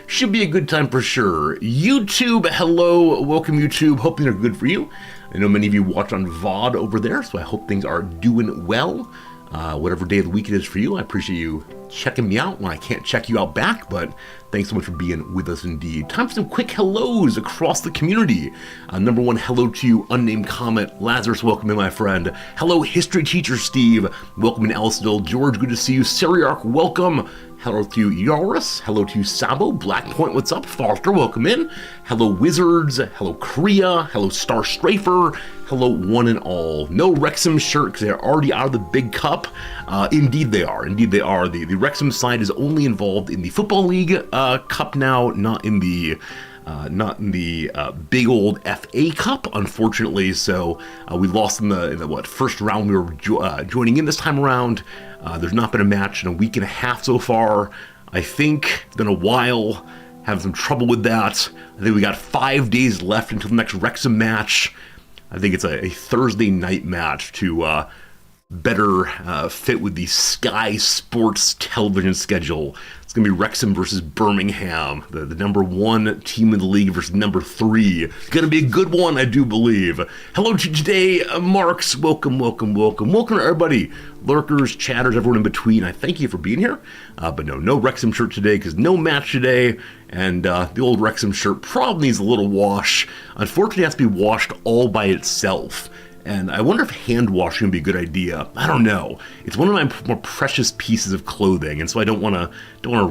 Should be a good time for sure. YouTube, hello, welcome YouTube. Hope things are good for you. I know many of you watch on VOD over there, so I hope things are doing well. Whatever day of the week it is for you, I appreciate you checking me out when I can't check you out back, but thanks so much for being with us indeed. Time for some quick hellos across the community. Number one, hello to you, unnamed comment. Lazarus, welcome in, my friend. Hello, history teacher Steve. Welcome in, Ellisville. George, good to see you. Syriarch, welcome. Hello to Yaris. Hello to Sabo. Blackpoint, what's up? Foster, welcome in. Hello, Wizards. Hello, Korea. Hello, Star Strafer. Hello, one and all. No Wrexham shirt because they're already out of the big cup. Indeed they are. Indeed they are. The Wrexham side is only involved in the Football League Cup now, not in the big old FA Cup, unfortunately. So we lost in the first round we were joining in this time around. There's not been a match in a week and a half so far. I think it's been a while. Having some trouble with that. I think we got 5 days left until the next Wrexham match. I think it's a Thursday night match to better fit with the Sky Sports television schedule. It's going to be Wrexham versus Birmingham, the number one team in the league versus number 3. It's going to be a good one, I do believe. Hello to today, Marks. Welcome, welcome, welcome. Welcome to everybody. Lurkers, chatters, everyone in between. I thank you for being here. But no Wrexham shirt today because no match today. And the old Wrexham shirt probably needs a little wash. Unfortunately, it has to be washed all by itself. And I wonder if hand washing would be a good idea. I don't know. It's one of my more precious pieces of clothing, and so I don't want to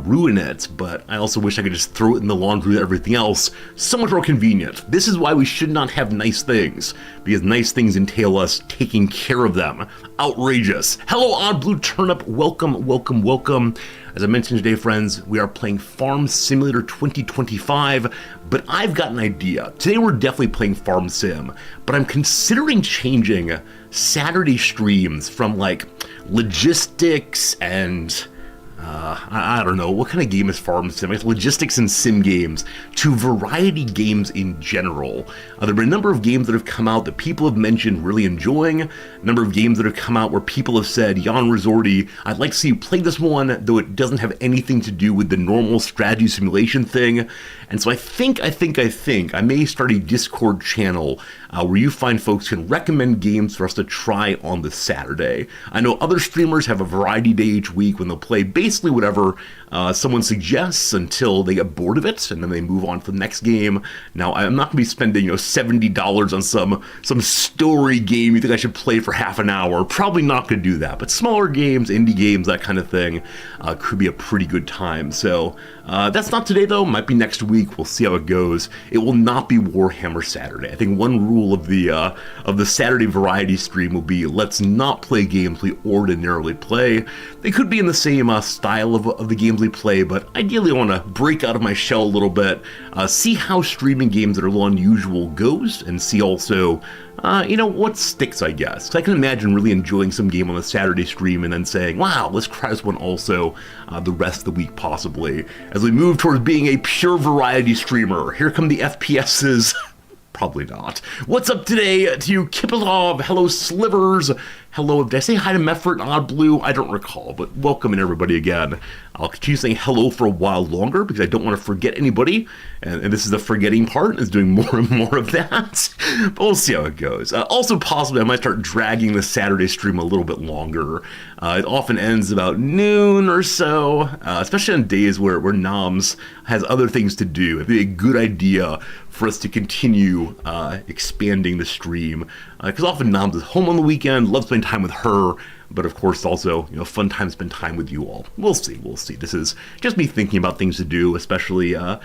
ruin it. But I also wish I could just throw it in the laundry with everything else. So much more convenient. This is why we should not have nice things, because nice things entail us taking care of them. Outrageous. Hello, Odd Blue Turnip. Welcome, welcome, welcome. As I mentioned today, friends, we are playing Farm Simulator 2025, but I've got an idea. Today we're definitely playing Farm Sim, but I'm considering changing Saturday streams from like logistics and I don't know, what kind of game is Farm Sim? It's logistics and sim games to variety games in general. There have been a number of games that have come out that people have mentioned really enjoying, a number of games that have come out where people have said, Jan Resorti, I'd like to see you play this one, though it doesn't have anything to do with the normal strategy simulation thing. And so I think I may start a Discord channel where you find folks can recommend games for us to try on the Saturday. I know other streamers have a variety day each week when they'll play basically whatever someone suggests until they get bored of it, and then they move on to the next game. Now, I'm not going to be spending $70 on some story game you think I should play for half an hour. Probably not going to do that, but smaller games, indie games, that kind of thing could be a pretty good time. So that's not today, though. Might be next week. We'll see how it goes. It will not be Warhammer Saturday. I think one rule of the Saturday variety stream will be let's not play games we ordinarily play. They could be in the same style of the games we play, but ideally I want to break out of my shell a little bit, see how streaming games that are a little unusual goes, and see also what sticks, I guess. 'Cause I can imagine really enjoying some game on a Saturday stream and then saying, wow, let's try this one also the rest of the week possibly. As we move towards being a pure variety streamer, here come the FPSs. Probably not. What's up today to you, Kipilov? Hello, Slivers. Hello, did I say hi to Meffert, Odd Blue? I don't recall, but welcome in everybody again. I'll continue saying hello for a while longer because I don't want to forget anybody, and this is the forgetting part, is doing more and more of that, but we'll see how it goes. Also, possibly I might start dragging the Saturday stream a little bit longer. It often ends about noon or so, especially on days where Noms has other things to do. It'd be a good idea for us to continue expanding the stream, because often Noms is home on the weekend, loves spending time with her, but of course also, fun time to spend time with you all. We'll see. This is just me thinking about things to do, especially as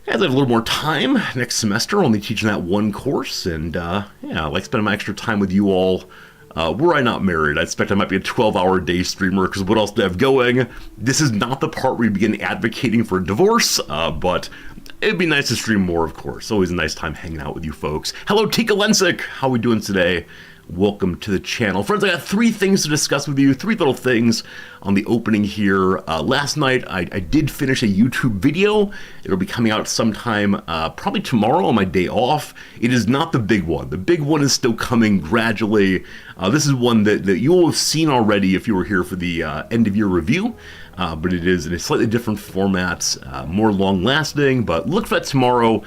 I have a little more time next semester, only teaching that one course, and I like spending my extra time with you all. Were I not married, I expect I might be a 12-hour day streamer, because what else do I have going? This is not the part where we begin advocating for divorce, but it'd be nice to stream more, of course. Always a nice time hanging out with you folks. Hello, Tika Lensic. How are we doing today? Welcome to the channel. Friends, I got 3 things to discuss with you, 3 little things on the opening here. Last night, I did finish a YouTube video. It'll be coming out sometime, probably tomorrow on my day off. It is not the big one. The big one is still coming gradually. This is one that you will have seen already if you were here for the end of year review. but it is in a slightly different format, more long-lasting. But look for that tomorrow,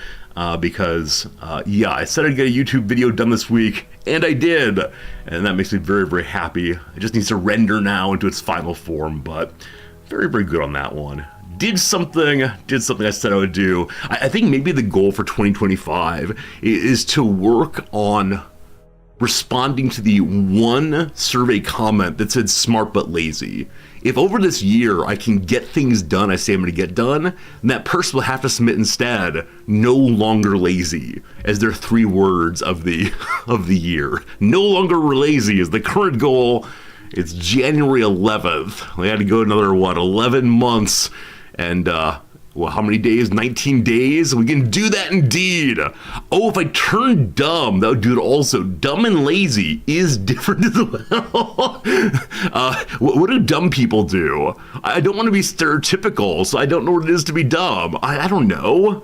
because, yeah, I said I'd get a YouTube video done this week, and I did, and that makes me very, very happy. It just needs to render now into its final form, but very, very good on that one. Did something I said I would do. I think maybe the goal for 2025 is to work on responding to the one survey comment that said smart but lazy. If over this year I can get things done I say I'm going to get done, then that person will have to submit instead no longer lazy as their 3 words of the year. No longer lazy is the current goal. It's January 11th. We had to go another 11 months and well, how many days? 19 days? We can do that indeed. Oh, if I turn dumb, that would do it also. Dumb and lazy is different as well. What do dumb people do? I don't want to be stereotypical, so I don't know what it is to be dumb. I don't know.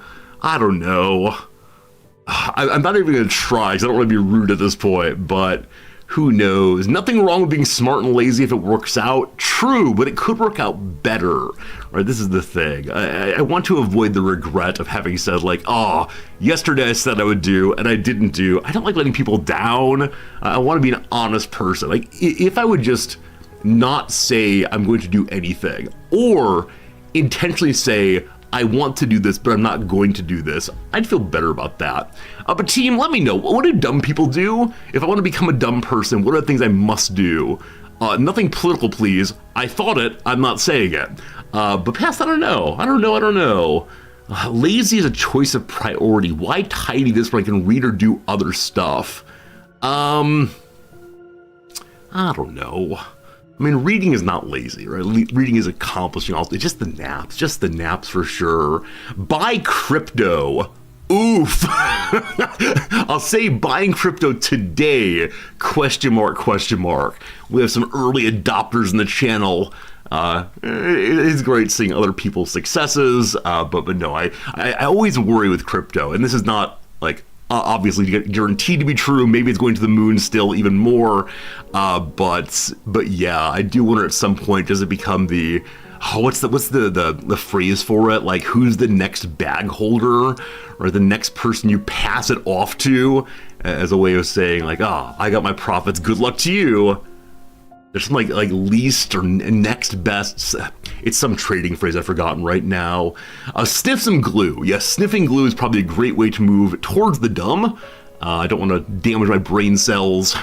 I'm not even going to try because I don't want to be rude at this point, but who knows? Nothing wrong with being smart and lazy if it works out. True, but it could work out better. Right? This is the thing. I want to avoid the regret of having said, like, oh, yesterday I said I would do and I didn't do. I don't like letting people down. I want to be an honest person. Like, if I would just not say I'm going to do anything, or intentionally say, I want to do this, but I'm not going to do this, I'd feel better about that. But team, let me know, what do dumb people do? If I want to become a dumb person, what are the things I must do? Nothing political, please. I thought it, I'm not saying it. But past, I don't know. Lazy is a choice of priority. Why tidy this when I can read or do other stuff? I don't know. I mean, reading is not lazy, right? Reading is accomplishing all. It's just the naps for sure. Buy crypto. Oof. I'll say buying crypto today, question mark. We have some early adopters in the channel. It's great seeing other people's successes, but no, I always worry with crypto, and this is not like obviously guaranteed to be true. Maybe it's going to the moon still, even more. But yeah, I do wonder at some point, does it become the what's the phrase for it? Like, who's the next bag holder or the next person you pass it off to, as a way of saying like, oh, I got my profits, good luck to you. There's some like least or next best. It's some trading phrase I've forgotten right now. Sniff some glue. Yes, sniffing glue is probably a great way to move towards the dumb. I don't want to damage my brain cells.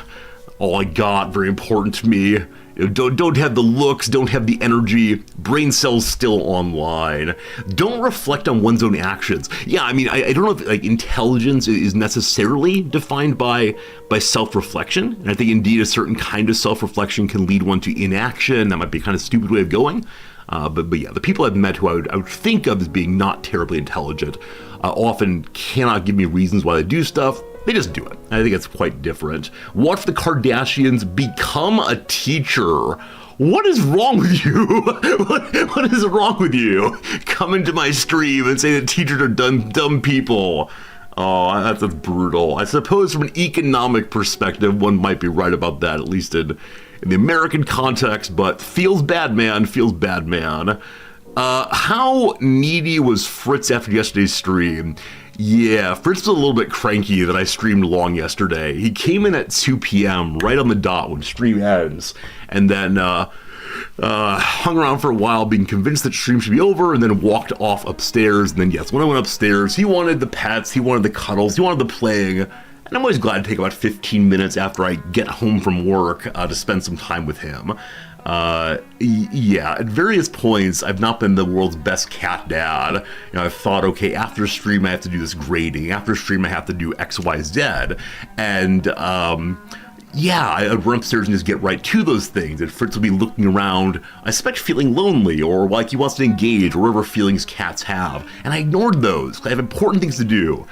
All I got, very important to me. Don't have the looks, don't have the energy. Brain cells still online. Don't reflect on one's own actions. Yeah, I mean, I don't know if like intelligence is necessarily defined by self-reflection. And I think indeed a certain kind of self-reflection can lead one to inaction. That might be a kind of stupid way of going. But yeah, the people I've met who I would think of as being not terribly intelligent often cannot give me reasons why they do stuff. They just do it. I think it's quite different. Watch the Kardashians become a teacher. What is wrong with you? What is wrong with you? Come into my stream and say that teachers are dumb people. Oh, that's brutal. I suppose from an economic perspective, one might be right about that, at least in the American context, but feels bad, man. How needy was Fritz after yesterday's stream? Yeah, Fritz was a little bit cranky that I streamed long yesterday. He came in at 2 p.m. right on the dot when stream ends, and then hung around for a while being convinced that stream should be over, and then walked off upstairs. And then yes, when I went upstairs, he wanted the pets, he wanted the cuddles, he wanted the playing, and I'm always glad to take about 15 minutes after I get home from work to spend some time with him. Yeah, at various points, I've not been the world's best cat dad. You know, I've thought, okay, after stream, I have to do this grading. After stream, I have to do X, Y, Z. And, yeah, I'd run upstairs and just get right to those things. And Fritz will be looking around, I suspect feeling lonely, or like he wants to engage, or whatever feelings cats have. And I ignored those, because I have important things to do.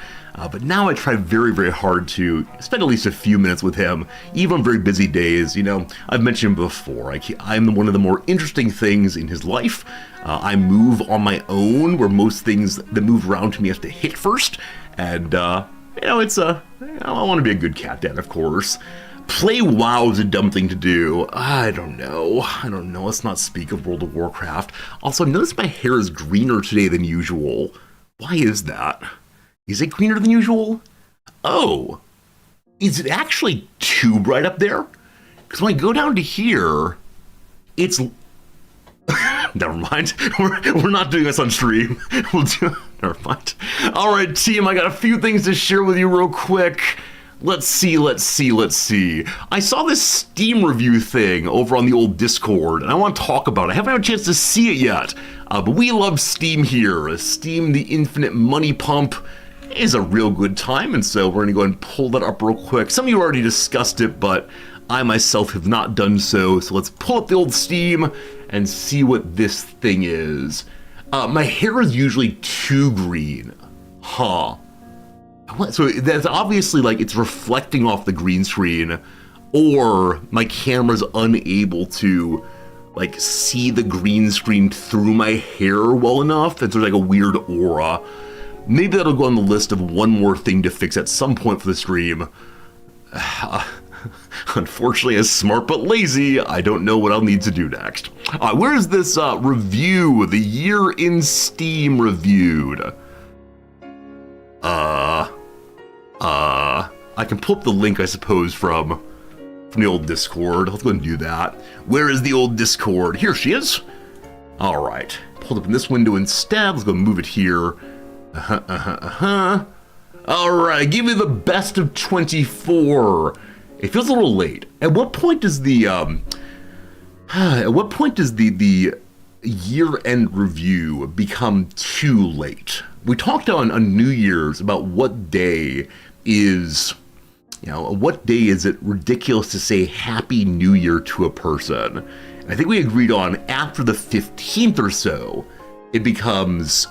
But now I try very, very hard to spend at least a few minutes with him, even on very busy days. You know, I've mentioned before, I'm one of the more interesting things in his life. I move on my own, where most things that move around to me have to hit first. And, you know, I want to be a good cat dad, of course. Play WoW is a dumb thing to do. I don't know. Let's not speak of World of Warcraft. Also, notice my hair is greener today than usual. Why is that? Is it greener than usual? Oh, is it actually too bright up there? Because when I go down to here, it's... Never mind. We're not doing this on stream. Never mind. All right, team, I got a few things to share with you real quick. Let's see. I saw this Steam review thing over on the old Discord, and I want to talk about it. I haven't had a chance to see it yet, but we love Steam here. Steam, the infinite money pump, is a real good time, and so we're going to go ahead and pull that up real quick. Some of you already discussed it, but I myself have not done so, so let's pull up the old Steam and see what this thing is. My hair is usually too green. Huh. So that's obviously like it's reflecting off the green screen, or my camera's unable to like see the green screen through my hair well enough that there's like a weird aura. Maybe that'll go on the list of one more thing to fix at some point for the stream. Unfortunately, as smart but lazy, I don't know what I'll need to do next. Where is this review? The year in Steam reviewed. I can pull up the link, I suppose, from the old Discord. Let's go and do that. Where is the old Discord? Here she is. All right. Pulled up in this window instead. Let's go move it here. All right. Give me the best of 24. It feels a little late. At what point does the year-end review become too late? We talked on New Year's about what day is it ridiculous to say Happy New Year to a person. And I think we agreed on after the 15th or so, it becomes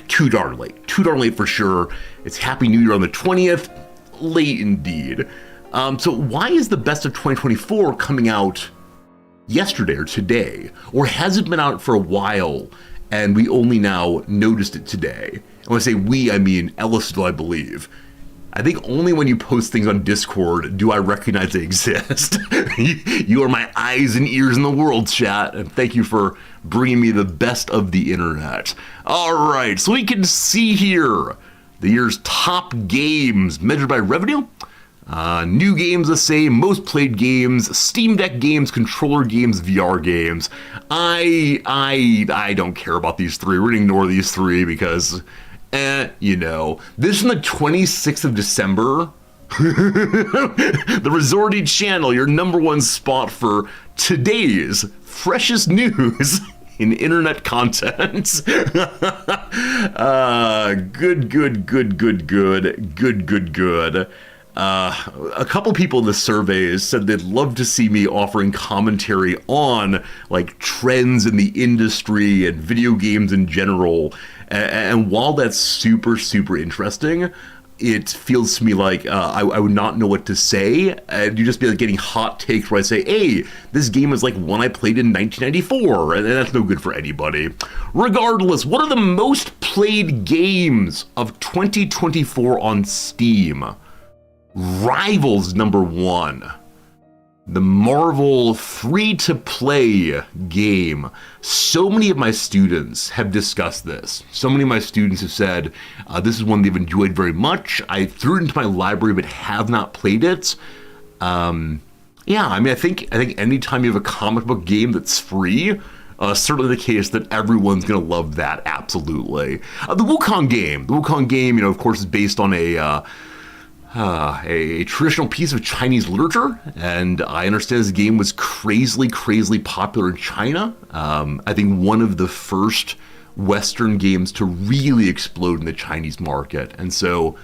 too darn late. Too darn late for sure. It's Happy New Year on the 20th. Late indeed. So why is the best of 2024 coming out yesterday or today? Or has it been out for a while and we only now noticed it today? And when I say we, I mean Ellisville, I believe. I think only when you post things on Discord do I recognize they exist. You are my eyes and ears in the world, chat, and thank you for bringing me the best of the internet. All right, so we can see here the year's top games measured by revenue. New games the same, most played games, Steam Deck games, controller games, VR games. I don't care about these three. We're gonna ignore these three because, this is the 26th of December. The Resorty channel, your number one spot for today's freshest news in internet content. Good. A couple people in the surveys said they'd love to see me offering commentary on like trends in the industry and video games in general. And while that's super interesting, it feels to me like I would not know what to say. And you just be like getting hot takes where I say, hey, this game is like one I played in 1994, and that's no good for anybody. Regardless, what are the most played games of 2024 on Steam? Rivals number one. The Marvel free-to-play game. So many of my students have discussed this. So many of my students have said this is one they've enjoyed very much. I threw it into my library but have not played it. I think anytime you have a comic book game that's free, certainly the case that everyone's going to love that, absolutely. The Wukong game, of course, is based on a traditional piece of Chinese literature, and I understand this game was crazily popular in China. I think one of the first Western games to really explode in the Chinese market, and so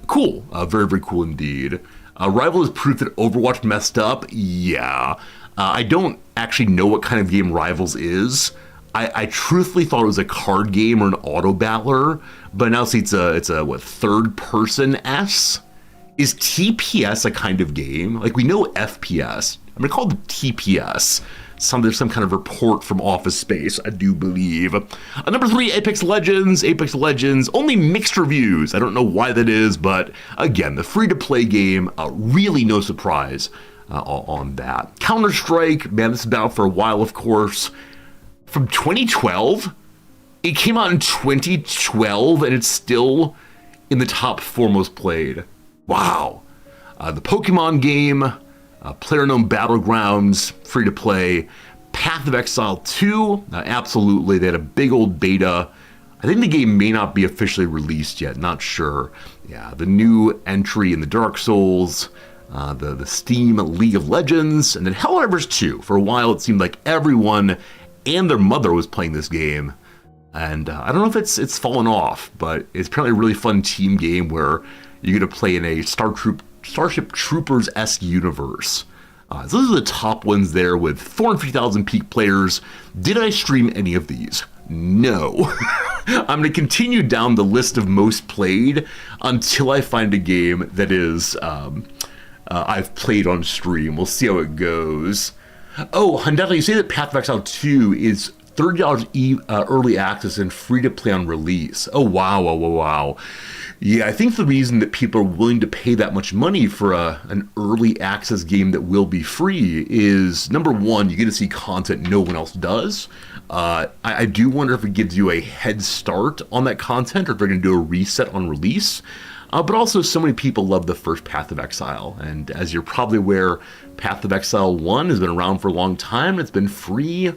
cool, very cool indeed. Rival is proof that Overwatch messed up. Yeah, I don't actually know what kind of game Rivals is. I truthfully thought it was a card game or an auto battler, but now see it's a third person S. Is TPS a kind of game? Like, we know FPS. I'm gonna call it TPS. There's some kind of report from Office Space, I do believe. Number 3, Apex Legends. Apex Legends, only mixed reviews. I don't know why that is, but again, the free-to-play game, really no surprise. on that. Counter-Strike, man, this has been out for a while, of course. From 2012? It came out in 2012 and it's still in the top 4 most played. Wow. The Pokemon game, PlayerUnknown Battlegrounds, free to play. Path of Exile 2, absolutely. They had a big old beta. I think the game may not be officially released yet, not sure. Yeah, the new entry in the Dark Souls, the Steam League of Legends, and then Helldivers 2. For a while, it seemed like everyone and their mother was playing this game. And I don't know if it's fallen off, but it's apparently a really fun team game where you get to play in a Starship Troopers-esque universe. So those are the top ones there with 450,000 peak players. Did I stream any of these? No. I'm going to continue down the list of most played until I find a game that is I've played on stream. We'll see how it goes. Oh, Hundata, you say that Path of Exile 2 is $30 early access and free to play on release. Oh, wow. Yeah, I think the reason that people are willing to pay that much money for an early access game that will be free is, number one, you get to see content no one else does. I do wonder if it gives you a head start on that content or if they're going to do a reset on release. But also, so many people love the first Path of Exile. And as you're probably aware, Path of Exile 1 has been around for a long time. It's been free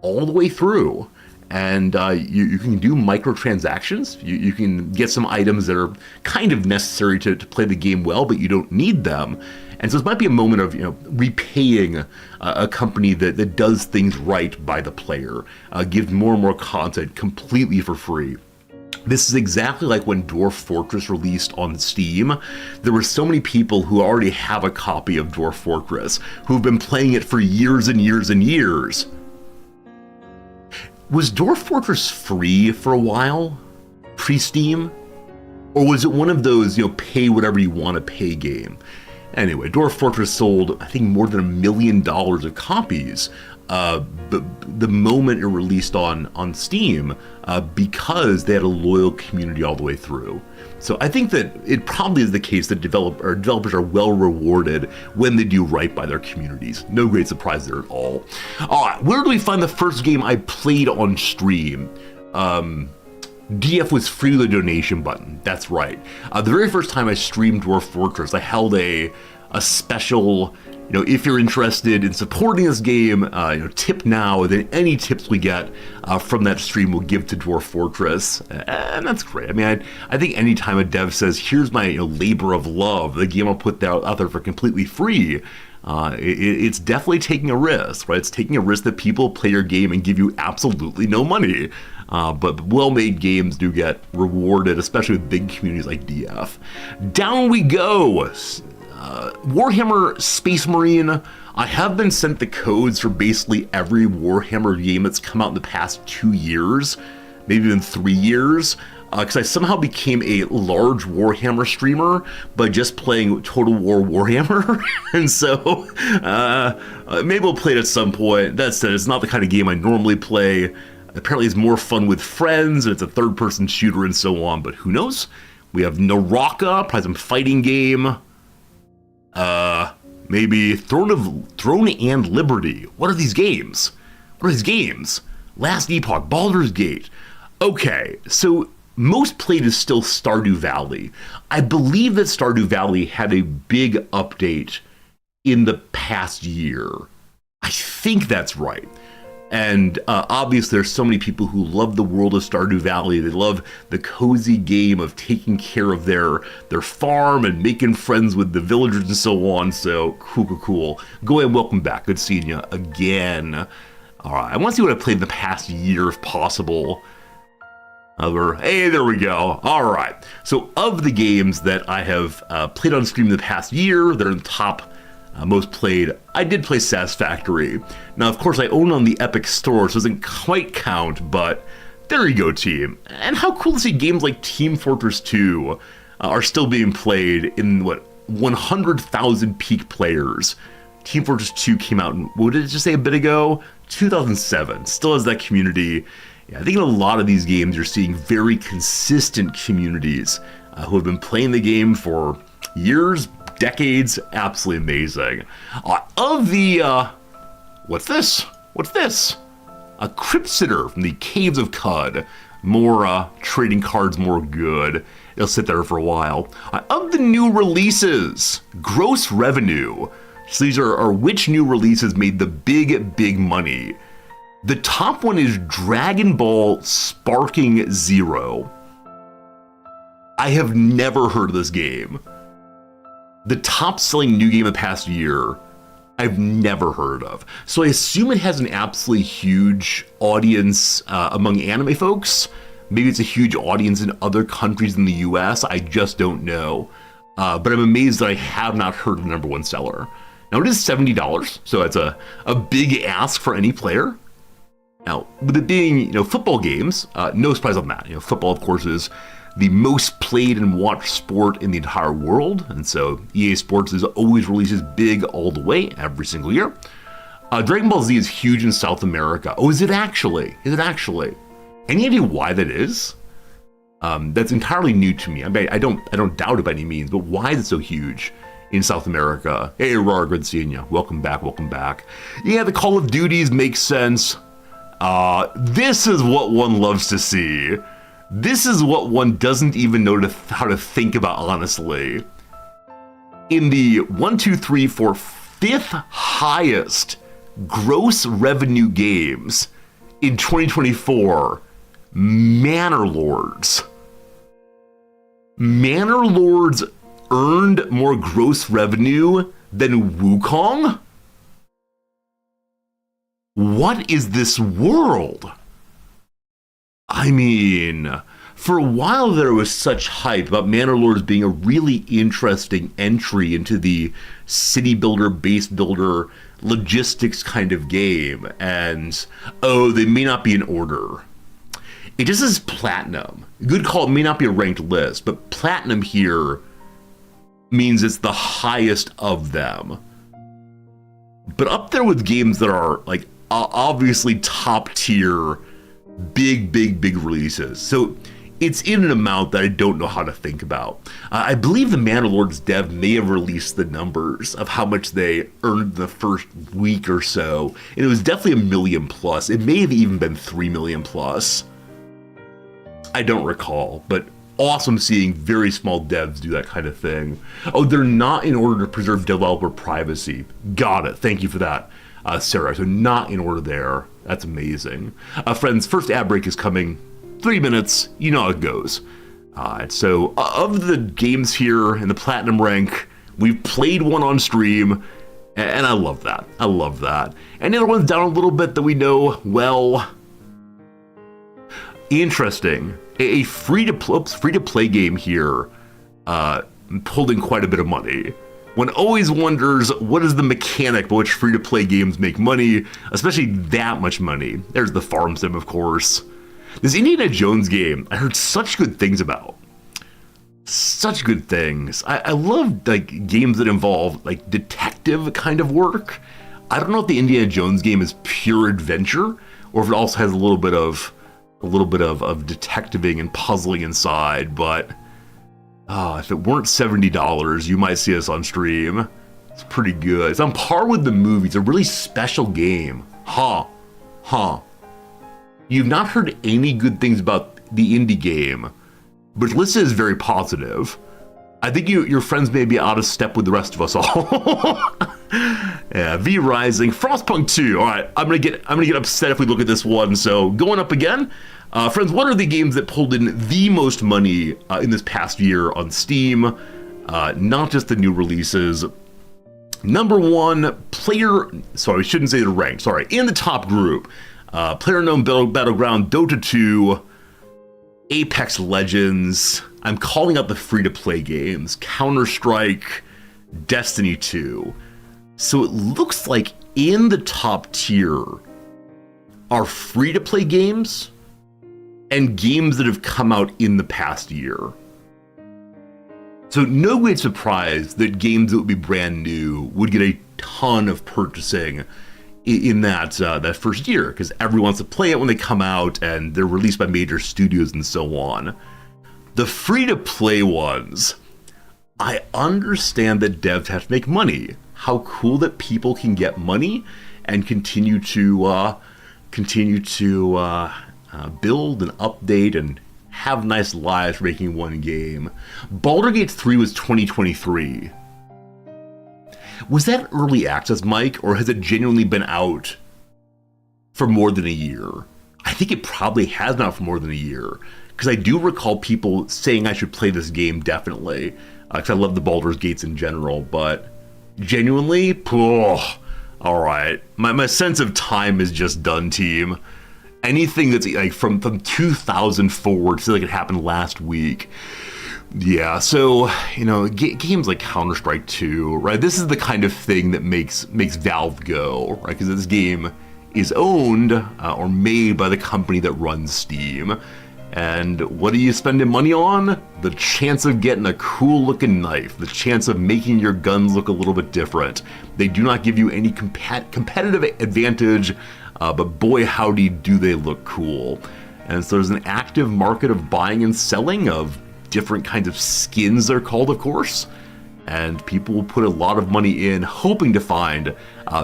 all the way through. And you can do microtransactions. You can get some items that are kind of necessary to play the game well, but you don't need them. And so this might be a moment of repaying a company that does things right by the player, gives more and more content completely for free. This is exactly like when Dwarf Fortress released on Steam. There were so many people who already have a copy of Dwarf Fortress who've been playing it for years and years and years. Was Dwarf Fortress free for a while, pre-Steam? Or was it one of those, pay whatever you want to pay game? Anyway, Dwarf Fortress sold, I think, more than $1 million of copies the moment it released on Steam because they had a loyal community all the way through. So I think that it probably is the case that developers are well rewarded when they do right by their communities. No great surprise there at all. All right, where do we find the first game I played on stream? DF was free with a donation button. That's right. The very first time I streamed Dwarf Fortress, I held a special, if you're interested in supporting this game, tip now. Then any tips we get from that stream we'll give to Dwarf Fortress, and that's great. I mean, I think anytime a dev says, "Here's my labor of love," the game I'll put out there for completely free. It's definitely taking a risk, right? It's taking a risk that people play your game and give you absolutely no money. But well-made games do get rewarded, especially with big communities like DF. Down we go. Warhammer Space Marine. I have been sent the codes for basically every Warhammer game that's come out in the past 2 years, maybe even 3 years. Because I somehow became a large Warhammer streamer by just playing Total War Warhammer. And so maybe we'll play it at some point. That said, it's not the kind of game I normally play. Apparently it's more fun with friends, and it's a third-person shooter and so on, but who knows? We have Naraka, probably some fighting game. Maybe Throne and Liberty. What are these games? Last Epoch, Baldur's Gate. Okay, so most played is still Stardew Valley. I believe that Stardew Valley had a big update in the past year. I think that's right. And obviously there's so many people who love the world of Stardew Valley. They love the cozy game of taking care of their farm and making friends with the villagers and so on. So cool. Go ahead and welcome back. Good seeing you again. All right, I want to see what I played in the past year if possible. Hey, there we go. All right. So of the games that I have played on stream in the past year, that are in the top most played, I did play Satisfactory. Now, of course, I own it on the Epic Store, so it doesn't quite count, but there you go, team. And how cool to see games like Team Fortress 2 are still being played in, 100,000 peak players. Team Fortress 2 came out in, what did it just say a bit ago? 2007. Still has that community. Yeah, I think in a lot of these games, you're seeing very consistent communities who have been playing the game for years, decades. Absolutely amazing. What's this? What's this? A Crypt Sitter from the Caves of Qud. More trading cards, more good. It'll sit there for a while. Of the new releases, gross revenue. So these are which new releases made the big money. The top one is Dragon Ball Sparking Zero. I have never heard of this game. The top selling new game of the past year, I've never heard of. So I assume it has an absolutely huge audience among anime folks. Maybe it's a huge audience in other countries than the US. I just don't know. But I'm amazed that I have not heard of the number one seller. Now it is $70, so it's a big ask for any player. Now, with it being football games, no surprise on that. Football, of course, is the most played and watched sport in the entire world, and so EA Sports is always releases big all the way every single year. Dragon Ball Z is huge in South America. Oh, is it actually? Is it actually? Any idea why that is? That's entirely new to me. I mean, I don't doubt it by any means, but why is it so huge in South America? Hey, Aurora, good seeing you. Welcome back, welcome back. Yeah, the Call of Duties make sense. This is what one loves to see. This is what one doesn't even know how to think about, honestly. In the 1, 2, 3, 4, 5th highest gross revenue games in 2024, Manor Lords. Manor Lords earned more gross revenue than Wukong? What is this world? I mean, for a while there was such hype about Manor Lords being a really interesting entry into the city builder, base builder, logistics kind of game, and they may not be in order. It just says platinum. Good call, it may not be a ranked list, but platinum here means it's the highest of them. But up there with games that are like obviously top tier, big releases. So it's in an amount that I don't know how to think about. I believe the Manor Lords dev may have released the numbers of how much they earned the first week or so, and it was definitely $1 million plus. It may have even been $3 million plus. I don't recall, but awesome seeing very small devs do that kind of thing. Oh, they're not in order to preserve developer privacy. Got it. Thank you for that, Sarah. So not in order there. That's amazing. Friends, first ad break is coming. 3 minutes. You know how it goes. So of the games here in the platinum rank, we've played one on stream, and I love that. I love that. And the other one's down a little bit that we know well. Interesting. A free-to-play game here pulled in quite a bit of money. One always wonders, what is the mechanic by which free-to-play games make money, especially that much money? There's the farm sim, of course. This Indiana Jones game, I heard such good things about. Such good things. I love like games that involve like detective kind of work. I don't know if the Indiana Jones game is pure adventure, or if it also has a little bit of detectiving and puzzling inside, but if it weren't $70, you might see us on stream. It's pretty good. It's on par with the movie. It's a really special game. You've not heard any good things about the indie game, but Lissa is very positive. I think your friends may be out of step with the rest of us all. Yeah, V Rising, Frostpunk 2. All right, I'm gonna get upset if we look at this one. So going up again, friends. What are the games that pulled in the most money in this past year on Steam? Not just the new releases. Number one, Sorry, I shouldn't say the rank. Sorry, in the top group, PlayerUnknown's Battleground, Dota 2, Apex Legends. I'm calling out the free-to-play games, Counter-Strike, Destiny 2. So it looks like in the top tier are free-to-play games and games that have come out in the past year. So no great surprise that games that would be brand new would get a ton of purchasing in that first year, because everyone wants to play it when they come out and they're released by major studios and so on. The free-to-play ones, I understand that devs have to make money. How cool that people can get money and continue to build and update and have nice lives making one game. Baldur's Gate 3 was 2023. Was that early access, Mike, or has it genuinely been out for more than a year? I think it probably has been out for more than a year, because I do recall people saying I should play this game definitely, because I love the Baldur's Gates in general, but genuinely, all right. My sense of time is just done, team. Anything that's like from 2000 forward, feels like it happened last week. Yeah, so, games like Counter-Strike 2, right? This is the kind of thing that makes Valve go, right? Because this game is owned or made by the company that runs Steam. And what are you spending money on? The chance of getting a cool looking knife, the chance of making your guns look a little bit different. They do not give you any competitive advantage, but boy howdy do they look cool. And so there's an active market of buying and selling of different kinds of skins, they're called, of course. And people will put a lot of money in hoping to find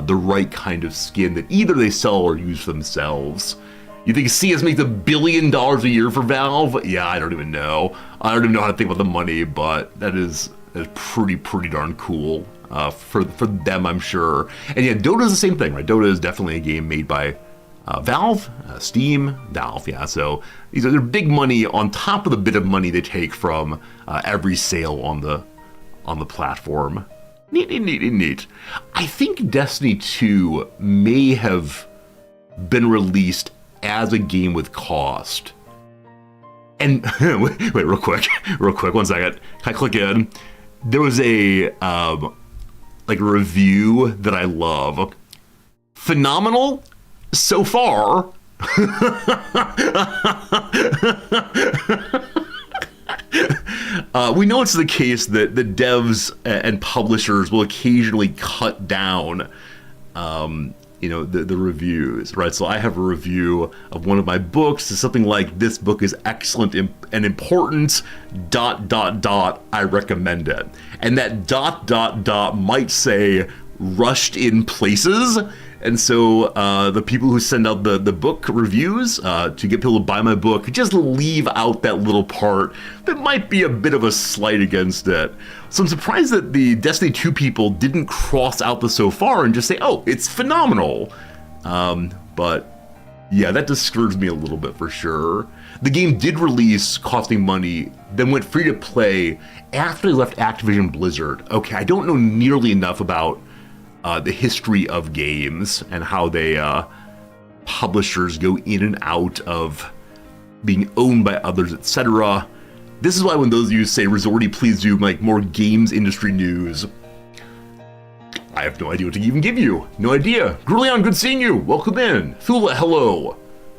the right kind of skin that either they sell or use for themselves. You think CS makes $1 billion a year for Valve? Yeah, I don't even know. I don't even know how to think about the money, but that is pretty darn cool for them, I'm sure. And yeah, Dota is the same thing, right? Dota is definitely a game made by Valve, Steam, Valve, yeah. So these are big money on top of the bit of money they take from every sale on the platform. Neat. I think Destiny 2 may have been released as a game with cost. And wait, real quick, 1 second. Can I click in? There was a review that I love. Phenomenal so far. We know it's the case that the devs and publishers will occasionally cut down the reviews, right? So I have a review of one of my books. It's something like, this book is excellent and important, ... I recommend it. And that ... might say rushed in places. And so the people who send out the book reviews to get people to buy my book just leave out that little part that might be a bit of a slight against it. So I'm surprised that the Destiny 2 people didn't cross out the so far and just say, oh, it's phenomenal. But yeah, that discouraged me a little bit for sure. The game did release costing money, then went free to play after they left Activision Blizzard. Okay, I don't know nearly enough about the history of games and how they publishers go in and out of being owned by others, etc. This is why when those of you say, Resorty, please do more games industry news, I have no idea what to even give you. No idea. Grulion, good seeing you. Welcome in. Thula, hello.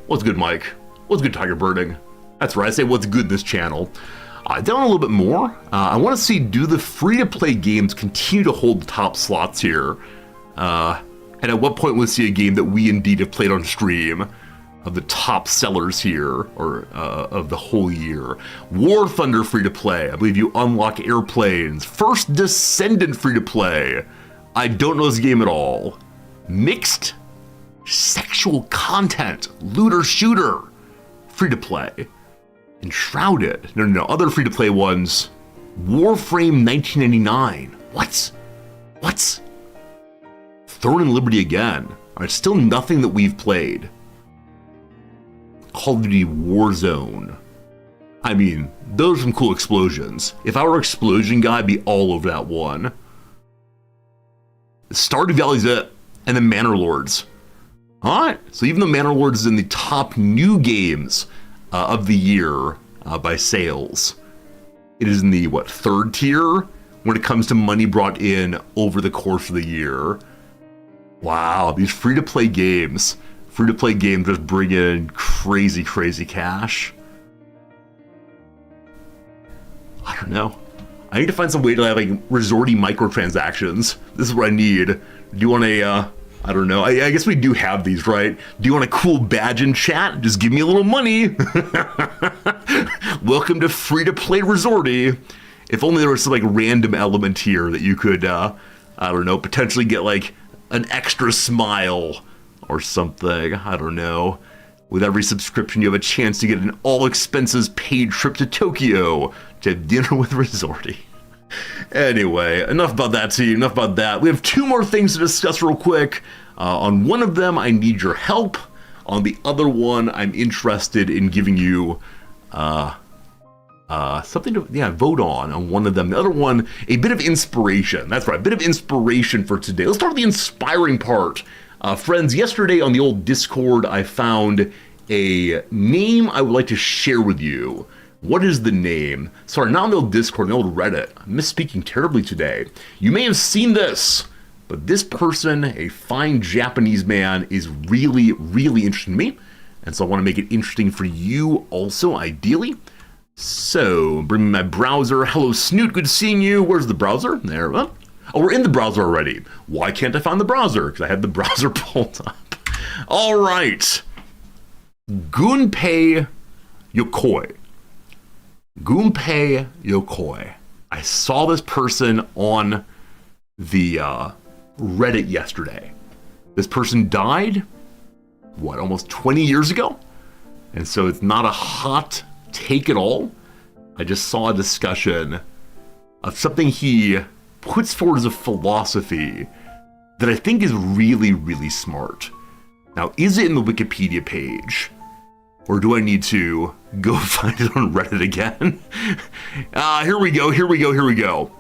What's good, Mike? What's good, Tiger Birding? That's right, I say what's good in this channel. Down a little bit more, I want to see, do the free-to-play games continue to hold the top slots here? And at what point will we see a game that we indeed have played on stream of the top sellers here, or of the whole year? War Thunder free-to-play. I believe you unlock airplanes. First Descendant free-to-play. I don't know this game at all. Mixed sexual content. Looter shooter. Free-to-play. Enshrouded. No. Other free-to-play ones. Warframe 1999. What? Throne and Liberty again. Alright, still nothing that we've played. Call of Duty Warzone. I mean, those are some cool explosions. If I were an explosion guy, I'd be all over that one. Stardew Valley's it. And then Manor Lords. Alright, so even though Manor Lords is in the top new games of the year by sales, it is in the, third tier when it comes to money brought in over the course of the year. Wow, these free-to-play games just bring in crazy cash. I don't know. I need to find some way to have resorty microtransactions. This is what I need. Do you want a, I don't know. I guess we do have these, right? Do you want a cool badge in chat? Just give me a little money. Welcome to free-to-play resorty. If only there was some like random element here that you could, I don't know, potentially get like an extra smile or something. I don't know. With every subscription, you have a chance to get an all-expenses-paid trip to Tokyo to have dinner with Resorty. Anyway, enough about that, team. Enough about that. We have two more things to discuss real quick. On one of them, I need your help. On the other one, I'm interested in giving you something to vote on one of them. The other one, a bit of inspiration. That's right, a bit of inspiration for today. Let's start with the inspiring part. Friends, yesterday on the old Discord, I found a name I would like to share with you. What is the name? Sorry, not on the old Discord, on the old Reddit. I'm misspeaking terribly today. You may have seen this, but this person, a fine Japanese man, is really, really interesting to me. And so I want to make it interesting for you also, ideally. So, bring me my browser. Hello, Snoot, good seeing you. Where's the browser? There. Oh, we're in the browser already. Why can't I find the browser? Because I had the browser pulled up. All right. Gunpei Yokoi. Gunpei Yokoi. I saw this person on the Reddit yesterday. This person died, almost 20 years ago? And so it's not a hot take at all. I just saw a discussion of something he puts forward as a philosophy that I think is really, really smart. Now, is it in the Wikipedia page? Or do I need to go find it on Reddit again? Here we go.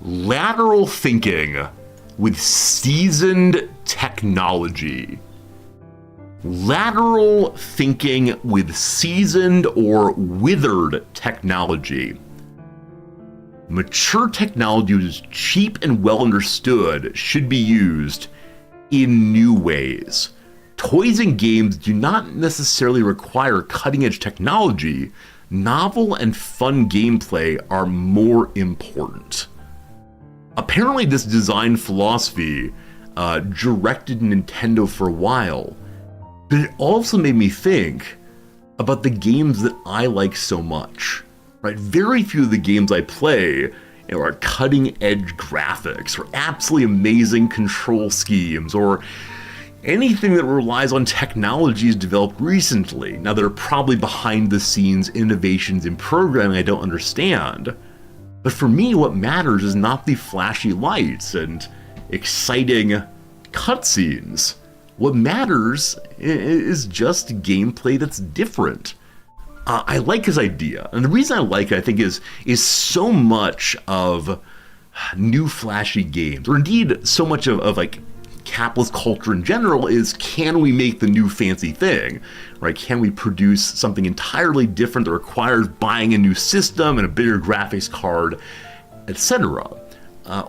Lateral thinking with seasoned technology. Lateral thinking with seasoned or withered technology. Mature technology that is cheap and well understood should be used in new ways. Toys and games do not necessarily require cutting-edge technology. Novel and fun gameplay are more important. Apparently, this design philosophy directed Nintendo for a while, but it also made me think about the games that I like so much. Right? Very few of the games I play are cutting-edge graphics or absolutely amazing control schemes or anything that relies on technologies developed recently. Now, there are probably behind-the-scenes innovations in programming I don't understand, but for me, what matters is not the flashy lights and exciting cutscenes. What matters is just gameplay that's different. I like his idea, and the reason I like it, I think, is so much of new flashy games, or indeed so much of like capitalist culture in general, is can we make the new fancy thing, right? Can we produce something entirely different that requires buying a new system and a bigger graphics card, etc.?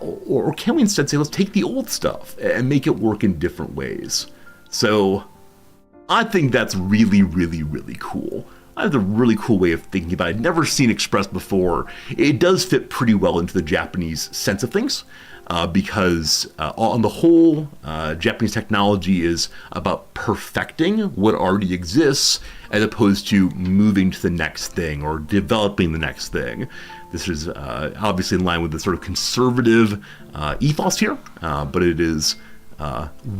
Or can we instead say, let's take the old stuff and make it work in different ways? So I think that's really, really, really cool. I have a really cool way of thinking about it. I'd never seen expressed before. It does fit pretty well into the Japanese sense of things. Because on the whole, Japanese technology is about perfecting what already exists as opposed to moving to the next thing or developing the next thing. This is obviously in line with the sort of conservative ethos here, but it is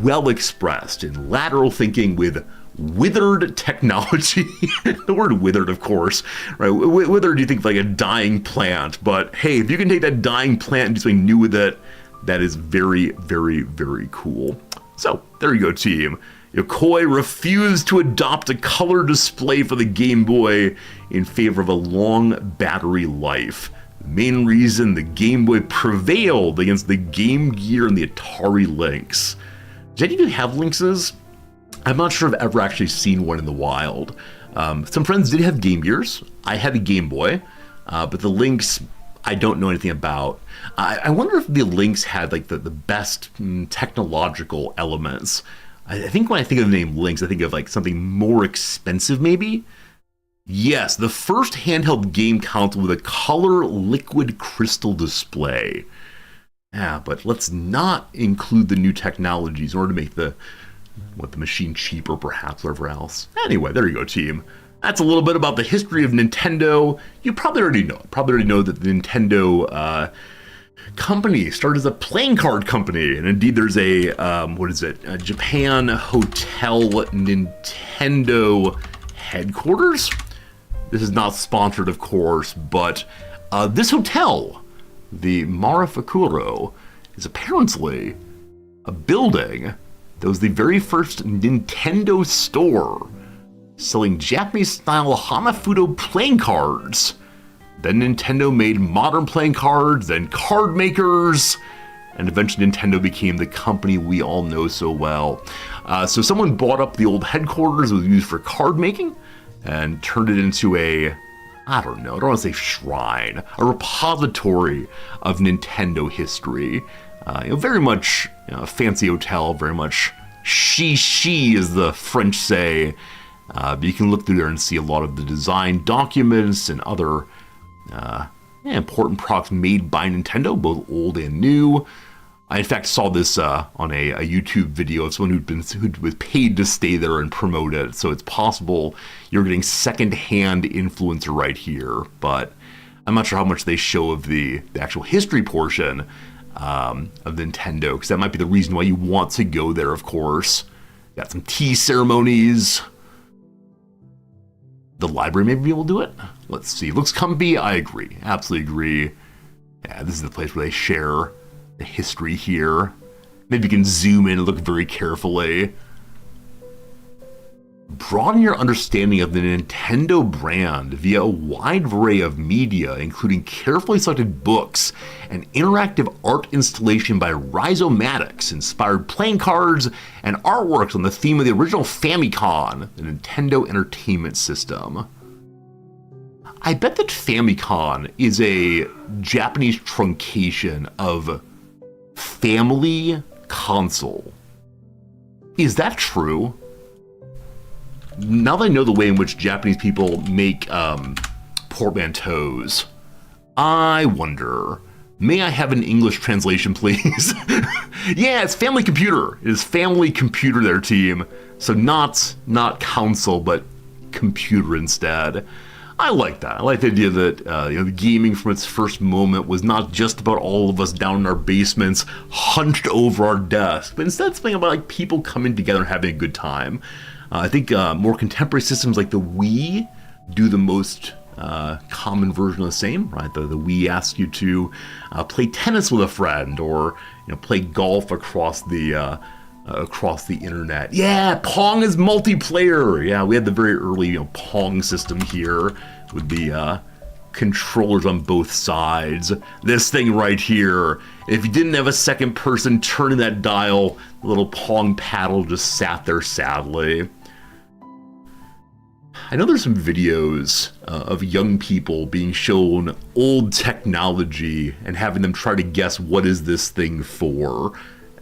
well expressed in lateral thinking with withered technology. The word withered, of course, right? Withered, you think of like a dying plant, but hey, if you can take that dying plant and do something new with it, that is very, very, very cool. So there you go, team. Yokoi refused to adopt a color display for the Game Boy in favor of a long battery life. The main reason the Game Boy prevailed against the Game Gear and the Atari Lynx. Did any of you have Lynxes? I'm not sure I've ever actually seen one in the wild. Some friends did have Game Gears. I had a Game Boy, but the Lynx, I don't know anything about. I wonder if the Lynx had like the best technological elements. I think when I think of the name Lynx, I think of like something more expensive maybe. Yes, the first handheld game console with a color liquid crystal display. Yeah, but let's not include the new technologies in order to make the machine cheaper, perhaps, or whatever else. Anyway, there you go, team. That's a little bit about the history of Nintendo. You probably already know it. Probably already know that the Nintendo company started as a playing card company, and indeed there's a a Japan Hotel Nintendo headquarters. This is not sponsored, of course, but this hotel, the Marifakuro, is apparently a building that was the very first Nintendo store selling Japanese-style Hanafudo playing cards. Then Nintendo made modern playing cards, then card makers, and eventually Nintendo became the company we all know so well. So someone bought up the old headquarters that was used for card making and turned it into I don't want to say shrine, a repository of Nintendo history. Very much a fancy hotel, very much she as the French say. But you can look through there and see a lot of the design documents and other important products made by Nintendo, both old and new. I in fact saw this on a YouTube video of someone who was paid to stay there and promote it. So it's possible you're getting secondhand influencer right here, but I'm not sure how much they show of the actual history portion of Nintendo, because that might be the reason why you want to go there, of course. Got some tea ceremonies. The library maybe will do it. Let's see. Looks comfy. I agree. Absolutely agree. Yeah, this is the place where they share the history here. Maybe you can zoom in and look very carefully. Broaden your understanding of the Nintendo brand via a wide array of media, including carefully selected books and interactive art installation by Rhizomatics, inspired playing cards and artworks on the theme of the original Famicom, the Nintendo Entertainment System. I bet that Famicom is a Japanese truncation of Family Console. Is that true? Now that I know the way in which Japanese people make portmanteaus, I wonder, may I have an English translation, please? Yeah, it's Family Computer. It is Family Computer, their team. So not console, but computer instead. I like that. I like the idea that the gaming from its first moment was not just about all of us down in our basements, hunched over our desks, but instead something about like people coming together and having a good time. I think more contemporary systems like the Wii do the most common version of the same, right? The Wii asks you to play tennis with a friend, or play golf across the internet. Yeah, Pong is multiplayer. Yeah, we had the very early Pong system here with the controllers on both sides. This thing right here, if you didn't have a second person turning that dial, the little Pong paddle just sat there sadly. I know there's some videos of young people being shown old technology and having them try to guess what is this thing for.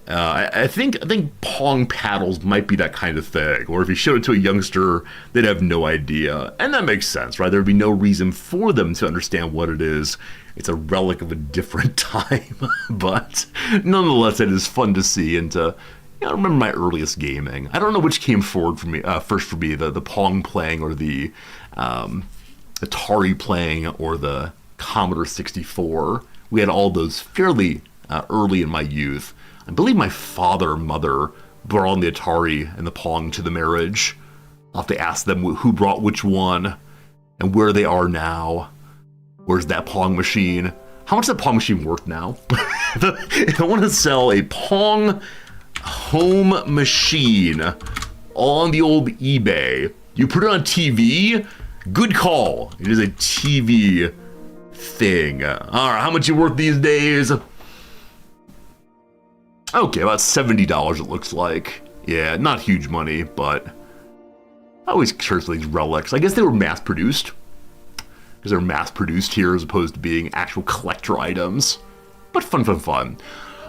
I think Pong paddles might be that kind of thing, or if you showed it to a youngster, they'd have no idea. And that makes sense, right? There'd be no reason for them to understand what it is. It's a relic of a different time, but nonetheless, it is fun to see and to I remember my earliest gaming. I don't know which came forward for me first for me, the Pong playing or the Atari playing or the Commodore 64. We had all those fairly early in my youth. I believe my father and mother brought on the Atari and the Pong to the marriage. I'll have to ask them who brought which one and where they are now. Where's that Pong machine? How much is that Pong machine worth now? If I want to sell a Pong home machine on the old eBay, you put it on TV, good call. It is a TV thing. All right, how much you worth these days? Okay, about $70 it looks like. Yeah, not huge money, but I always search these relics. I guess they were mass-produced, because they're mass-produced here as opposed to being actual collector items. But fun.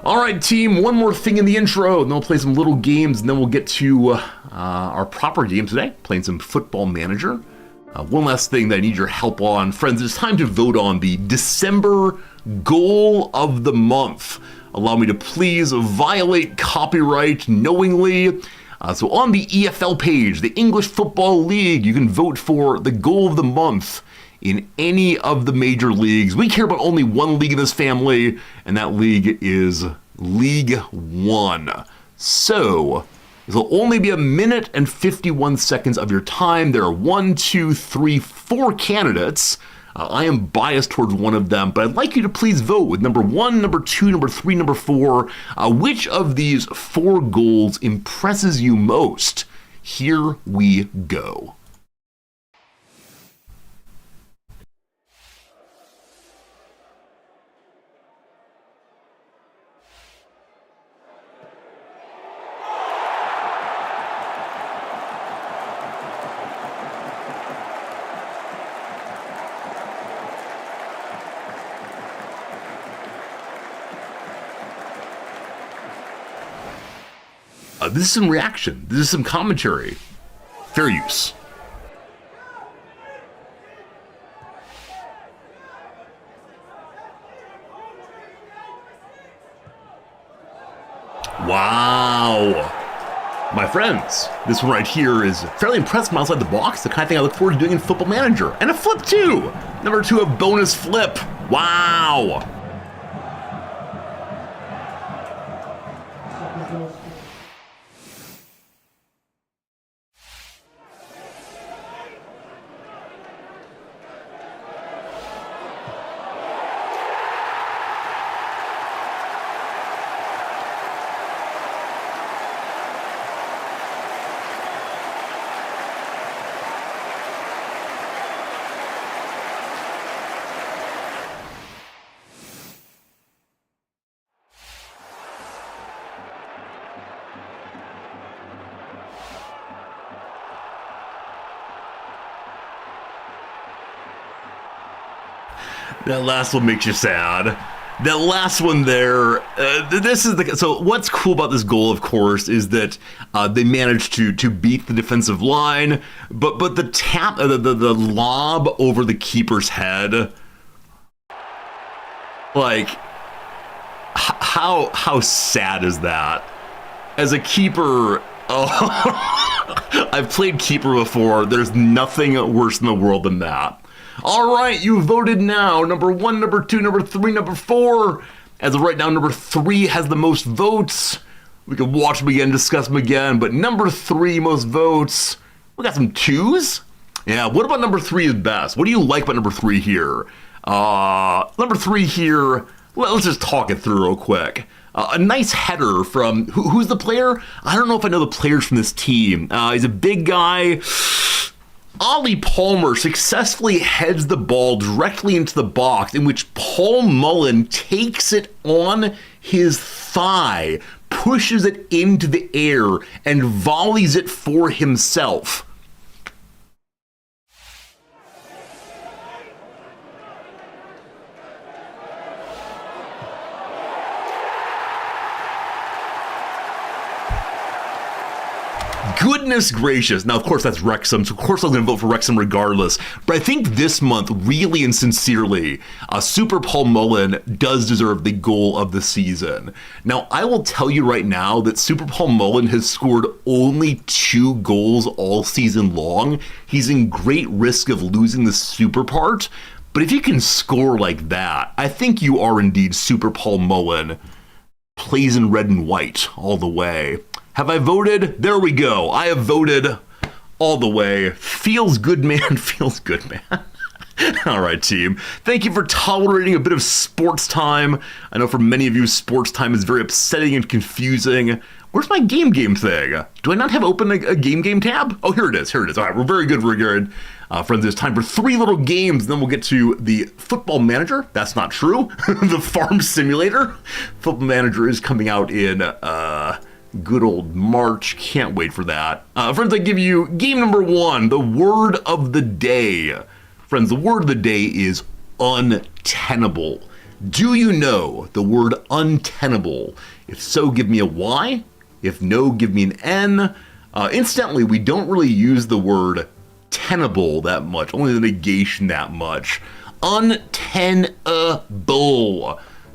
All right, team, one more thing in the intro, and then we'll play some little games, and then we'll get to our proper game today, playing some Football Manager. One last thing that I need your help on. Friends, it's time to vote on the December goal of the month. Allow me to please violate copyright knowingly. So on the EFL page, the English Football League, you can vote for the goal of the month in any of the major leagues. We care about only one league in this family, and that league is League One. So it'll only be 1 minute and 51 seconds of your time. There are 1, 2, 3, 4 candidates. I am biased towards one of them, but I'd like you to please vote with number 1, number 2, number 3, number 4. Which of these 4 goals impresses you most? Here we go. This is some reaction. This is some commentary. Fair use. Wow. My friends, this one right here is fairly impressive from outside the box, the kind of thing I look forward to doing in Football Manager. And a flip too. Number 2, a bonus flip. Wow. That last one makes you sad. That last one there, so what's cool about this goal, of course, is that they managed to beat the defensive line, but the tap, the lob over the keeper's head, like, how sad is that? As a keeper, I've played keeper before. There's nothing worse in the world than that. All right, you voted now. Number 1, number 2, number 3, number 4. As of right now, number 3 has the most votes. We can watch them again, discuss them again. But number 3, most votes. We got some 2s. Yeah, what about number 3 is best? What do you like about number 3 here? Number 3 here, let's just talk it through real quick. A nice header from, who's the player? I don't know if I know the players from this team. He's a big guy. Ollie Palmer successfully heads the ball directly into the box, in which Paul Mullen takes it on his thigh, pushes it into the air, and volleys it for himself. Goodness gracious. Now, of course, that's Wrexham, so of course I'm going to vote for Wrexham regardless. But I think this month, really and sincerely, Super Paul Mullen does deserve the goal of the season. Now, I will tell you right now that Super Paul Mullen has scored only 2 goals all season long. He's in great risk of losing the super part. But if you can score like that, I think you are indeed Super Paul Mullen. Plays in red and white all the way. Have I voted? There we go. I have voted all the way. Feels good, man. Feels good, man. All right, team. Thank you for tolerating a bit of sports time. I know for many of you, sports time is very upsetting and confusing. Where's my game thing? Do I not have open a game tab? Oh, here it is. Here it is. All right, we're very good. We're good. Friends, it's time for 3 little games. Then we'll get to the Football Manager. That's not true. The Farm Simulator. Football Manager is coming out in good old March. Can't wait for that. Friends, I give you game number 1, the word of the day. Friends, the word of the day is untenable. Do you know the word untenable? If so, give me a Y. If no, give me an N. Incidentally, we don't really use the word tenable that much, only the negation that much. Untenable.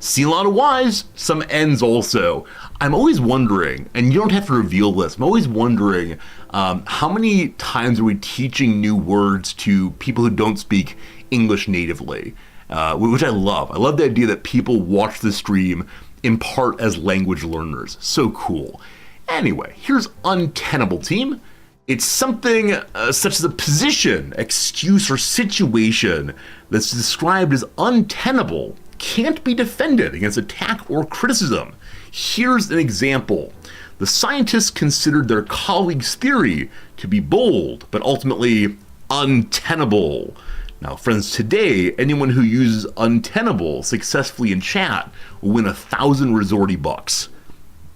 See a lot of Y's, some N's also. I'm always wondering, and you don't have to reveal this, I'm always wondering how many times are we teaching new words to people who don't speak English natively, which I love. I love the idea that people watch the stream in part as language learners. So cool. Anyway, here's untenable, team. It's something such as a position, excuse, or situation that's described as untenable, can't be defended against attack or criticism. Here's an example. The scientists considered their colleague's theory to be bold, but ultimately untenable. Now, friends, today, anyone who uses untenable successfully in chat will win 1,000 resorty bucks.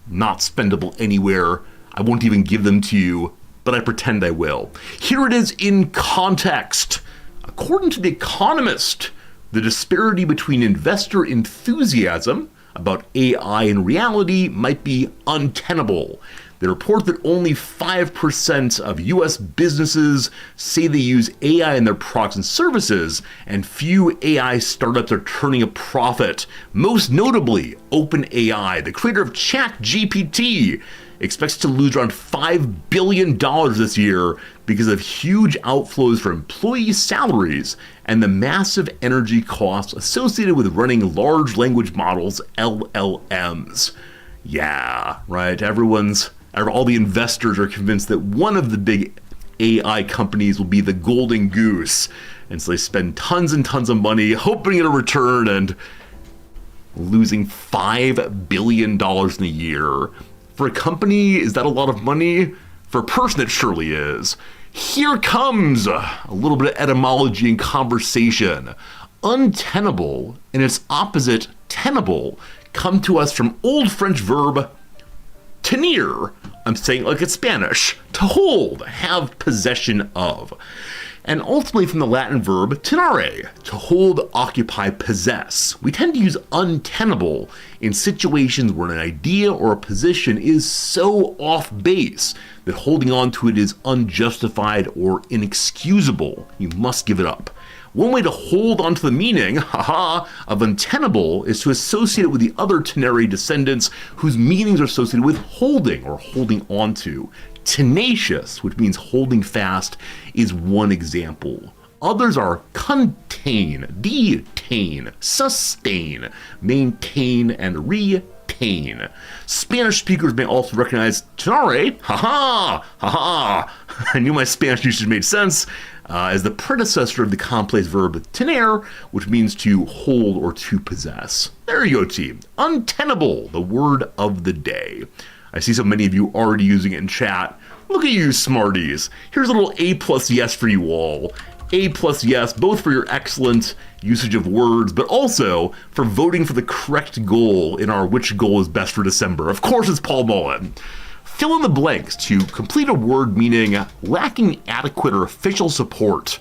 Not spendable anywhere. I won't even give them to you, but I pretend I will. Here it is in context. According to The Economist, the disparity between investor enthusiasm about AI and reality might be untenable. They report that only 5% of US businesses say they use AI in their products and services, and few AI startups are turning a profit. Most notably, OpenAI, the creator of ChatGPT, expects to lose around $5 billion this year because of huge outflows for employee salaries and the massive energy costs associated with running large language models, LLMs. Yeah, right. All the investors are convinced that one of the big AI companies will be the golden goose. And so they spend tons and tons of money hoping it'll return and losing $5 billion in a year. For a company, is that a lot of money? For a person, it surely is. Here comes a little bit of etymology and conversation. Untenable and its opposite, tenable, come to us from Old French verb tenir. I'm saying it like it's Spanish. To hold, have possession of. And ultimately from the Latin verb tenere, to hold, occupy, possess. We tend to use untenable in situations where an idea or a position is so off base that holding on to it is unjustified or inexcusable. You must give it up. One way to hold onto the meaning, of untenable is to associate it with the other tenere descendants whose meanings are associated with holding or holding onto. Tenacious, which means holding fast, is one example. Others are contain, detain, sustain, maintain, and retain. Spanish speakers may also recognize tenere, I knew my Spanish usage made sense, as the predecessor of the complex verb tener, which means to hold or to possess. There you go, team. Untenable, the word of the day. I see so many of you already using it in chat. Look at you, smarties. Here's a little A+ yes for you all. A+ yes, both for your excellent usage of words, but also for voting for the correct goal in our Which Goal is Best for December. Of course, it's Paul Mullen. Fill in the blanks to complete a word meaning lacking adequate or official support.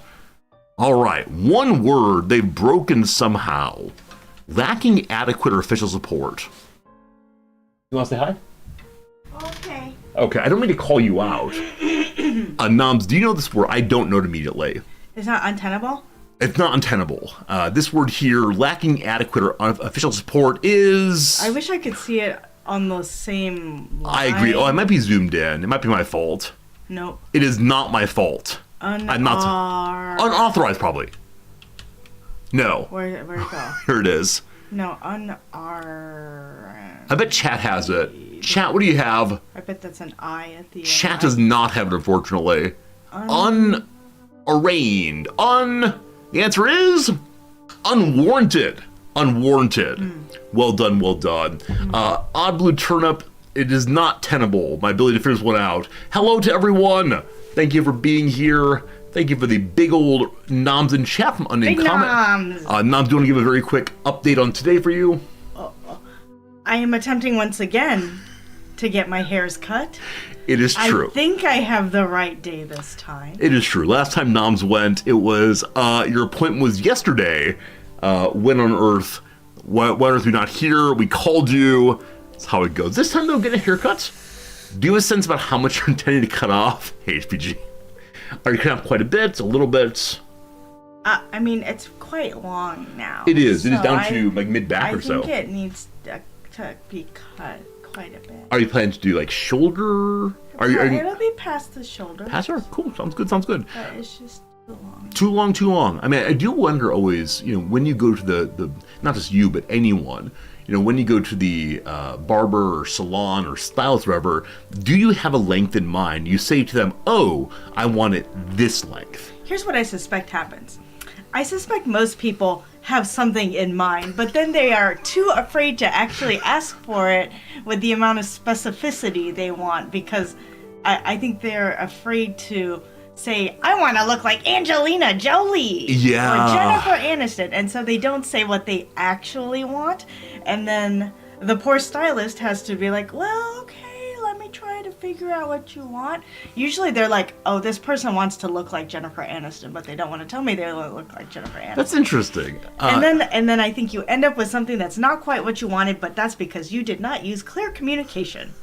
All right, one word they've broken somehow. Lacking adequate or official support. You want to say hi? Okay. Okay, I don't mean to call you out. Noms, do you know this word? I don't know it immediately. It's not untenable? It's not untenable. This word here, lacking adequate or official support, is... I wish I could see it on the same line. I agree. Oh, it might be zoomed in. It might be my fault. Nope. It is not my fault. I'm not... Unauthorized, probably. No. Where'd it go? Here it is. No, I bet chat has it. Chat, what do you have? I bet that's an I at the end. Chat does not have it, unfortunately. Unarraigned. The answer is unwarranted. Unwarranted. Well done, well done. Odd Blue Turnip, it is not tenable. My ability to figure this one out. Hello to everyone. Thank you for being here. Thank you for the big old noms in chat from unnamed comment. Noms, do you want to give a very quick update on today for you? I am attempting once again to get my hairs cut. It is true. I think I have the right day this time. It is true. Last time Noms went, it was, your appointment was yesterday. When on earth? Why on earth are you not here? We called you. That's how it goes. This time, though, get a haircut. Do you have a sense about how much you're intending to cut off? Hey, HPG. Are you cutting off quite a bit? A little bit? I mean, it's quite long now. It is. It is so down to like mid back or so. I think it needs to be cut quite a bit. Are you planning to do like shoulder? It'll be past the shoulder. Past her? Cool. Sounds good. Sounds good. But it's just too long. Too long. I mean, I do wonder always, when you go to the not just you, but anyone, when you go to the barber or salon or stylist, wherever, do you have a length in mind? You say to them, oh, I want it this length. Here's what I suspect happens. I suspect most people have something in mind, but then they are too afraid to actually ask for it with the amount of specificity they want, because I think they're afraid to say, I want to look like Angelina Jolie or Jennifer Aniston, and so they don't say what they actually want, and then the poor stylist has to be like, well, okay, let me try to figure out what you want. Usually they're like, oh, this person wants to look like Jennifer Aniston, but they don't want to tell me they look like Jennifer Aniston. That's interesting. And then I think you end up with something that's not quite what you wanted, but that's because you did not use clear communication.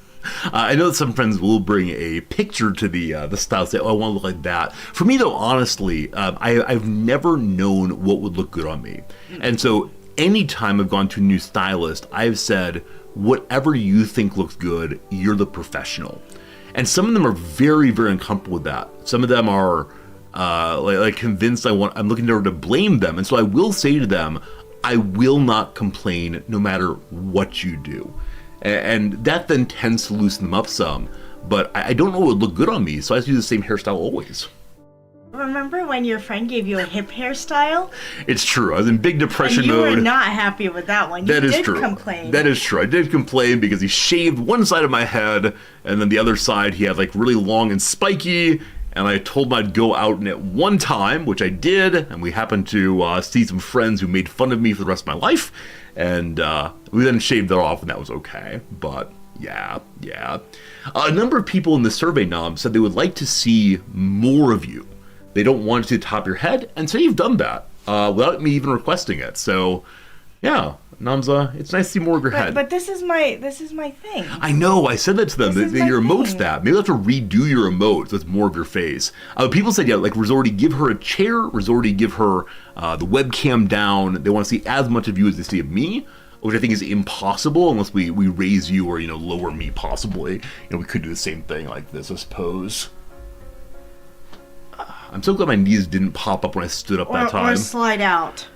I know that some friends will bring a picture to the style, say, oh, I want to look like that. For me, though, honestly, I've never known what would look good on me. And so anytime I've gone to a new stylist, I've said, whatever you think looks good, you're the professional. And some of them are very, very uncomfortable with that. Some of them are like convinced I'm looking to blame them. And so I will say to them, I will not complain no matter what you do. And that then tends to loosen them up some. But I don't know what would look good on me, so I just do the same hairstyle always. Remember when your friend gave you a hip hairstyle? It's true. I was in big depression mode. You were mode. not happy with that one. You did complain. That is true. I did complain because he shaved one side of my head, and then the other side he had like really long and spiky. And I told him I'd go out in it one time, which I did. And we happened to see some friends who made fun of me for the rest of my life. And we then shaved that off, and that was okay. But yeah. A number of people in the survey, Nam, said they would like to see more of you. They don't want to see the top of your head, and so you've done that without me even requesting it. So, yeah, Namza, it's nice to see more of your head. But this is my thing. I know. I said that to them. Your emotes that. Maybe I'll have to redo your emotes with more of your face. People said, yeah, like Resorti, give her a chair. Resorti, give her the webcam down. They want to see as much of you as they see of me, which I think is impossible unless we raise you or lower me possibly. We could do the same thing like this, I suppose. I'm so glad my knees didn't pop up when I stood up that time. Or slide out.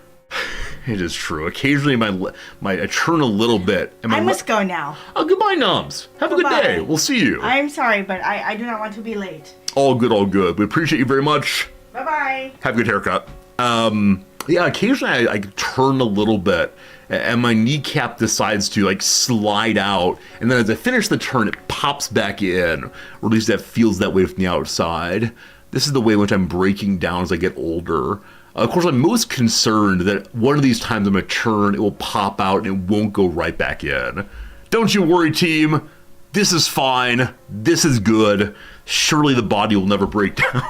It is true. Occasionally I turn a little bit. And I must go now. Oh, goodbye, Noms. Have a good day. We'll see you. I'm sorry, but I do not want to be late. All good. We appreciate you very much. Bye-bye. Have a good haircut. Yeah, occasionally I turn a little bit and my kneecap decides to slide out, and then as I finish the turn it pops back in, or at least that feels that way from the outside. This is the way in which I'm breaking down as I get older. Of course, I'm most concerned that one of these times I'm going to turn, it will pop out and it won't go right back in. Don't you worry, team. This is fine. This is good. Surely the body will never break down.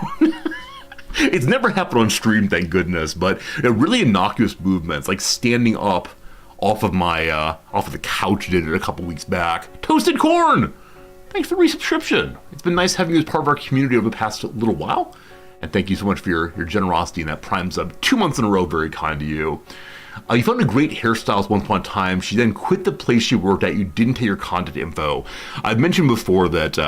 It's never happened on stream, thank goodness, but really innocuous movements, like standing up off of the couch I did it a couple weeks back. Toasted corn! Thanks for the resubscription. It's been nice having you as part of our community over the past little while. And thank you so much for your generosity in that Prime sub. 2 months in a row, very kind to you. You found a great hairstylist once upon a time. She then quit the place she worked at. You didn't take your contact info. I've mentioned before that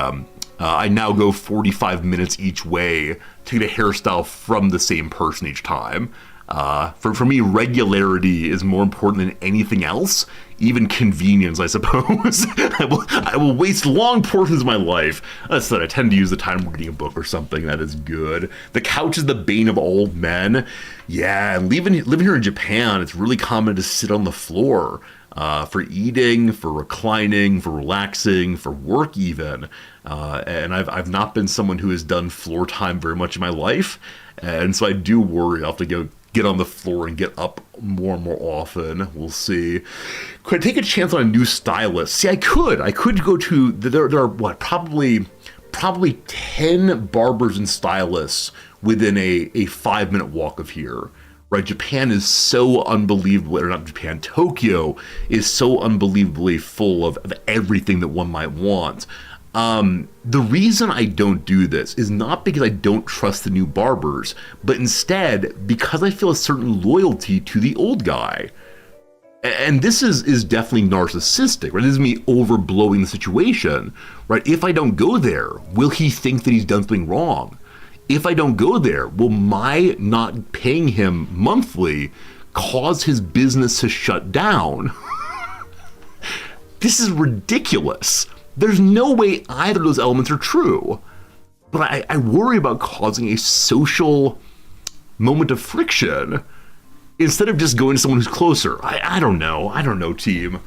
I now go 45 minutes each way to get a hairstyle from the same person each time. For me, regularity is more important than anything else, even convenience, I suppose. I will waste long portions of my life. That's that I tend to use the time reading a book or something. That is good. The couch is the bane of old men. Yeah, and living here in Japan, it's really common to sit on the floor for eating, for reclining, for relaxing, for work even. And I've not been someone who has done floor time very much in my life, and so I do worry I'll have to get on the floor and get up more and more often. We'll see. Could I take a chance on a new stylist? See, I could go to, there are what, probably 10 barbers and stylists within a 5-minute walk of here. Right? Japan is so unbelievable, or not Japan, Tokyo is so unbelievably full of everything that one might want. The reason I don't do this is not because I don't trust the new barbers, but instead because I feel a certain loyalty to the old guy. And this is definitely narcissistic, right? This is me overblowing the situation, right? If I don't go there, will he think that he's done something wrong? If I don't go there, will my not paying him monthly cause his business to shut down? This is ridiculous. There's no way either of those elements are true. But I worry about causing a social moment of friction instead of just going to someone who's closer. I don't know, team.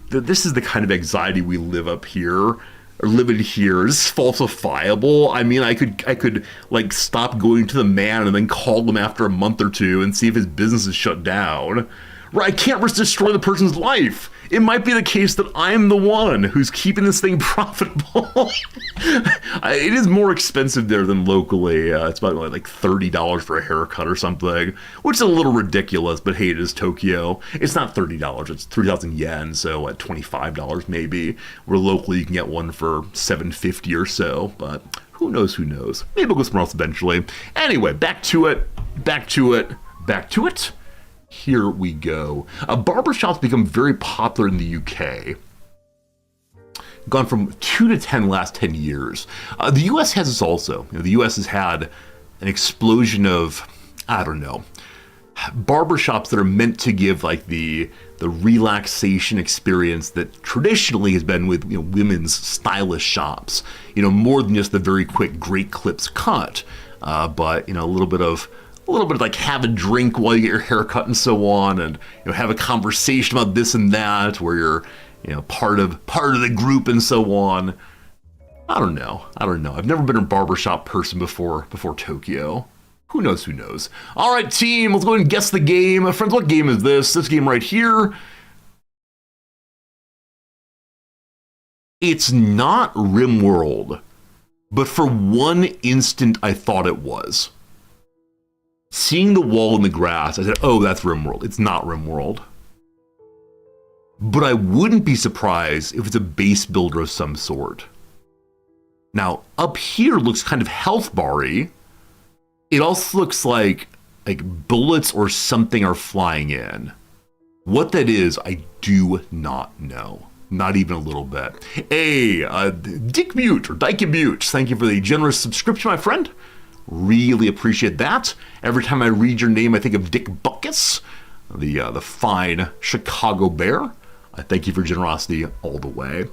This is the kind of anxiety we live up here, or live in here. This is falsifiable. I mean, I could like stop going to the man and then call him after a month or two and see if his business is shut down. Right, I can't risk destroying the person's life. It might be the case that I'm the one who's keeping this thing profitable. It is more expensive there than locally. It's about like $30 for a haircut or something, which is a little ridiculous, but hey, it is Tokyo. It's not $30, it's 3,000 yen, so at $25 maybe. Where locally you can get one for $750 or so, but who knows. Maybe we'll go somewhere else eventually. Anyway, back to it. Here we go. Barbershops become very popular in the UK. Gone from 2 to 10 last 10 years. The US has this also. The US has had an explosion of, barbershops that are meant to give like the relaxation experience that traditionally has been with women's stylish shops. More than just the very quick great clips cut, but a little bit of like have a drink while you get your hair cut and so on, and have a conversation about this and that where you're part of the group and so on. I don't know. I've never been a barbershop person before Tokyo. Who knows? All right, team, let's go ahead and guess the game. Friends, what game is this? This game right here. It's not RimWorld, but for one instant I thought it was. Seeing the wall in the grass, I said, oh, that's RimWorld. It's not RimWorld. But I wouldn't be surprised if it's a base builder of some sort. Now, up here looks kind of health bar-y. It also looks like bullets or something are flying in. What that is, I do not know. Not even a little bit. Hey, Dick Butte or Dyke Butte, thank you for the generous subscription, my friend. Really appreciate that. Every time I read your name, I think of Dick Butkus, the fine Chicago Bear. I thank you for generosity all the way.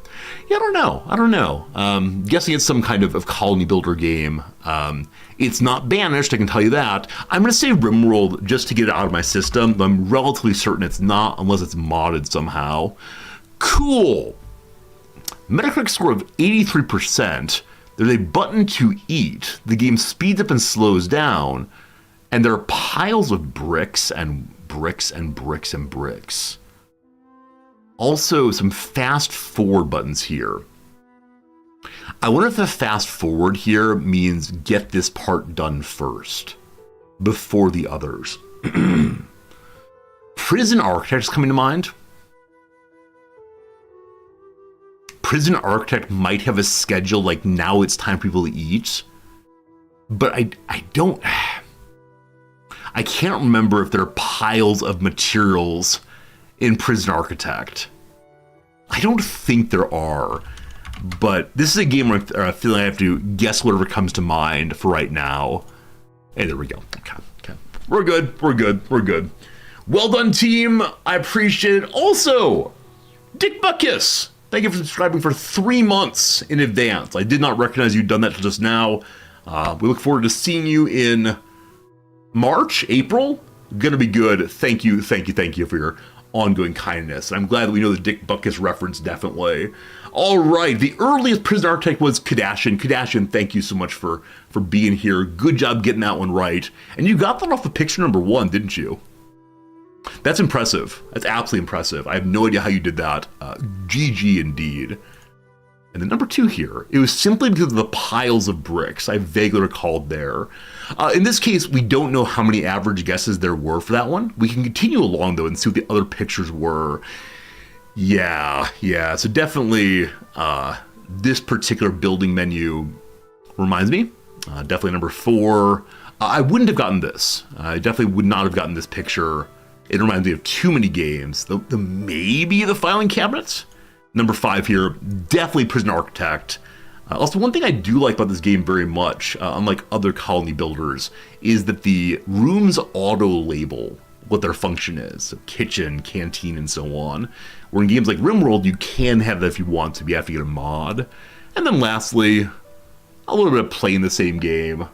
Yeah, I don't know. Guessing it's some kind of colony builder game. It's not banished, I can tell you that. I'm going to say RimWorld just to get it out of my system. I'm relatively certain it's not, unless it's modded somehow. Cool. Metacritic score of 83%. There's a button to eat. The game speeds up and slows down. And there are piles of bricks and bricks and bricks and bricks. Also, some fast forward buttons here. I wonder if the fast forward here means get this part done first, before the others. Prison Architect is coming to mind. Prison Architect might have a schedule like now it's time for people to eat. But I can't remember if there are piles of materials in Prison Architect. I don't think there are, but this is a game where I feel like I have to guess whatever comes to mind for right now. Hey, there we go. Okay. We're good. Well done, team. I appreciate it. Also, Dick Butkus, thank you for subscribing for 3 months in advance. I did not recognize you'd done that till just now. We look forward to seeing you in March, April. Gonna be good. Thank you for your ongoing kindness. I'm glad that we know the Dick Butkus reference, definitely. All right, the earliest Prison Architect was Kardashian. Kardashian, thank you so much for being here. Good job getting that one right. And you got that off of picture number 1, didn't you? That's impressive. That's absolutely impressive. I have no idea how you did that. GG indeed. And then number 2 here, it was simply because of the piles of bricks I vaguely recalled there. In this case, we don't know how many average guesses there were for that one. We can continue along, though, and see what the other pictures were. Yeah, so definitely this particular building menu reminds me. Definitely number 4. I wouldn't have gotten this. I definitely would not have gotten this picture. It reminds me of too many games. Maybe the filing cabinets. Number 5 here, definitely Prison Architect. Also, one thing I do like about this game very much, unlike other colony builders, is that the rooms auto-label what their function is. So kitchen, canteen, and so on. Where in games like RimWorld, you can have that if you want to, but you have to get a mod. And then lastly, a little bit of playing the same game. A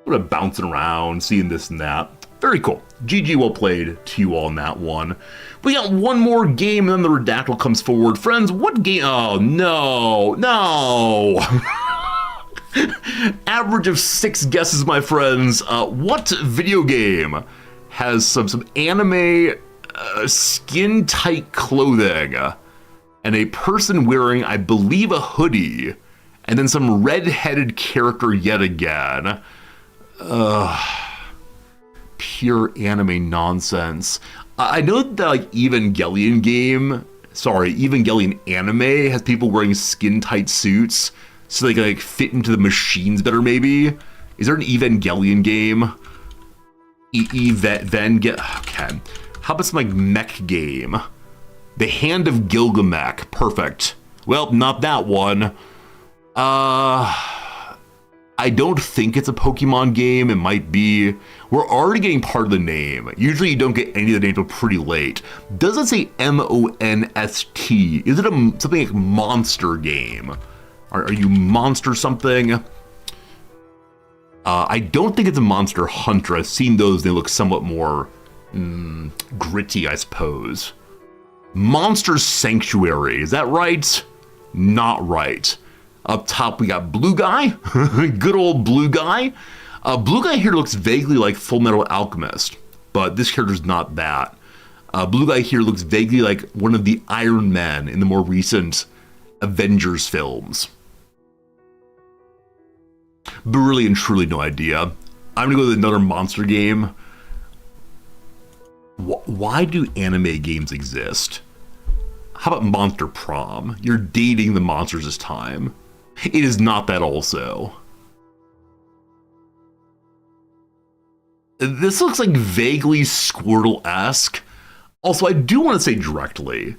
little bit of bouncing around, seeing this and that. Very cool. GG, well played to you all in that one. We got one more game, and then the Redactyl comes forward. Friends, what game? Oh, no. Average of 6 guesses, my friends. What video game has some anime skin-tight clothing and a person wearing, I believe, a hoodie, and then some red-headed character yet again? Pure anime nonsense. I know that like Evangelion anime has people wearing skin-tight suits so they can like fit into the machines better maybe. Is there an Evangelion game? Okay. How about some like mech game? The Hand of Gilgamesh. Perfect. Well, not that one. I don't think it's a Pokemon game. It might be. We're already getting part of the name. Usually you don't get any of the names until pretty late. Does it say Monst? Is it something like monster game? Are you monster something? I don't think it's a Monster Hunter. I've seen those. They look somewhat more gritty, I suppose. Monster Sanctuary. Is that right? Not right. Up top, we got Blue Guy. Good old Blue Guy. Blue Guy here looks vaguely like Full Metal Alchemist, but this character's not that. Blue Guy here looks vaguely like one of the Iron Men in the more recent Avengers films. But really and truly no idea. I'm gonna go with another monster game. Why do anime games exist? How about Monster Prom? You're dating the monsters this time. It is not that also. This looks like vaguely Squirtle-esque. Also, I do want to say directly,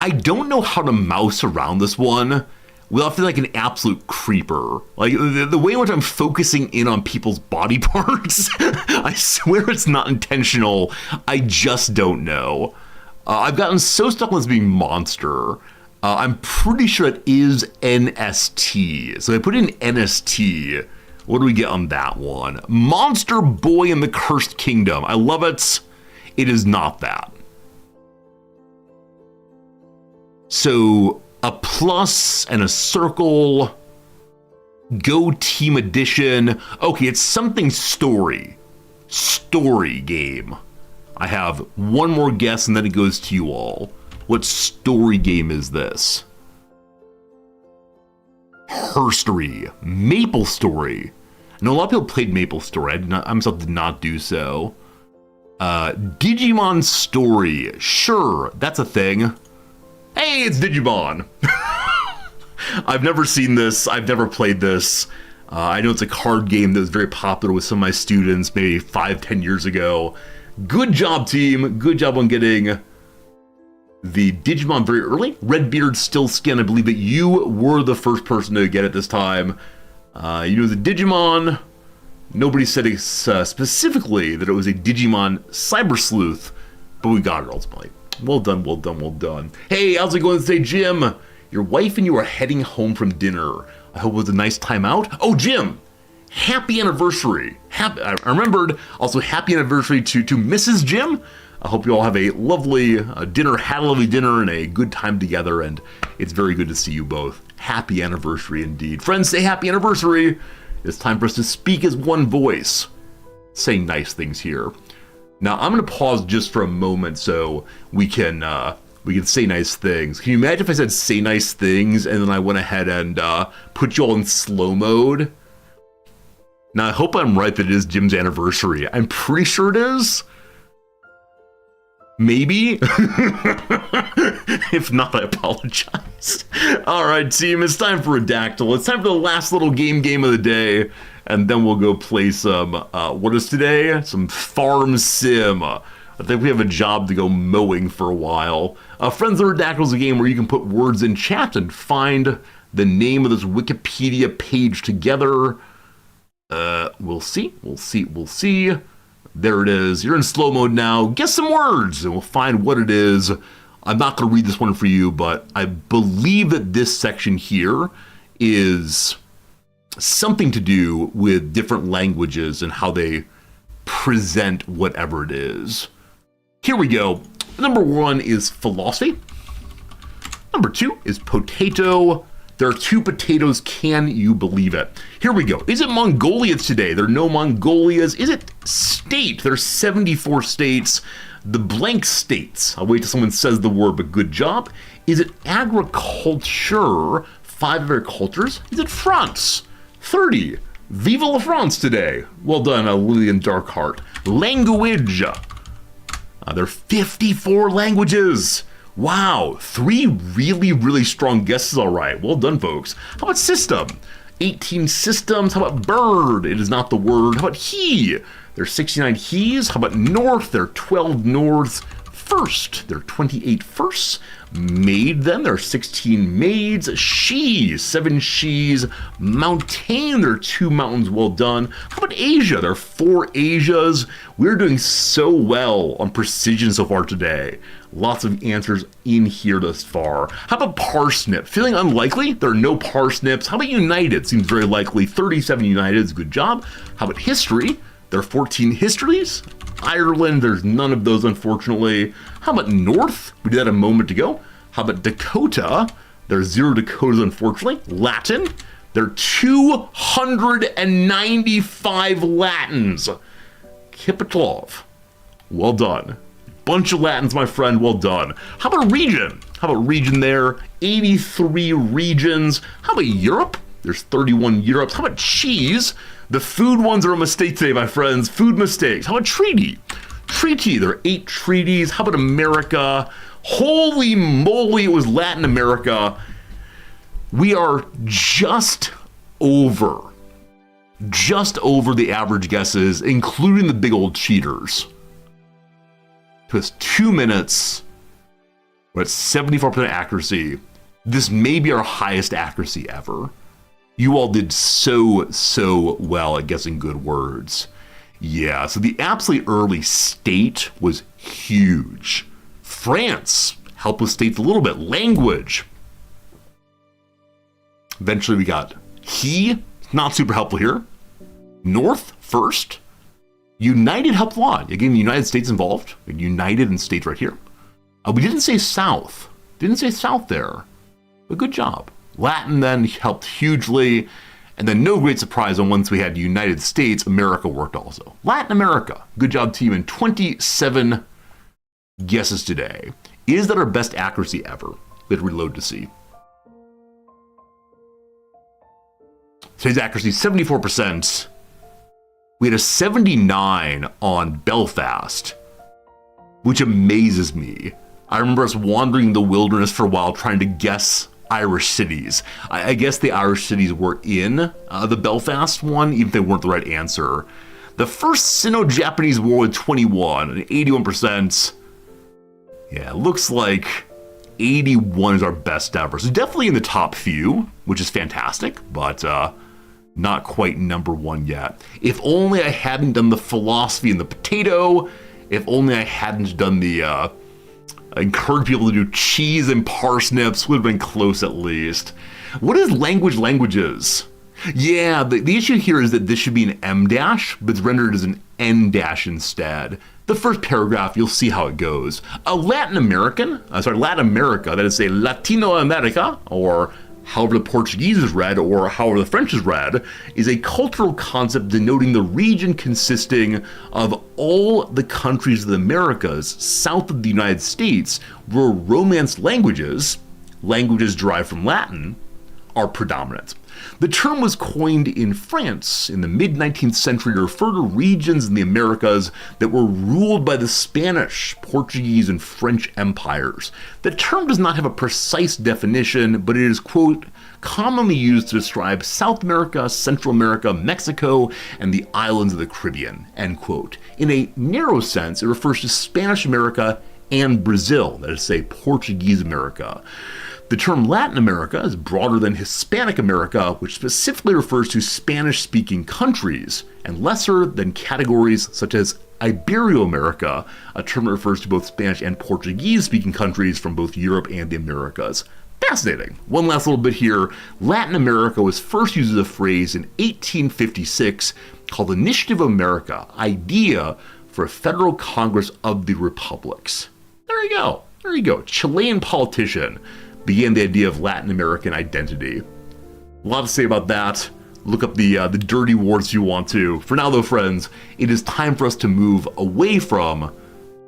I don't know how to mouse around this one without feeling like an absolute creeper. Like, the way in which I'm focusing in on people's body parts, I swear it's not intentional. I just don't know. I've gotten so stuck on this being monster. I'm pretty sure it is NST. So I put in NST. What do we get on that one? Monster Boy in the Cursed Kingdom. I love it. It is not that. So a plus and a circle. Go Team Edition. Okay, it's something story. Story game. I have one more guess and then it goes to you all. What story game is this? Herstory. Maple Story. I know a lot of people played Maple Story. I myself did not do so. Digimon Story. Sure, that's a thing. Hey, it's Digimon. I've never seen this. I've never played this. I know it's a card game that was very popular with some of my students maybe 5-10 years ago. Good job, team. Good job on getting the Digimon very early. Redbeard Stillskin, I believe that you were the first person to get it this time. You know the Digimon. Nobody said specifically that it was a Digimon Cyber Sleuth, but we got it ultimately. Well done, well done, well done. Hey, how's it going today, Jim? Your wife and you are heading home from dinner. I hope it was a nice time out. Oh, Jim, happy anniversary. I remembered, also happy anniversary to Mrs. Jim. I hope you all have a lovely dinner, had a lovely dinner and a good time together, and it's very good to see you both. Happy anniversary indeed. Friends, say happy anniversary. It's time for us to speak as one voice. Say nice things here. Now, I'm going to pause just for a moment so we can say nice things. Can you imagine if I said say nice things and then I went ahead and put you all in slow mode? Now, I hope I'm right that it is Jim's anniversary. I'm pretty sure it is. Maybe? If not, I apologize. Alright, team, it's time for Redactyl. It's time for the last little game of the day, and then we'll go play some, what is today? Some Farm Sim. I think we have a job to go mowing for a while. Friends of Redactyl is a game where you can put words in chat and find the name of this Wikipedia page together. We'll see. There it is. You're in slow mode now. Guess some words, and we'll find what it is. I'm not going to read this one for you, but I believe that this section here is something to do with different languages and how they present whatever it is. Here we go. Number 1 is philosophy. Number 2 is potato. There are 2 potatoes, can you believe it? Here we go. Is it Mongolia today? There are no Mongolias. Is it state? There are 74 states. The blank states. I'll wait till someone says the word, but good job. Is it agriculture? 5 agricultures. Is it France? 30. Vive la France today. Well done, Lillian Darkheart. Language. There are 54 languages. Wow, 3 really strong guesses, all right. Well done, folks. How about system? 18 systems. How about bird? It is not the word. How about he? There are 69 he's. How about north? There are 12 norths. First, there are 28 firsts. Maid, then there are 16 maids. She, 7 she's. Mountain, there are 2 mountains. Well done. How about Asia? There are 4 Asias. We're doing so well on precision so far today. Lots of answers in here thus far. How about parsnip? Feeling unlikely? There are no parsnips. How about united? Seems very likely. 37 united. Good job. How about history? There are 14 histories. Ireland, there's none of those, unfortunately. How about north? We did that a moment ago. How about Dakota? There's 0 Dakotas, unfortunately. Latin, there are 295 Latins. Kipitlov, well done. Bunch of Latins, my friend, well done. How about region? How about region there? 83 regions. How about Europe? There's 31 Europes. How about cheese? The food ones are a mistake today, my friends. Food mistakes. How about treaty? Treaty, there are 8 treaties. How about America? Holy moly, it was Latin America. We are just over the average guesses, including the big old cheaters. It was 2 minutes. We're at 74% accuracy. This may be our highest accuracy ever. You all did so well at guessing good words. Yeah, so the absolutely early state was huge. France helped with states a little bit. Language. Eventually we got he, not super helpful here. North first. United helped a lot. Again, the United States involved. United and states right here. We didn't say south. Didn't say south there. But good job. Latin then helped hugely. And then no great surprise on once we had United States, America worked also. Latin America. Good job, team. And 27 guesses today. Is that our best accuracy ever? Let's reload to see. Today's accuracy, 74%. We had a 79 on Belfast, which amazes me. I remember us wandering the wilderness for a while trying to guess Irish cities. I guess the Irish cities were in the Belfast one, even if they weren't the right answer. The first Sino-Japanese War with 21 and 81%. Yeah, it looks like 81 is our best ever. So definitely in the top few, which is fantastic, but not quite number 1 yet. If only I hadn't done the philosophy and the potato. If only I hadn't done the encourage people to do cheese and parsnips. Would have been close at least. What is languages? Yeah, the issue here is that this should be an M dash, but it's rendered as an N dash instead. The first paragraph, you'll see how it goes. Latin America, that is a Latino America, or however the Portuguese is read, or however the French is read, is a cultural concept denoting the region consisting of all the countries of the Americas south of the United States where Romance languages derived from Latin, are predominant. The term was coined in France in the mid-19th century to refer to regions in the Americas that were ruled by the Spanish, Portuguese, and French empires. The term does not have a precise definition, but it is, quote, commonly used to describe South America, Central America, Mexico, and the islands of the Caribbean, end quote. In a narrow sense, it refers to Spanish America and Brazil, that is to say, Portuguese America. The term Latin America is broader than Hispanic America, which specifically refers to Spanish-speaking countries, and lesser than categories such as Iberoamerica, a term that refers to both Spanish and Portuguese-speaking countries from both Europe and the Americas. Fascinating. One last little bit here. Latin America was first used as a phrase in 1856 called Initiative America, idea for a federal Congress of the Republics. There you go. There you go. Chilean politician began the idea of Latin American identity. A lot to say about that. Look up the dirty wars if you want to. For now, though, friends, it is time for us to move away from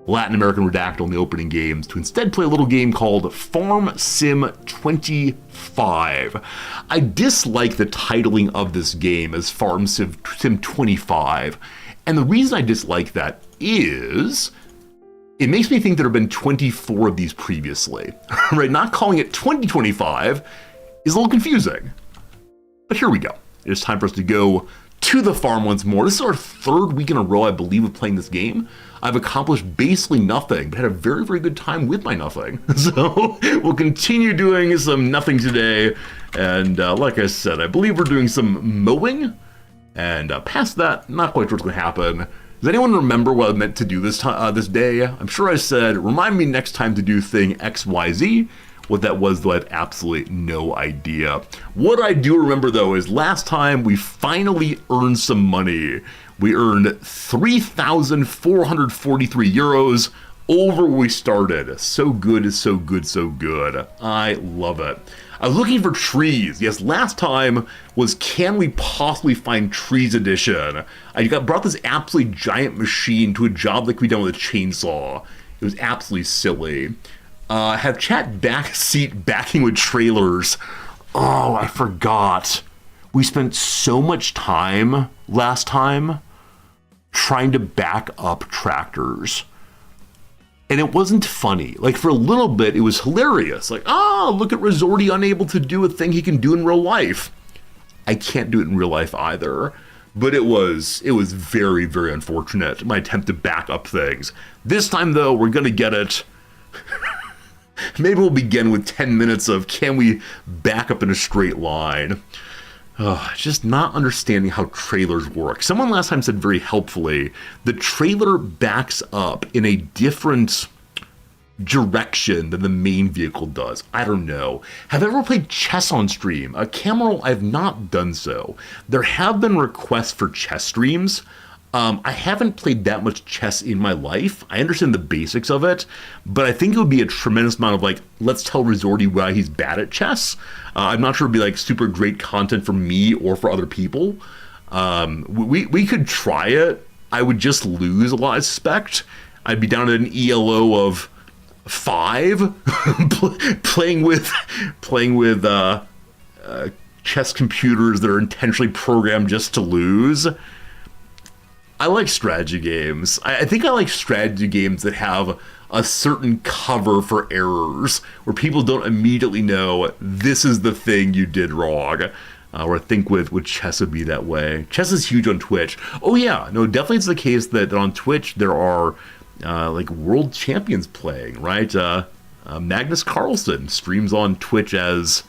Latin American Redactyl in the opening games to instead play a little game called Farm Sim 25. I dislike the titling of this game as Farm Sim 25, and the reason I dislike that is it makes me think there have been 24 of these previously, right? Not calling it 2025 is a little confusing. But here we go. It is time for us to go to the farm once more. This is our third week in a row, I believe, of playing this game. I've accomplished basically nothing, but had a very, very good time with my nothing. So we'll continue doing some nothing today. And like I said, I believe we're doing some mowing. And past that, not quite sure what's going to happen. Does anyone remember what I meant to do this day? I'm sure I said, remind me next time to do thing XYZ. What that was, though, I have absolutely no idea. What I do remember, though, is last time we finally earned some money. We earned 3,443 euros over where we started. So good, so good, so good. I love it. I was looking for trees. Yes, last time was Can We Possibly Find Trees Edition. I brought this absolutely giant machine to a job that could be done with a chainsaw. It was absolutely silly. Have chat backseat backing with trailers. Oh, I forgot. We spent so much time last time trying to back up tractors. And it wasn't funny. Like, for a little bit, it was hilarious. Like, look at Resorty unable to do a thing he can do in real life. I can't do it in real life either. But it was very, very unfortunate, my attempt to back up things. This time, though, we're going to get it. Maybe we'll begin with 10 minutes of can we back up in a straight line. Just not understanding how trailers work. Someone last time said very helpfully, the trailer backs up in a different direction than the main vehicle does. I don't know. Have I ever played chess on stream? Cameron, I've not done so. There have been requests for chess streams. I haven't played that much chess in my life. I understand the basics of it, but I think it would be a tremendous amount of like, let's tell Resorty why he's bad at chess. I'm not sure it'd be like super great content for me or for other people. We could try it. I would just lose a lot, I suspect. I'd be down at an ELO of 5, playing with chess computers that are intentionally programmed just to lose. I like strategy games. I think I like strategy games that have a certain cover for errors, where people don't immediately know this is the thing you did wrong. Or I think with chess would be that way. Chess is huge on Twitch. Oh yeah, no, definitely it's the case that on Twitch there are like world champions playing, right? Magnus Carlsen streams on Twitch as,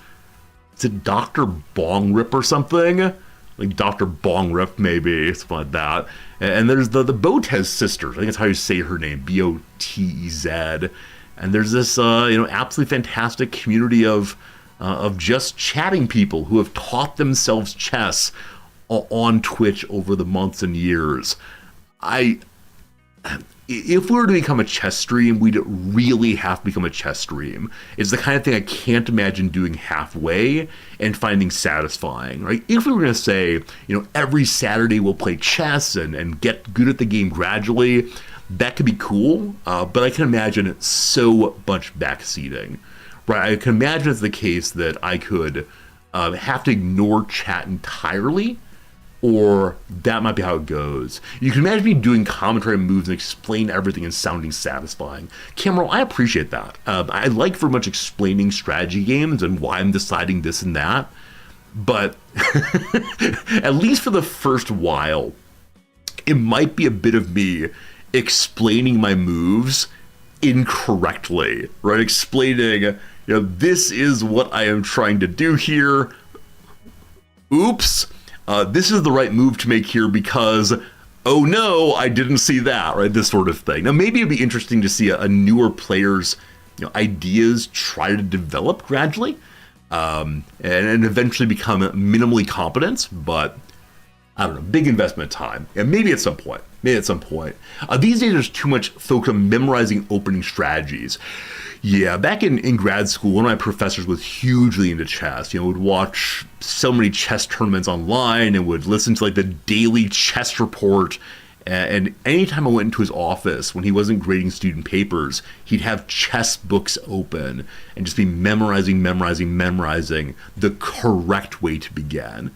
is it Dr. Bong Rip or something? Like Dr. Bong Rip, maybe, something like that. And there's the Botez sisters. I think that's how you say her name, Botez. And there's this, absolutely fantastic community of just chatting people who have taught themselves chess on Twitch over the months and years. If we were to become a chess stream, we'd really have to become a chess stream. It's the kind of thing I can't imagine doing halfway and finding satisfying, right? If we were going to say, every Saturday we'll play chess and get good at the game gradually, that could be cool, but I can imagine it's so much backseating, right? I can imagine it's the case that I could have to ignore chat entirely, or that might be how it goes. You can imagine me doing commentary moves and explain everything and sounding satisfying. Cameron, I appreciate that. I like very much explaining strategy games and why I'm deciding this and that, but at least for the first while, it might be a bit of me explaining my moves incorrectly, right? Explaining, this is what I am trying to do here. Oops. This is the right move to make here because, oh no, I didn't see that, right? This sort of thing. Now, maybe it'd be interesting to see a newer player's ideas try to develop gradually and eventually become minimally competent, but I don't know, big investment time. And maybe at some point. These days, there's too much focus on memorizing opening strategies. Yeah, back in grad school, one of my professors was hugely into chess. Would watch so many chess tournaments online and would listen to the daily chess report. And anytime I went into his office when he wasn't grading student papers, he'd have chess books open and just be memorizing the correct way to begin.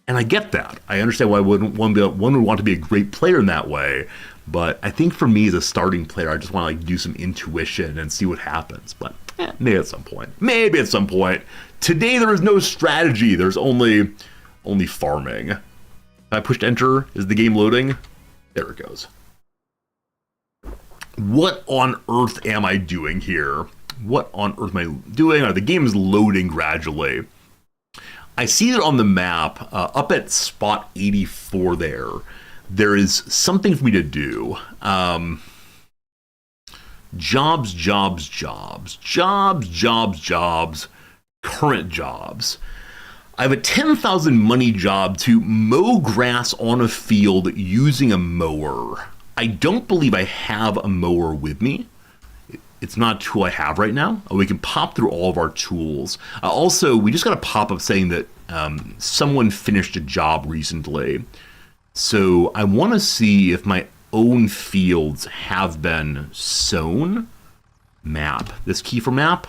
And I get that. I understand why one would want to be a great player in that way. But I think for me as a starting player, I just want to do some intuition and see what happens. But maybe at some point. Today there is no strategy. There's only farming. If I pushed enter, is the game loading? There it goes. What on earth am I doing here? The game is loading gradually. I see that on the map, up at spot 84 there is something for me to do. Jobs, current jobs. I have a 10,000 money job to mow grass on a field using a mower. I don't believe I have a mower with me. It's not a tool I have right now. We can pop through all of our tools. Also, we just got a pop-up saying that someone finished a job recently. So I want to see if my own fields have been sown. Map. This key for map.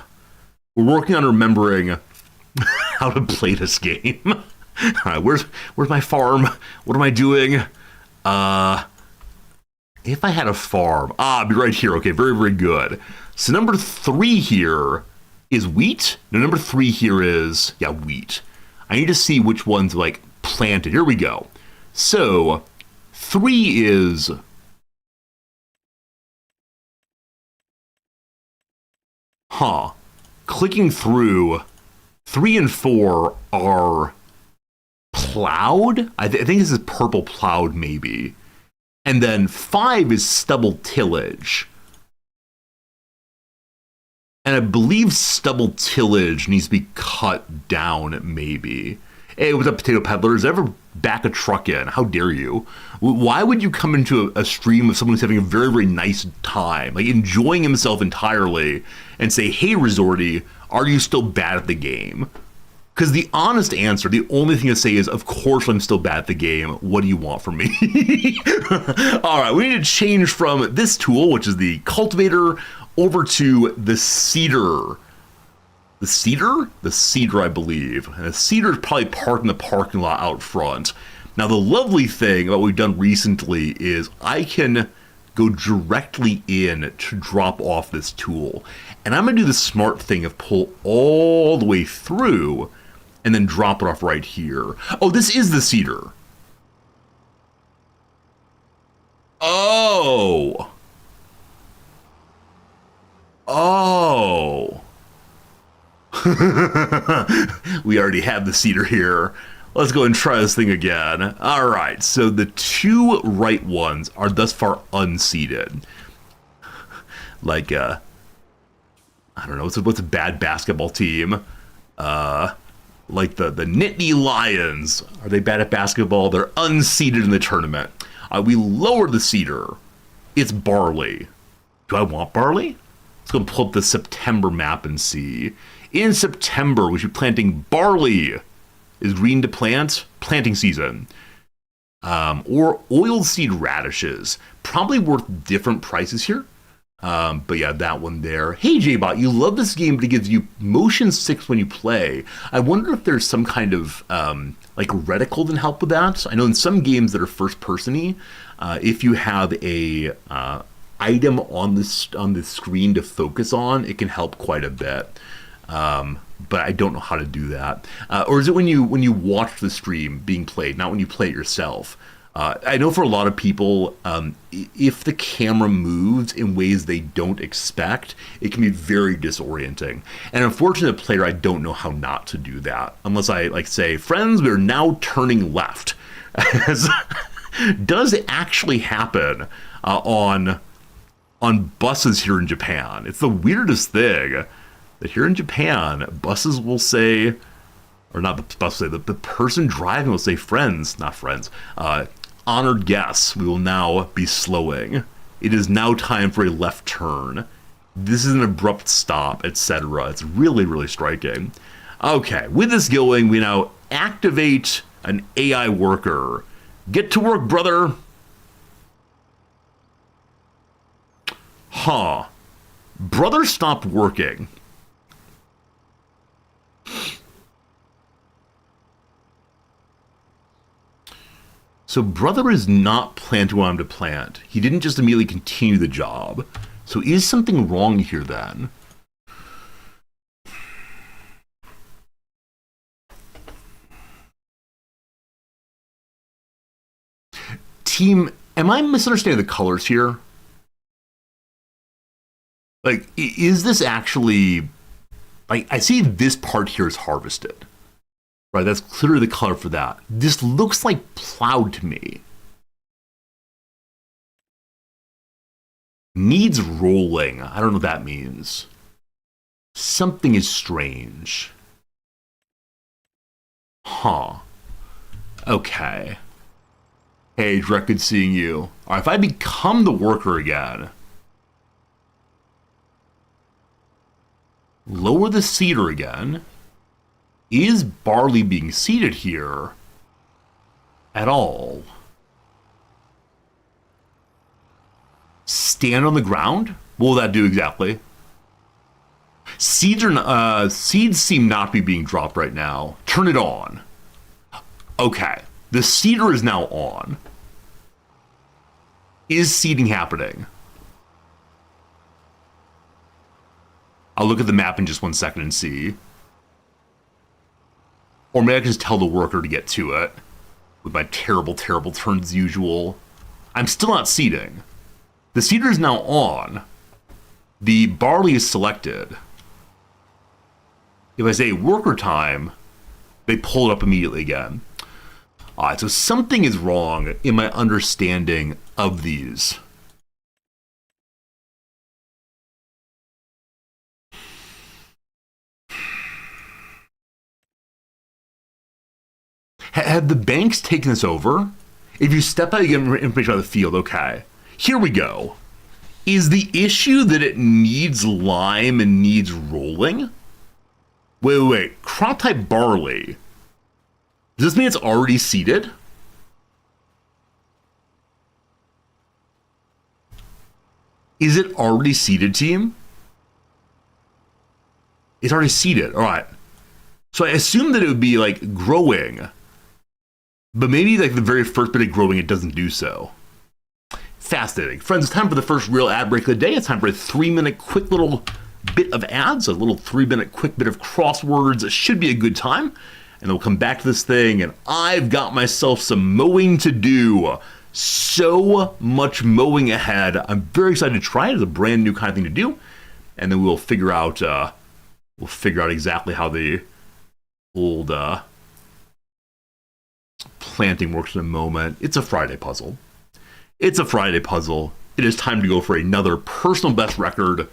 We're working on remembering how to play this game. All right, where's my farm? What am I doing? If I had a farm, it'd be right here. Okay, very, very good. So number 3 here is wheat. No, number 3 here is, wheat. I need to see which one's planted. Here we go. So 3 is clicking through. 3 and 4 are plowed. I think this is purple plowed maybe. And then 5 is stubble tillage. And I believe stubble tillage needs to be cut down maybe. Hey, what's up, Potato Peddlers? Ever back a truck in? How dare you? Why would you come into a stream of someone who's having a very, very nice time, enjoying himself entirely, and say, hey, Resorty, are you still bad at the game? Because the honest answer, the only thing to say is, of course I'm still bad at the game. What do you want from me? All right, we need to change from this tool, which is the cultivator, over to the seeder. The cedar? The cedar, I believe. And the cedar is probably parked in the parking lot out front. Now, the lovely thing about what we've done recently is I can go directly in to drop off this tool. And I'm going to do the smart thing of pull all the way through and then drop it off right here. Oh, this is the cedar. Oh. We already have the cedar here. Let's go and try this thing again. All right, so the 2 right ones are thus far unseeded. I don't know, what's a bad basketball team? The Nittany Lions. Are they bad at basketball? They're unseeded in the tournament. We lowered the cedar. It's barley. Do I want barley? Let's go pull up the September map and see. In September, we should be planting barley. Is green to plant? Planting season. Or oilseed radishes. Probably worth different prices here. But yeah, that one there. Hey, J-Bot, you love this game, but it gives you motion 6 when you play. I wonder if there's some kind of like reticle that help with that. I know in some games that are first-person-y, if you have a item on the screen to focus on, it can help quite a bit. But I don't know how to do that. Or is it when you watch the stream being played, not when you play it yourself? I know for a lot of people, if the camera moves in ways they don't expect, it can be very disorienting. And unfortunately, a player, I don't know how not to do that. Unless I like say, friends, we're now turning left. Does actually happen on buses here in Japan. It's the weirdest thing that here in Japan, buses will say, or not the bus will say, the person driving will say, friends, not friends, honored guests, we will now be slowing. It is now time for a left turn. This is an abrupt stop, etc. It's really, really striking. Okay, with this going, we now activate an AI worker. Get to work, brother. Huh. Brother stopped working. So brother is not planting what I'm to plant. He didn't just immediately continue the job. So is something wrong here then? Team, am I misunderstanding the colors here? Like, is this actually... Like, I see this part here is harvested. Right, that's clearly the color for that. This looks like plowed to me. Needs rolling. I don't know what that means. Something is strange. Huh. Okay. Hey, Drek, good seeing you. Alright, if I become the worker again... Lower the seeder again... Is barley being seeded here at all? Stand on the ground? What will that do exactly? Seeds seem not to be being dropped right now. Turn it on. Okay. The seeder is now on. Is seeding happening? I'll look at the map in just 1 second and see. Or maybe I can just tell the worker to get to it. With my terrible, terrible turns as usual. I'm still not seeding. The seeder is now on. The barley is selected. If I say worker time, they pull it up immediately again. Alright, so something is wrong in my understanding of these. Have the banks taken this over? If you step out, you get information on the field. Okay. Here we go. Is the issue that it needs lime and needs rolling? Wait. Crop type barley. Does this mean it's already seeded? Is it already seeded, team? It's already seeded. All right. So I assume that it would be like growing. But maybe like the very first bit of growing, it doesn't do so. Fascinating. Friends, it's time for the first real ad break of the day. It's time for a 3-minute quick little bit of ads, a little 3-minute quick bit of crosswords. It should be a good time. And then we'll come back to this thing, and I've got myself some mowing to do. So much mowing ahead. I'm very excited to try it. It's a brand new kind of thing to do. And then we'll figure out exactly how the old planting works in a moment. It's a Friday puzzle. It is time to go for another personal best record.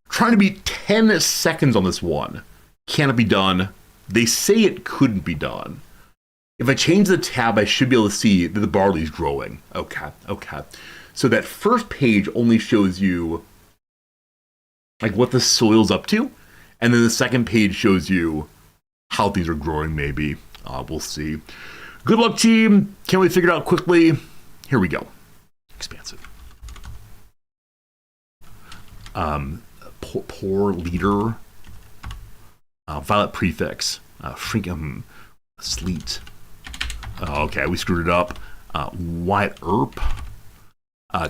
Trying to beat 10 seconds on this one. Can it be done? They say it couldn't be done. If I change the tab, I should be able to see that the barley's growing. Okay. So that first page only shows you like what the soil's up to. And then the second page shows you how things are growing, maybe. We'll see. Good luck, team. Can we figure it out quickly? Here we go. Expansive. Poor leader. Violet prefix. Sleet. Okay, we screwed it up. Wyatt Earp.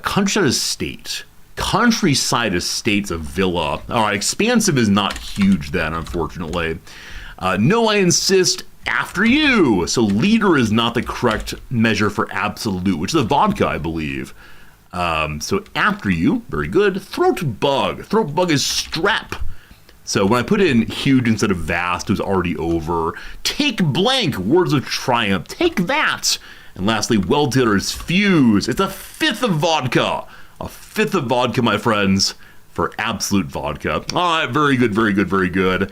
Countryside Estate. Countryside Estate's a villa. All right, expansive is not huge then, unfortunately. No, I insist. After you. So liter is not the correct measure for absolute, which is a vodka, I believe. So after you, very good. Throat bug. Throat bug is strep. So when I put in huge instead of vast, it was already over. Take blank. Words of triumph. Take that. And lastly, well tailor is fuse. It's a fifth of vodka. A fifth of vodka, my friends, for absolute vodka. All right, very good, very good, very good.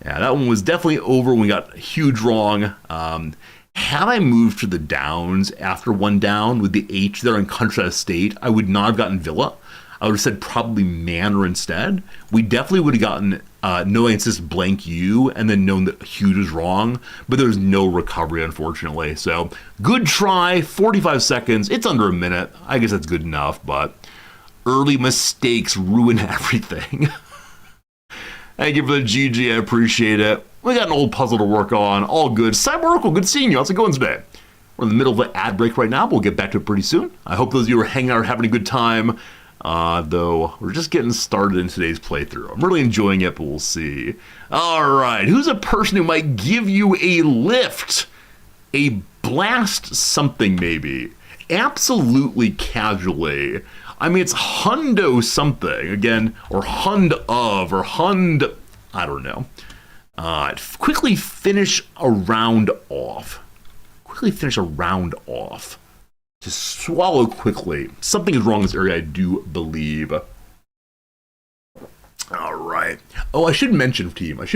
Yeah, that one was definitely over when we got huge wrong. Had I moved to the downs after one down with the H there in Countryside Estate, I would not have gotten villa. I would have said probably manor instead. We definitely would have gotten no, I insist blank U and then known that huge was wrong, but there's no recovery, unfortunately. So good try, 45 seconds. It's under a minute. I guess that's good enough, but early mistakes ruin everything. Thank you for the GG, I appreciate it. We got an old puzzle to work on, all good. Cyber Oracle, good seeing you. How's it going today? We're in the middle of an ad break right now, but we'll get back to it pretty soon. I hope those of you are hanging out are having a good time, though we're just getting started in today's playthrough. I'm really enjoying it, but we'll see. All right, who's a person who might give you a lift? A blast something, maybe. Absolutely casually. I mean, it's hundo something, again, or hund of, or hund, I don't know. Quickly finish a round off. Quickly finish a round off. To swallow quickly. Something is wrong in this area, I do believe. All right. Oh, I should mention, team, that,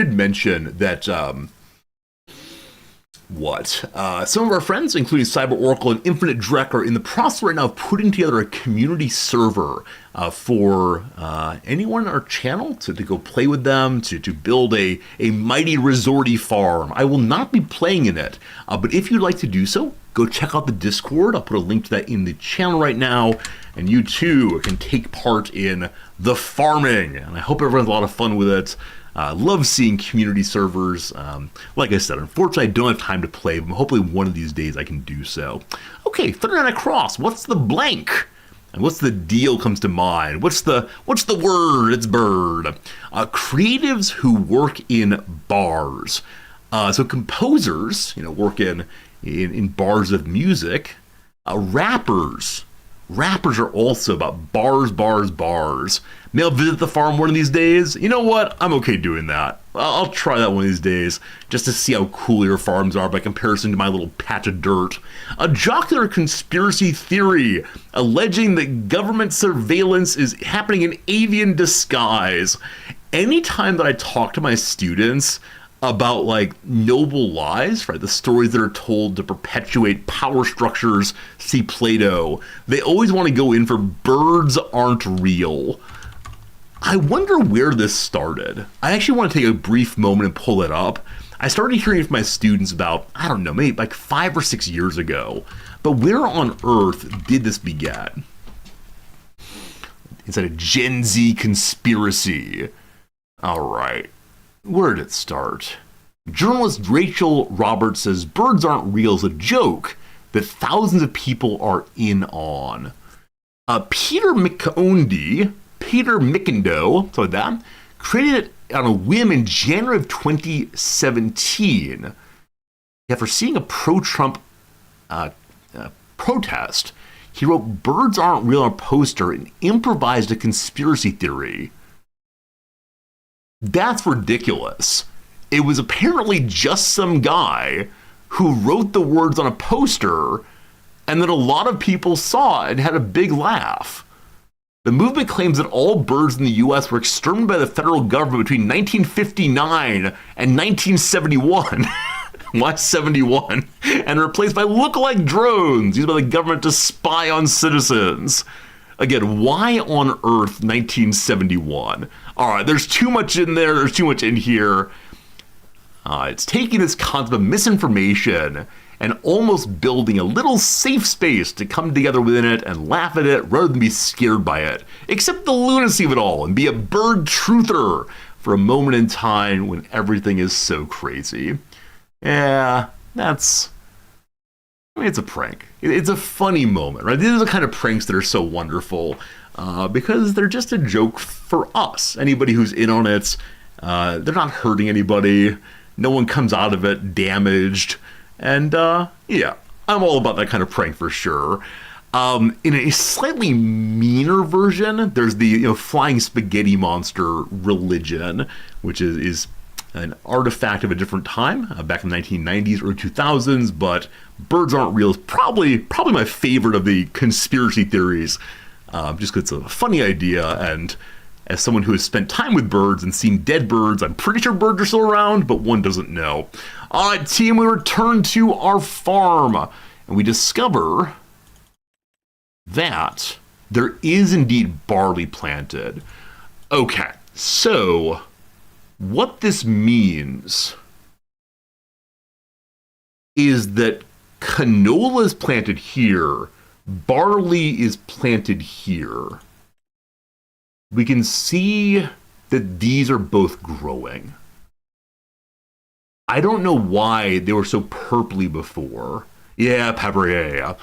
some of our friends, including Cyber Oracle and Infinite Drek, are in the process right now of putting together a community server for anyone on our channel to go play with them, to build a mighty resorty farm. I will not be playing in it, but if you'd like to do so, go check out the Discord. I'll put a link to that in the channel right now, and you too can take part in the farming. And I hope everyone's a lot of fun with it. Love seeing community servers. Like I said, unfortunately, I don't have time to play them. Hopefully one of these days I can do so. Okay, Thundernet Cross. What's the blank? And what's the deal comes to mind? What's the word? It's bird. Creatives who work in bars. So composers, work in bars of music. Rappers. Rappers are also about bars. May I visit the farm one of these days? You know what? I'm okay doing that. I'll try that one of these days, just to see how cool your farms are by comparison to my little patch of dirt. A jocular conspiracy theory alleging that government surveillance is happening in avian disguise. Anytime that I talk to my students about noble lies, right? The stories that are told to perpetuate power structures, see Plato, they always want to go in for birds aren't real. I wonder where this started. I actually want to take a brief moment and pull it up. I started hearing from my students about, I don't know, maybe 5 or 6 years ago. But where on earth did this begin? Is that a Gen Z conspiracy? All right. Where did it start? Journalist Rachel Roberts says birds aren't real is a joke that thousands of people are in on. Peter McIndoe, something like that, created it on a whim in January of 2017. After seeing a pro-Trump protest, he wrote "Birds aren't real" on a poster and improvised a conspiracy theory. That's ridiculous. It was apparently just some guy who wrote the words on a poster, and then a lot of people saw it and had a big laugh. The movement claims that all birds in the U.S. were exterminated by the federal government between 1959 and 1971. Why 71? And replaced by look-alike drones used by the government to spy on citizens. Again, why on earth 1971? All right, there's too much in there. There's too much in here. It's taking this concept of misinformation and almost building a little safe space to come together within it and laugh at it rather than be scared by it. Accept the lunacy of it all and be a bird truther for a moment in time when everything is so crazy. Yeah, it's a prank. It's a funny moment, right? These are the kind of pranks that are so wonderful because they're just a joke for us. Anybody who's in on it, they're not hurting anybody. No one comes out of it damaged. And yeah, I'm all about that kind of prank for sure. In a slightly meaner version, there's the flying spaghetti monster religion, which is an artifact of a different time, back in the 1990s or 2000s, but birds aren't real is probably my favorite of the conspiracy theories, just because it's a funny idea, and as someone who has spent time with birds and seen dead birds, I'm pretty sure birds are still around, but one doesn't know. All right, team, we return to our farm, and we discover that there is indeed barley planted. Okay, so what this means is that canola is planted here, barley is planted here. We can see that these are both growing. I don't know why they were so purpley before. Yeah, pepper, yeah.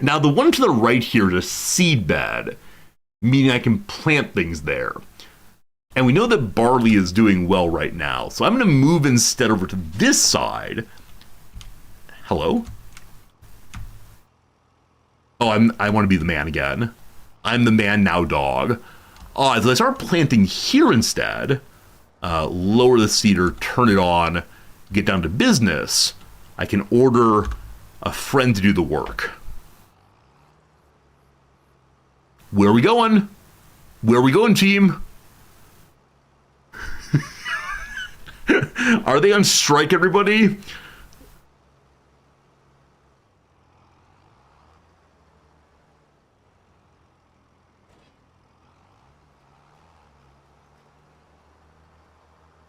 Now, the one to the right here is a seed bed, meaning I can plant things there. And we know that barley is doing well right now, so I'm going to move instead over to this side. Hello? Oh, I want to be the man again. I'm the man now, dog. So I start planting here instead. Lower the seeder, turn it on, get down to business. I can order a friend to do the work. Where are we going? Where are we going, team? Are they on strike, everybody?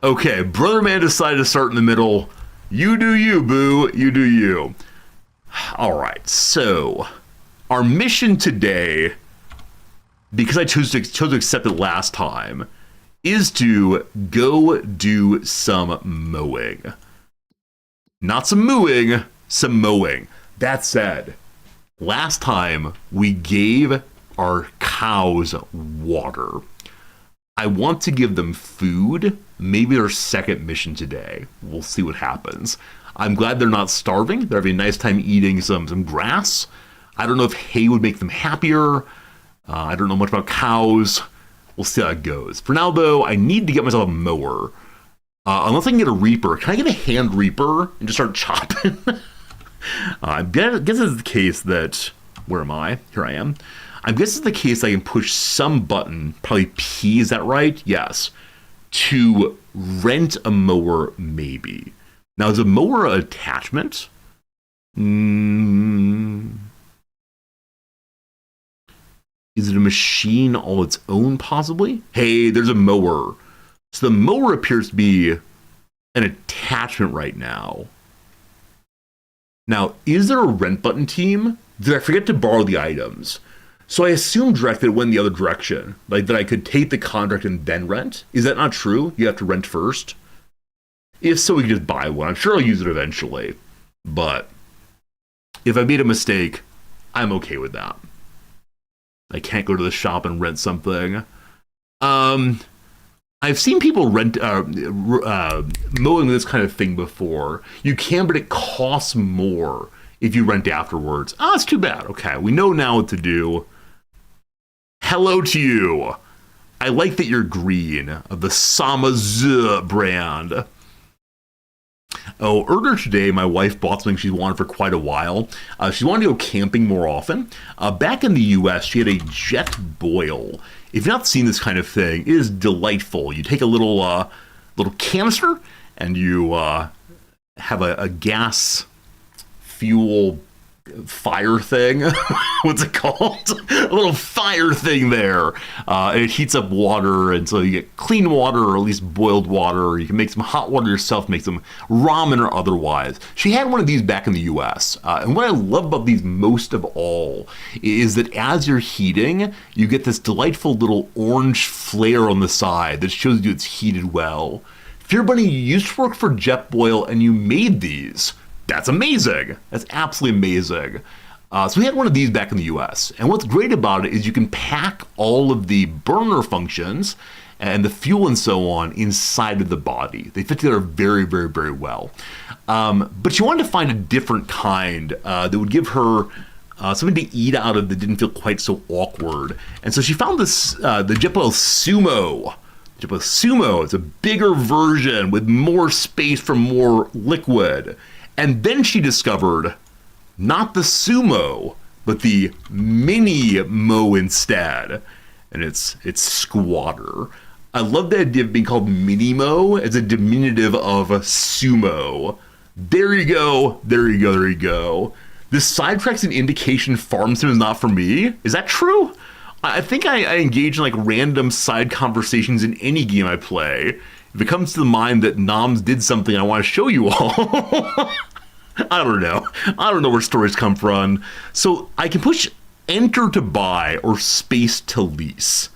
Okay, Brother Man decided to start in the middle. You do you, boo. You do you. All right, so our mission today, because I chose to accept it last time, is to go do some mowing. Not some mooing, some mowing. That said, last time we gave our cows water. I want to give them food, maybe their second mission today. We'll see what happens. I'm glad they're not starving. They're having a nice time eating some grass. I don't know if hay would make them happier. I don't know much about cows. We'll see how it goes. For now, though, I need to get myself a mower. Unless I can get a reaper. Can I get a hand reaper and just start chopping? I guess it's the case that... Where am I? Here I am. I guess it's the case I can push some button, probably P, is that right? Yes. To rent a mower, maybe. Now, is a mower an attachment? Is it a machine all its own, possibly? Hey, there's a mower. So the mower appears to be an attachment right now. Now, is there a rent button, team? Did I forget to borrow the items? So I assumed direct that it went the other direction. Like that I could take the contract and then rent? Is that not true? You have to rent first? If so, we can just buy one. I'm sure I'll use it eventually. But if I made a mistake, I'm okay with that. I can't go to the shop and rent something. I've seen people rent mowing this kind of thing before. You can, but it costs more if you rent afterwards. Ah, it's too bad. Okay, we know now what to do. Hello to you. I like that you're green, of the Samaz brand. Oh, earlier today, my wife bought something she's wanted for quite a while. She wanted to go camping more often. Back in the US, she had a jet boil. If you've not seen this kind of thing, it is delightful. You take a little canister and you have a gas fuel fire thing. What's it called? A little fire thing there. And it heats up water, and so you get clean water, or at least boiled water. You can make some hot water yourself, make some ramen or otherwise. She had one of these back in the US. And what I love about these most of all is that as you're heating, you get this delightful little orange flare on the side that shows you it's heated well. Fear Bunny, you used to work for Jetboil and you made these. That's amazing. That's absolutely amazing. So we had one of these back in the US. And what's great about it is you can pack all of the burner functions and the fuel and so on inside of the body. They fit together very, very, very well. But she wanted to find a different kind that would give her something to eat out of that didn't feel quite so awkward. And so she found this, the Jetboil Sumo. Jetboil Sumo is a bigger version with more space for more liquid. And then she discovered not the Sumo, but the Mini Mo instead. And it's squatter. I love the idea of being called Mini Mo as a diminutive of sumo. There you go. There you go. There you go. This sidetrack's an indication farm sim is not for me. Is that true? I think I engage in like random side conversations in any game I play. If it comes to the mind that Noms did something I want to show you all. I don't know. I don't know where stories come from. So I can push enter to buy or space to lease.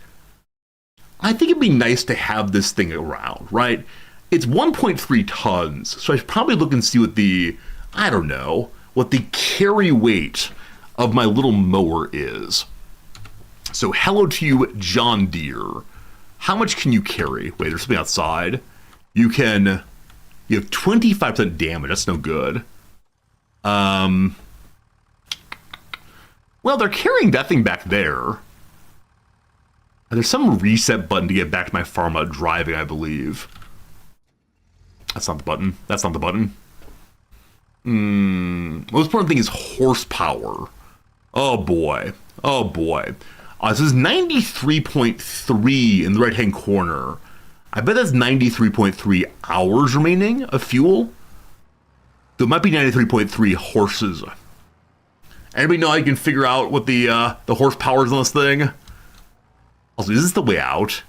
I think it'd be nice to have this thing around, right? It's 1.3 tons. So I should probably look and see what the, I don't know, what the carry weight of my little mower is. So hello to you, John Deere. How much can you carry? Wait, there's something outside. You have 25% damage. That's no good. Well, they're carrying that thing back there. There's some reset button to get back to my farm out driving, I believe. That's not the button. That's not the button. Most important thing is horsepower. Oh boy. Oh boy. This is 93.3 in the right-hand corner. I bet that's 93.3 hours remaining of fuel. So it might be 93.3 horses. Anybody know how you can figure out what the horsepower is on this thing? Also, is this the way out?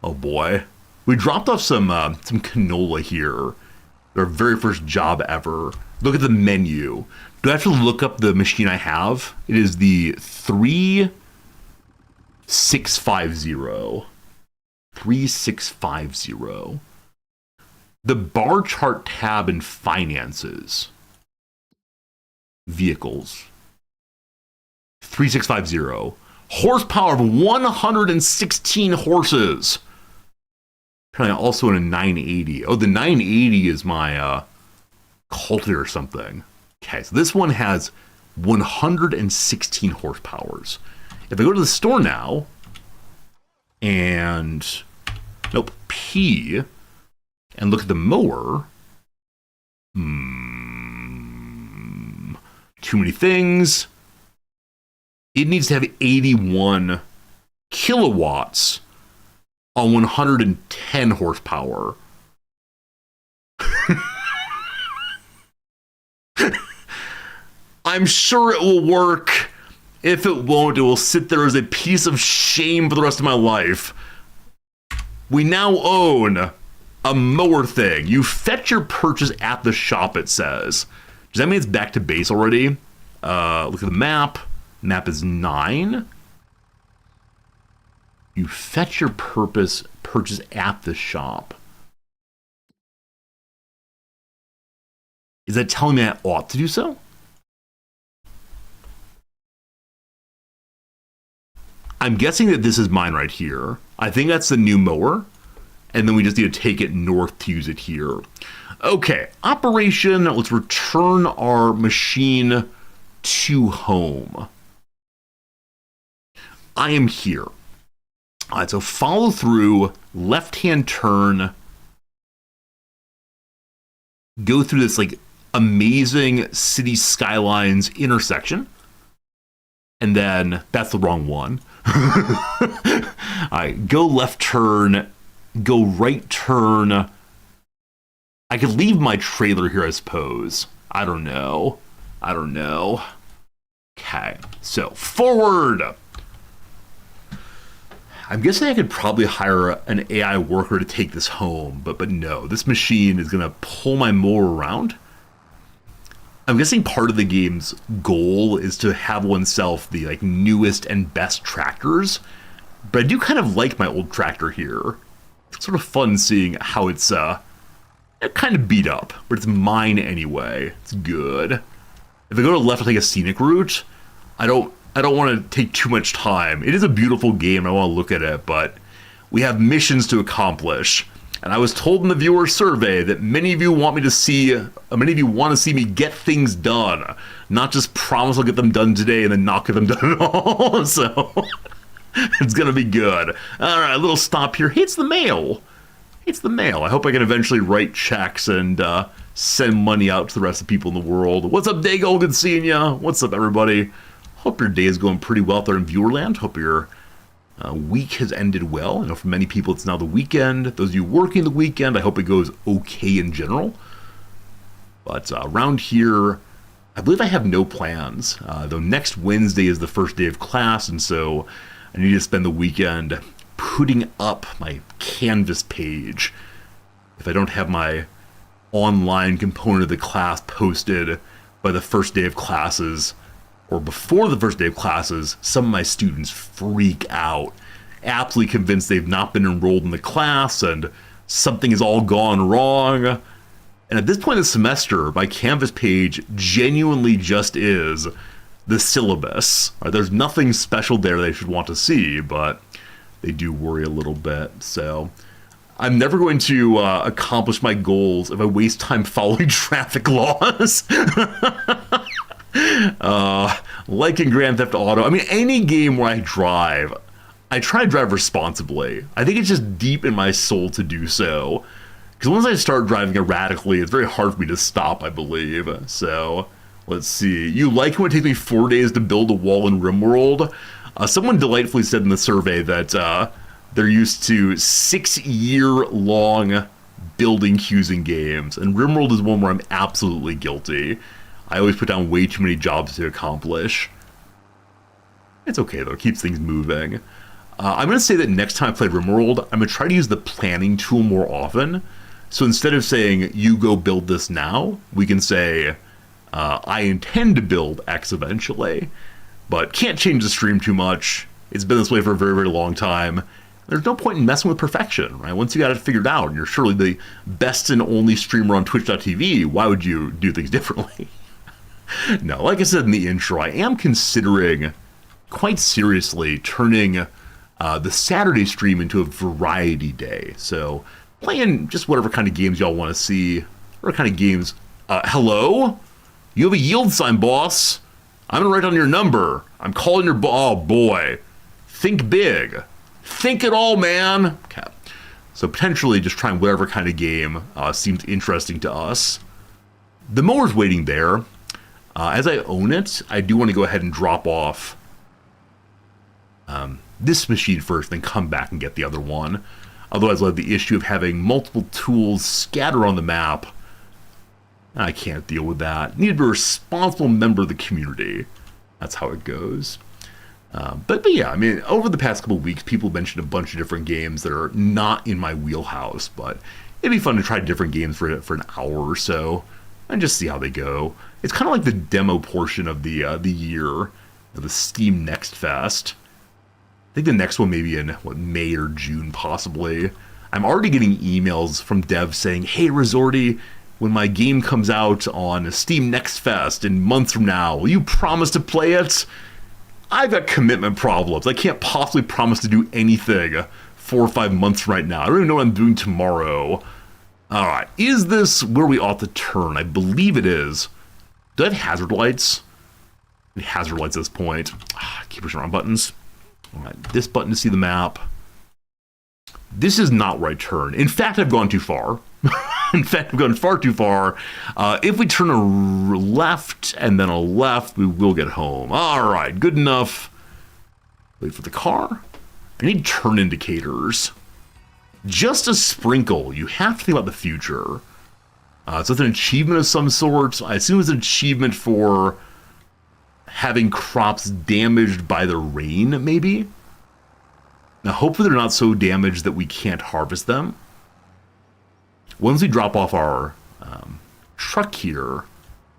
Oh boy. We dropped off some canola here. Our very first job ever. Look at the menu. Do I have to look up the machine I have? It is the 3650. 3650. The bar chart tab in finances. Vehicles. 3650. Horsepower of 116 horses. Apparently also in a 980. Oh, the 980 is my cultivator or something. Okay, so this one has 116 horsepowers. If I go to the store now, and P, and look at the mower, too many things. It needs to have 81 kilowatts on 110 horsepower. I'm sure it will work. If it won't, it will sit there as a piece of shame for the rest of my life. We now own a mower thing. You fetch your purchase at the shop, it says. Does that mean it's back to base already? Look at the map. Map is 9. You fetch your purchase at the shop. Is that telling me I ought to do so? I'm guessing that this is mine right here. I think that's the new mower. And then we just need to take it north to use it here. Okay, operation. Let's return our machine to home. I am here. All right, so follow through, left-hand turn, go through this like amazing city skylines intersection, and then that's the wrong one. All right, go left turn, go right turn. I could leave my trailer here, I suppose. I don't know. I don't know. Okay, so forward. I'm guessing I could probably hire an AI worker to take this home, but no, this machine is gonna pull my mower around. I'm guessing part of the game's goal is to have oneself the like newest and best tractors, but I do kind of like my old tractor here. It's sort of fun seeing how it's kind of beat up, but it's mine anyway. It's good. If I go to the left, I'll take a scenic route. I don't want to take too much time. It is a beautiful game. I want to look at it, but we have missions to accomplish. And I was told in the viewer survey that many of you want to see me get things done, not just promise I'll get them done today and then not get them done at all. So it's gonna be good. All right, a little stop here. Hey, it's the mail. It's the mail. I hope I can eventually write checks and send money out to the rest of the people in the world. What's up, Dago? Good seeing ya. What's up, everybody? Hope your day is going pretty well out there in Viewerland. Hope your week has ended well. I know for many people it's now the weekend. Those of you working the weekend, I hope it goes okay in general. But around here, I believe I have no plans. Though next Wednesday is the first day of class, and so I need to spend the weekend putting up my Canvas page. If I don't have my online component of the class posted by the first day of classes, or before the first day of classes, some of my students freak out, absolutely convinced they've not been enrolled in the class and something has all gone wrong. And at this point in the semester, my Canvas page genuinely just is the syllabus. There's nothing special there they should want to see, but they do worry a little bit. So I'm never going to accomplish my goals if I waste time following traffic laws. Like in Grand Theft Auto, I mean, any game where I drive, I try to drive responsibly. I think it's just deep in my soul to do so. Because once I start driving erratically, it's very hard for me to stop, I believe. So, let's see. You like when it takes me 4 days to build a wall in RimWorld? Someone delightfully said in the survey that they're used to 6-year-long building queues in games. And RimWorld is one where I'm absolutely guilty. I always put down way too many jobs to accomplish. It's okay, though. It keeps things moving. I'm going to say that next time I play RimWorld, I'm going to try to use the planning tool more often. So instead of saying, you go build this now, we can say, I intend to build X eventually, but can't change the stream too much. It's been this way for a very, very long time. There's no point in messing with perfection, right? Once you got it figured out, and you're surely the best and only streamer on Twitch.tv, why would you do things differently? No, like I said in the intro, I am considering quite seriously turning the Saturday stream into a variety day. So playing just whatever kind of games y'all want to see, whatever kind of games. Hello? You have a yield sign, boss. I'm going to write down your number. I'm calling your oh boy. Think big. Think it all, man. Okay. So potentially just trying whatever kind of game seems interesting to us. The mower's waiting there. As I own it, I do want to go ahead and drop off this machine first, then come back and get the other one. Otherwise, I'll have the issue of having multiple tools scattered on the map. I can't deal with that. Need to be a responsible member of the community. That's how it goes. But yeah, I mean, over the past couple of weeks, people mentioned a bunch of different games that are not in my wheelhouse, but it'd be fun to try different games for an hour or so and just see how they go. It's kind of like the demo portion of the year, the Steam Next Fest. I think the next one may be in May or June, possibly. I'm already getting emails from devs saying, "Hey, Resorty, when my game comes out on Steam Next Fest in months from now, will you promise to play it?" I've got commitment problems. I can't possibly promise to do anything 4 or 5 months right now. I don't even know what I'm doing tomorrow. All right, is this where we ought to turn? I believe it is. Do I have hazard lights? I need hazard lights at this point. Keep pushing around buttons. All right, this button to see the map. This is not where I turn. In fact, I've gone too far. In fact, I've gone far too far. If we turn a left and then a left, we will get home. All right, good enough. Wait for the car. I need turn indicators. Just a sprinkle. You have to think about the future. So it's an achievement of some sort. I assume it's an achievement for having crops damaged by the rain, maybe? Now, hopefully they're not so damaged that we can't harvest them. Once we drop off our truck here,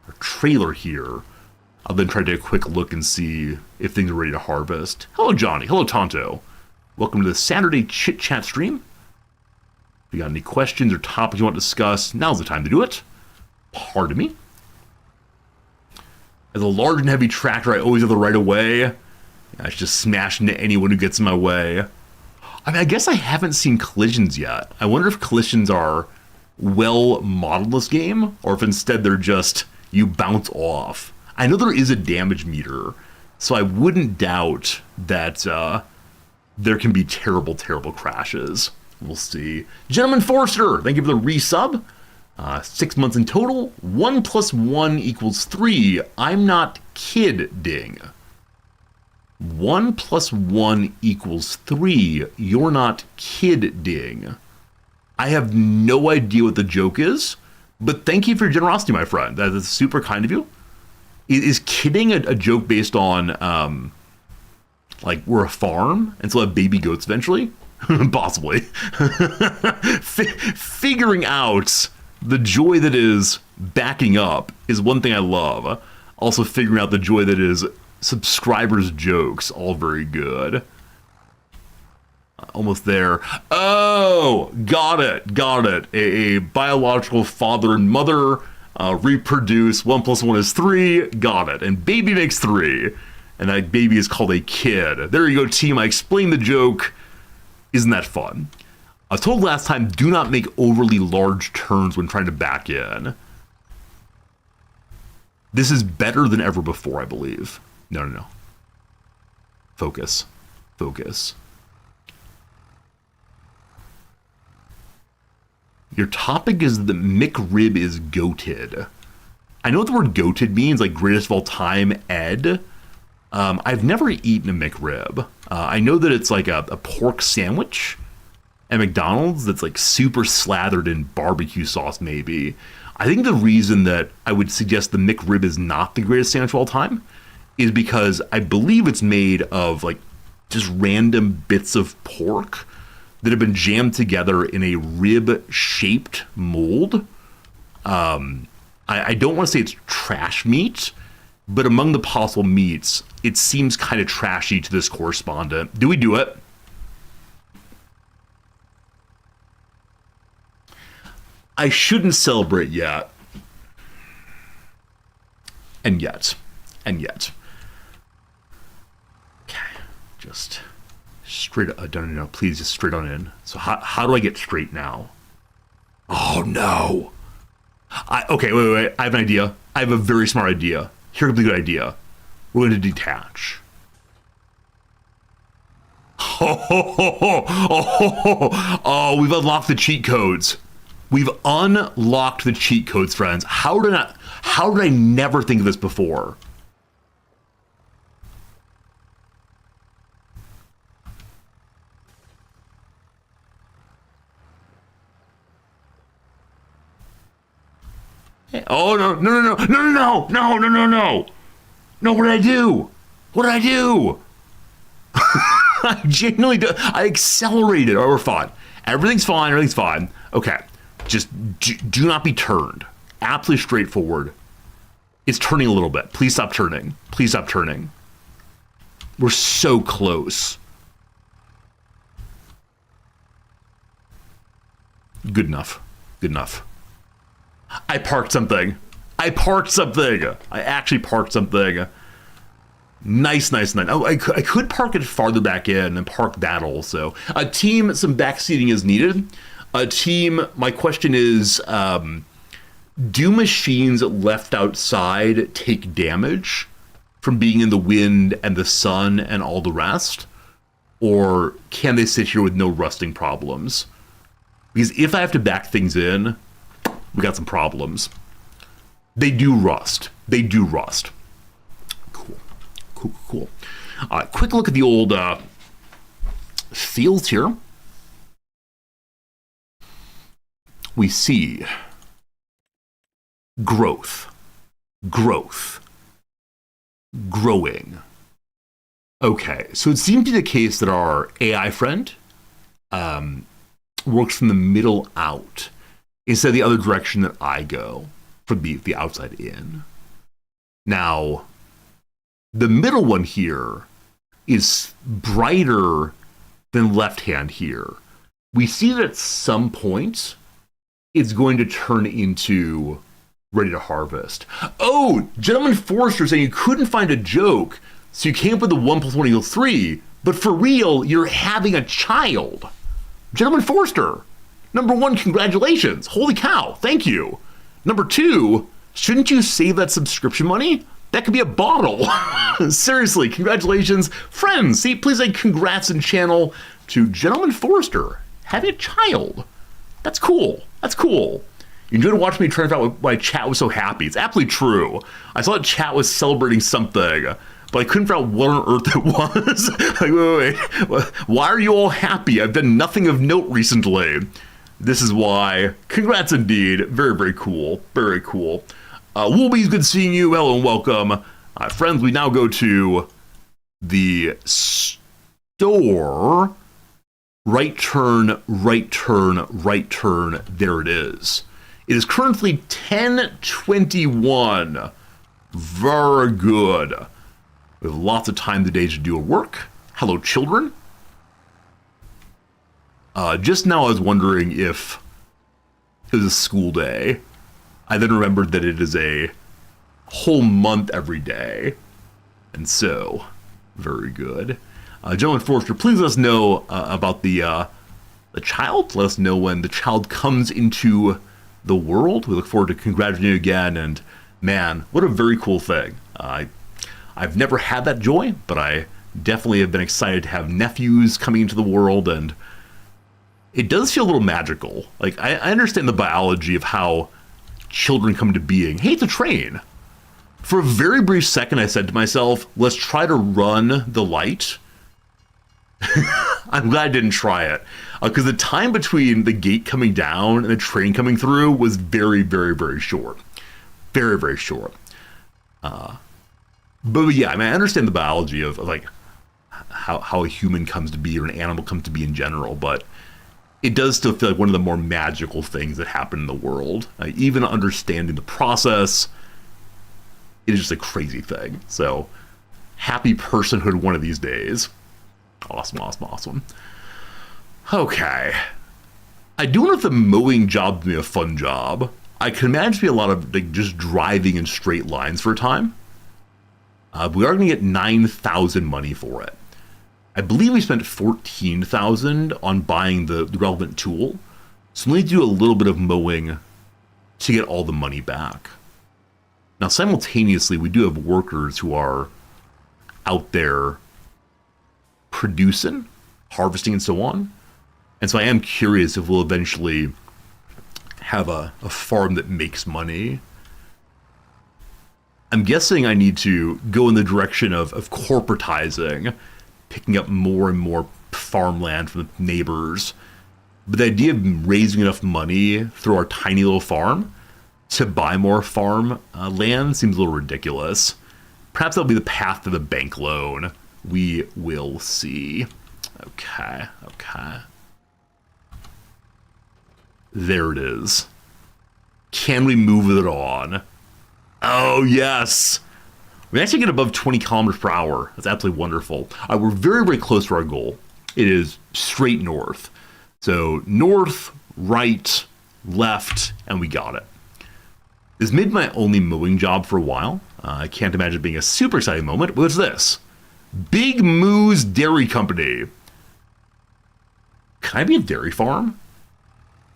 or trailer here, I'll then try to take a quick look and see if things are ready to harvest. Hello, Johnny. Hello, Tonto. Welcome to the Saturday Chit Chat stream. If you got any questions or topics you want to discuss, now's the time to do it. Pardon me. As a large and heavy tractor, I always have the right of way. I should just smash into anyone who gets in my way. I mean, I guess I haven't seen collisions yet. I wonder if collisions are well modeled in this game, or if instead they're just you bounce off. I know there is a damage meter, so I wouldn't doubt that there can be terrible, terrible crashes. We'll see. Gentleman Forster, thank you for the resub. 6 months in total. 1 + 1 = 3. I'm not kidding. 1 + 1 = 3. You're not kidding. I have no idea what the joke is, but thank you for your generosity, my friend. That is super kind of you. Is kidding a joke based on, like, we're a farm and so have baby goats eventually? Possibly. Figuring out the joy that is backing up is one thing I love. Also figuring out the joy that is subscribers' jokes, all very good. Almost there. Oh, got it. A biological father and mother reproduce. 1 + 1 = 3. Got it. And baby makes 3. And that baby is called a kid. There you go, team. I explained the joke. Isn't that fun? I was told last time, do not make overly large turns when trying to back in. This is better than ever before, I believe. No. Focus. Your topic is the McRib is goated. I know what the word goated means, like greatest of all time, Ed. I've never eaten a McRib. I know that it's like a pork sandwich at McDonald's that's like super slathered in barbecue sauce, maybe. I think the reason that I would suggest the McRib is not the greatest sandwich of all time is because I believe it's made of like just random bits of pork that have been jammed together in a rib-shaped mold. I don't want to say it's trash meat, but among the possible meats, it seems kind of trashy to this correspondent. Do we do it? I shouldn't celebrate yet. And yet. Okay, just straight, no, please just straight on in. So how do I get straight now? Oh no. Okay, wait, I have an idea. I have a very smart idea. Here comes a good idea. We're going to detach. Oh, we've unlocked the cheat codes. We've unlocked the cheat codes, friends. How did I never think of this before? Oh, no. No, what did I do? I genuinely do. I accelerated. Oh, we're fine. Everything's fine. Okay. Just do not be turned. Absolutely straightforward. It's turning a little bit. Please stop turning. We're so close. Good enough. I parked something. I actually parked something. Nice. Oh, I could park it farther back in and park that also. A team, some backseating is needed. A team, my question is, do machines left outside take damage from being in the wind and the sun and all the rest? Or can they sit here with no rusting problems? Because if I have to back things in, we got some problems. They do rust. Cool. Quick look at the old fields here. We see growth, growth, growing. Okay, so it seems to be the case that our AI friend works from the middle out instead of the other direction that I go, from the outside in. Now, the middle one here is brighter than left hand here. We see that at some point it's going to turn into ready to harvest. Oh, Gentleman Forrester saying you couldn't find a joke, so you came up with the 1 + 1 = 3, but for real, you're having a child. Gentleman Forrester, number one, congratulations. Holy cow, thank you. Number two, shouldn't you save that subscription money? That could be a bottle. Seriously, congratulations. Friends, see, please say congrats in channel to Gentleman Forrester having a child. That's cool. That's cool. You enjoyed watching me try to figure out why chat was so happy. It's absolutely true. I saw that chat was celebrating something, but I couldn't figure out what on earth it was. Like, wait. Why are you all happy? I've done nothing of note recently. This is why. Congrats indeed. Very, very cool. Very cool. Woolby's good seeing you. Hello and welcome. Friends, we now go to the store. Right turn, right turn, right turn. There it is. It is currently 10:21. Very good. We have lots of time today to do our work. Hello, children. Just now I was wondering if it was a school day. I then remembered that it is a whole month every day. And so, very good. Gentleman Forrester, please let us know about the child. Let us know when the child comes into the world. We look forward to congratulating you again. And man, what a very cool thing. I've never had that joy, but I definitely have been excited to have nephews coming into the world. And it does feel a little magical. Like, I understand the biology of how children come to being. Hey, it's a train. For a very brief second, I said to myself, let's try to run the light. I'm glad I didn't try it. Because the time between the gate coming down and the train coming through was very, very, very short. Very, very short. But yeah, I mean, I understand the biology of like how a human comes to be or an animal comes to be in general, but it does still feel like one of the more magical things that happen in the world. Even understanding the process, it is just a crazy thing. So, happy personhood one of these days. Awesome, awesome, awesome. Okay. I do wonder if the mowing job would be a fun job. I can imagine it be a lot of like just driving in straight lines for a time. We are going to get 9,000 money for it. I believe we spent 14,000 on buying the relevant tool. So we need to do a little bit of mowing to get all the money back. Now, simultaneously, we do have workers who are out there producing, harvesting, and so on. And so I am curious if we'll eventually have a farm that makes money. I'm guessing I need to go in the direction of corporatizing, picking up more and more farmland from the neighbors. But the idea of raising enough money through our tiny little farm to buy more farm land seems a little ridiculous. Perhaps that'll be the path to the bank loan. We will see. Okay, okay. There it is. Can we move it on? Oh, yes. We actually get above 20 kilometers per hour. That's absolutely wonderful. We're very, very close to our goal. It is straight north. So north, right, left, and we got it. This made my only mowing job for a while. I can't imagine it being a super exciting moment. What's this? Big Moo's Dairy Company. Can I be a dairy farm?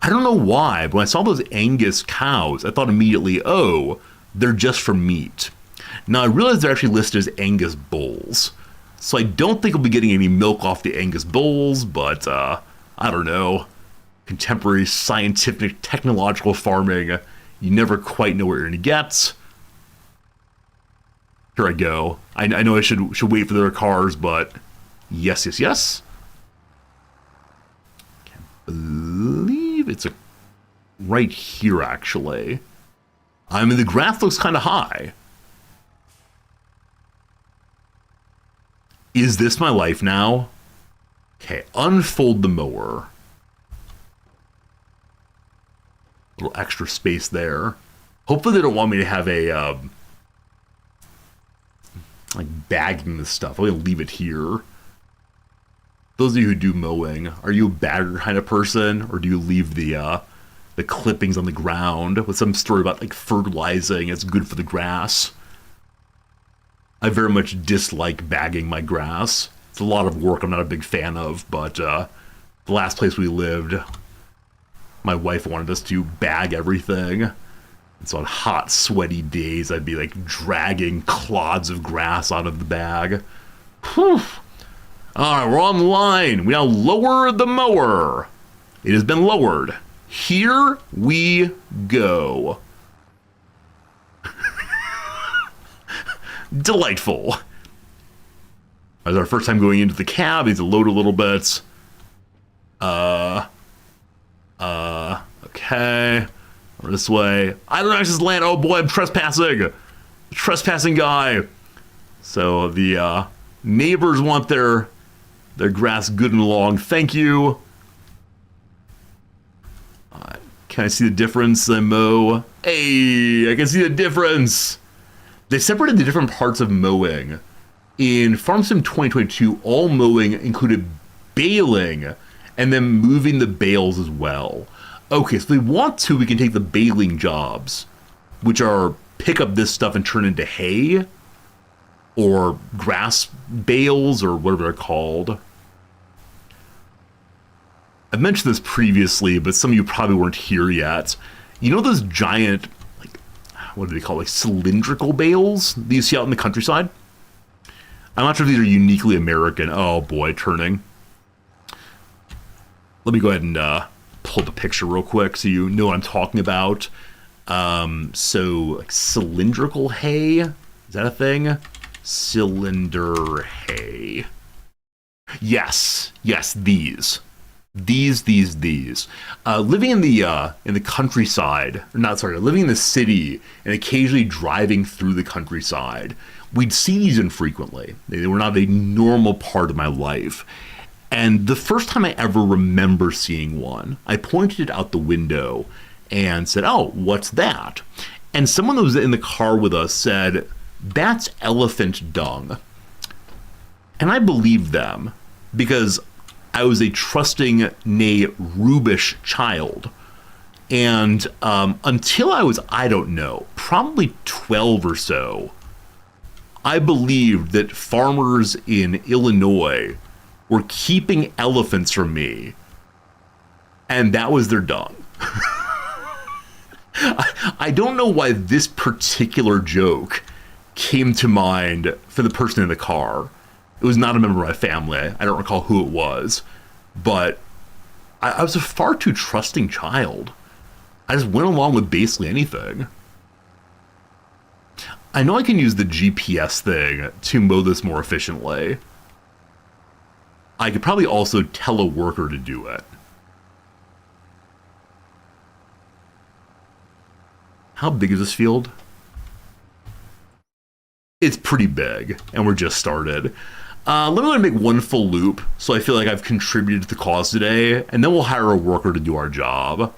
I don't know why, but when I saw those Angus cows, I thought immediately, oh, they're just for meat. Now I realize they're actually listed as Angus bulls. So I don't think we'll be getting any milk off the Angus bulls, but I don't know. Contemporary scientific technological farming, you never quite know what you're gonna get. Here I go. I know I should wait for their cars, but yes, yes, yes. Can't believe it's right here, actually. I mean, the grass looks kind of high. Is this my life now? Okay, unfold the mower. A little extra space there. Hopefully they don't want me to have a, like, bagging this stuff. I'm going to leave it here. Those of you who do mowing, are you a bagger kind of person? Or do you leave the clippings on the ground with some story about, like, fertilizing? It's good for the grass. I very much dislike bagging my grass. It's a lot of work I'm not a big fan of, but the last place we lived, my wife wanted us to bag everything. And so on hot, sweaty days, I'd be like dragging clods of grass out of the bag. Whew. All right, we're on the line. We now lower the mower. It has been lowered. Here we go. Delightful. As our first time going into the cab, needs to load a little bit. Okay. This way. I don't access land. Oh boy, I'm trespassing. Trespassing guy. So the neighbors want their grass good and long. Thank you. Can I see the difference? I mow. Hey, I can see the difference. They separated the different parts of mowing. In Farm Sim 2022, all mowing included baling and then moving the bales as well. Okay, so if we want to, we can take the baling jobs, which are pick up this stuff and turn into hay, or grass bales, or whatever they're called. I've mentioned this previously, but some of you probably weren't here yet. You know those giant, like, what do they call, like cylindrical bales that you see out in the countryside? I'm not sure if these are uniquely American. Oh boy, turning. Let me go ahead and pull up a picture real quick so you know what I'm talking about. So, like, cylindrical hay? Is that a thing? Cylinder hay. Yes, these. These. Living in the countryside, living in the city and occasionally driving through the countryside, we'd see these infrequently. They were not a normal part of my life. And the first time I ever remember seeing one, I pointed it out the window and said, "Oh, what's that?" And someone that was in the car with us said, "That's elephant dung." And I believed them because I was a trusting, nay, rubish child. And until I was, I don't know, probably 12 or so, I believed that farmers in Illinois were keeping elephants from me, and that was their dung. I don't know why this particular joke came to mind for the person in the car. It was not a member of my family. I don't recall who it was, but I was a far too trusting child. I just went along with basically anything. I know I can use the GPS thing to mow this more efficiently. I could probably also tell a worker to do it. How big is this field? It's pretty big, and we're just started. Let me make one full loop, so I feel like I've contributed to the cause today, and then we'll hire a worker to do our job.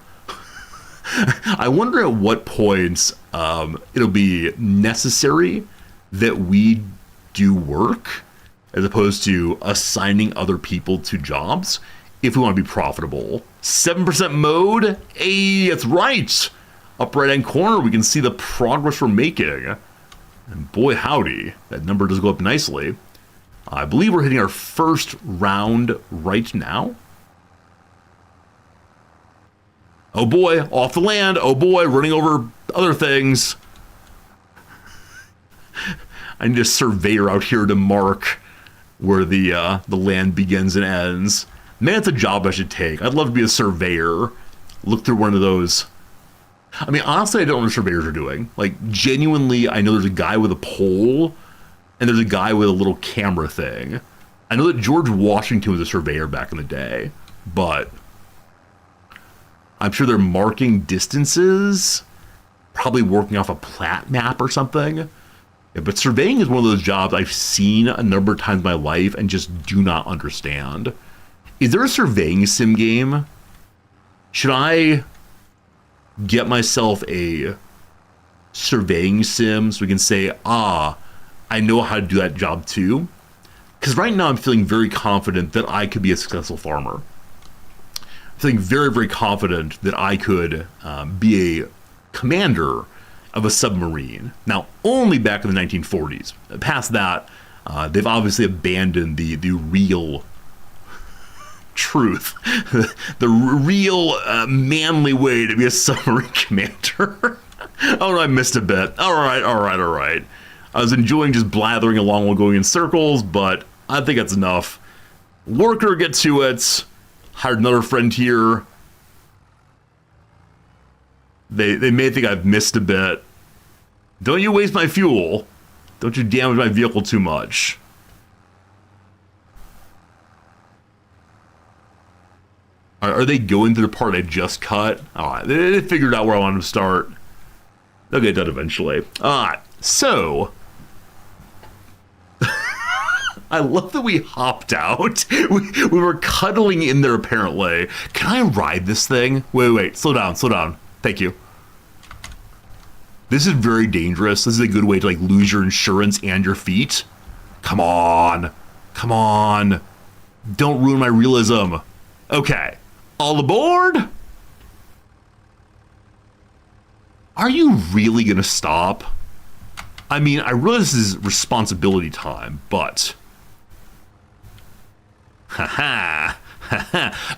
I wonder at what points it'll be necessary that we do work, as opposed to assigning other people to jobs, if we want to be profitable. 7% mode? Hey, that's right! Up right-hand corner, we can see the progress we're making. And boy howdy, that number does go up nicely. I believe we're hitting our first round right now. Oh boy, off the land. Oh boy, running over other things. I need a surveyor out here to mark where the land begins and ends. Man, it's a job I should take. I'd love to be a surveyor. Look through one of those. I mean, honestly, I don't know what surveyors are doing. Like, genuinely, I know there's a guy with a pole, and there's a guy with a little camera thing. I know that George Washington was a surveyor back in the day, but I'm sure they're marking distances. probably working off a plat map or something. Yeah, but surveying is one of those jobs I've seen a number of times in my life and just do not understand. Is there a surveying sim game? Should I get myself a surveying sim so we can say, I know how to do that job too? Because right now I'm feeling very confident that I could be a successful farmer. I'm feeling very, very confident that I could be a commander of a submarine. Now, only back in the 1940s. Past that, they've obviously abandoned the real truth, the real manly way to be a submarine commander. Oh, I missed a bit. All right. I was enjoying just blathering along while going in circles, but I think that's enough. Worker, get to it. Hired another friend here. They may think I've missed a bit. Don't you waste my fuel. Don't you damage my vehicle too much. Are they going to the part I just cut? Alright, they figured out where I wanted to start. They'll get done eventually. Alright, so... I love that we hopped out. We were cuddling in there, apparently. Can I ride this thing? Wait. Slow down. Thank you. This is very dangerous. This is a good way to like lose your insurance and your feet. Come on. Don't ruin my realism. Okay. All aboard? Are you really gonna stop? I mean, I realize this is responsibility time, but... Haha.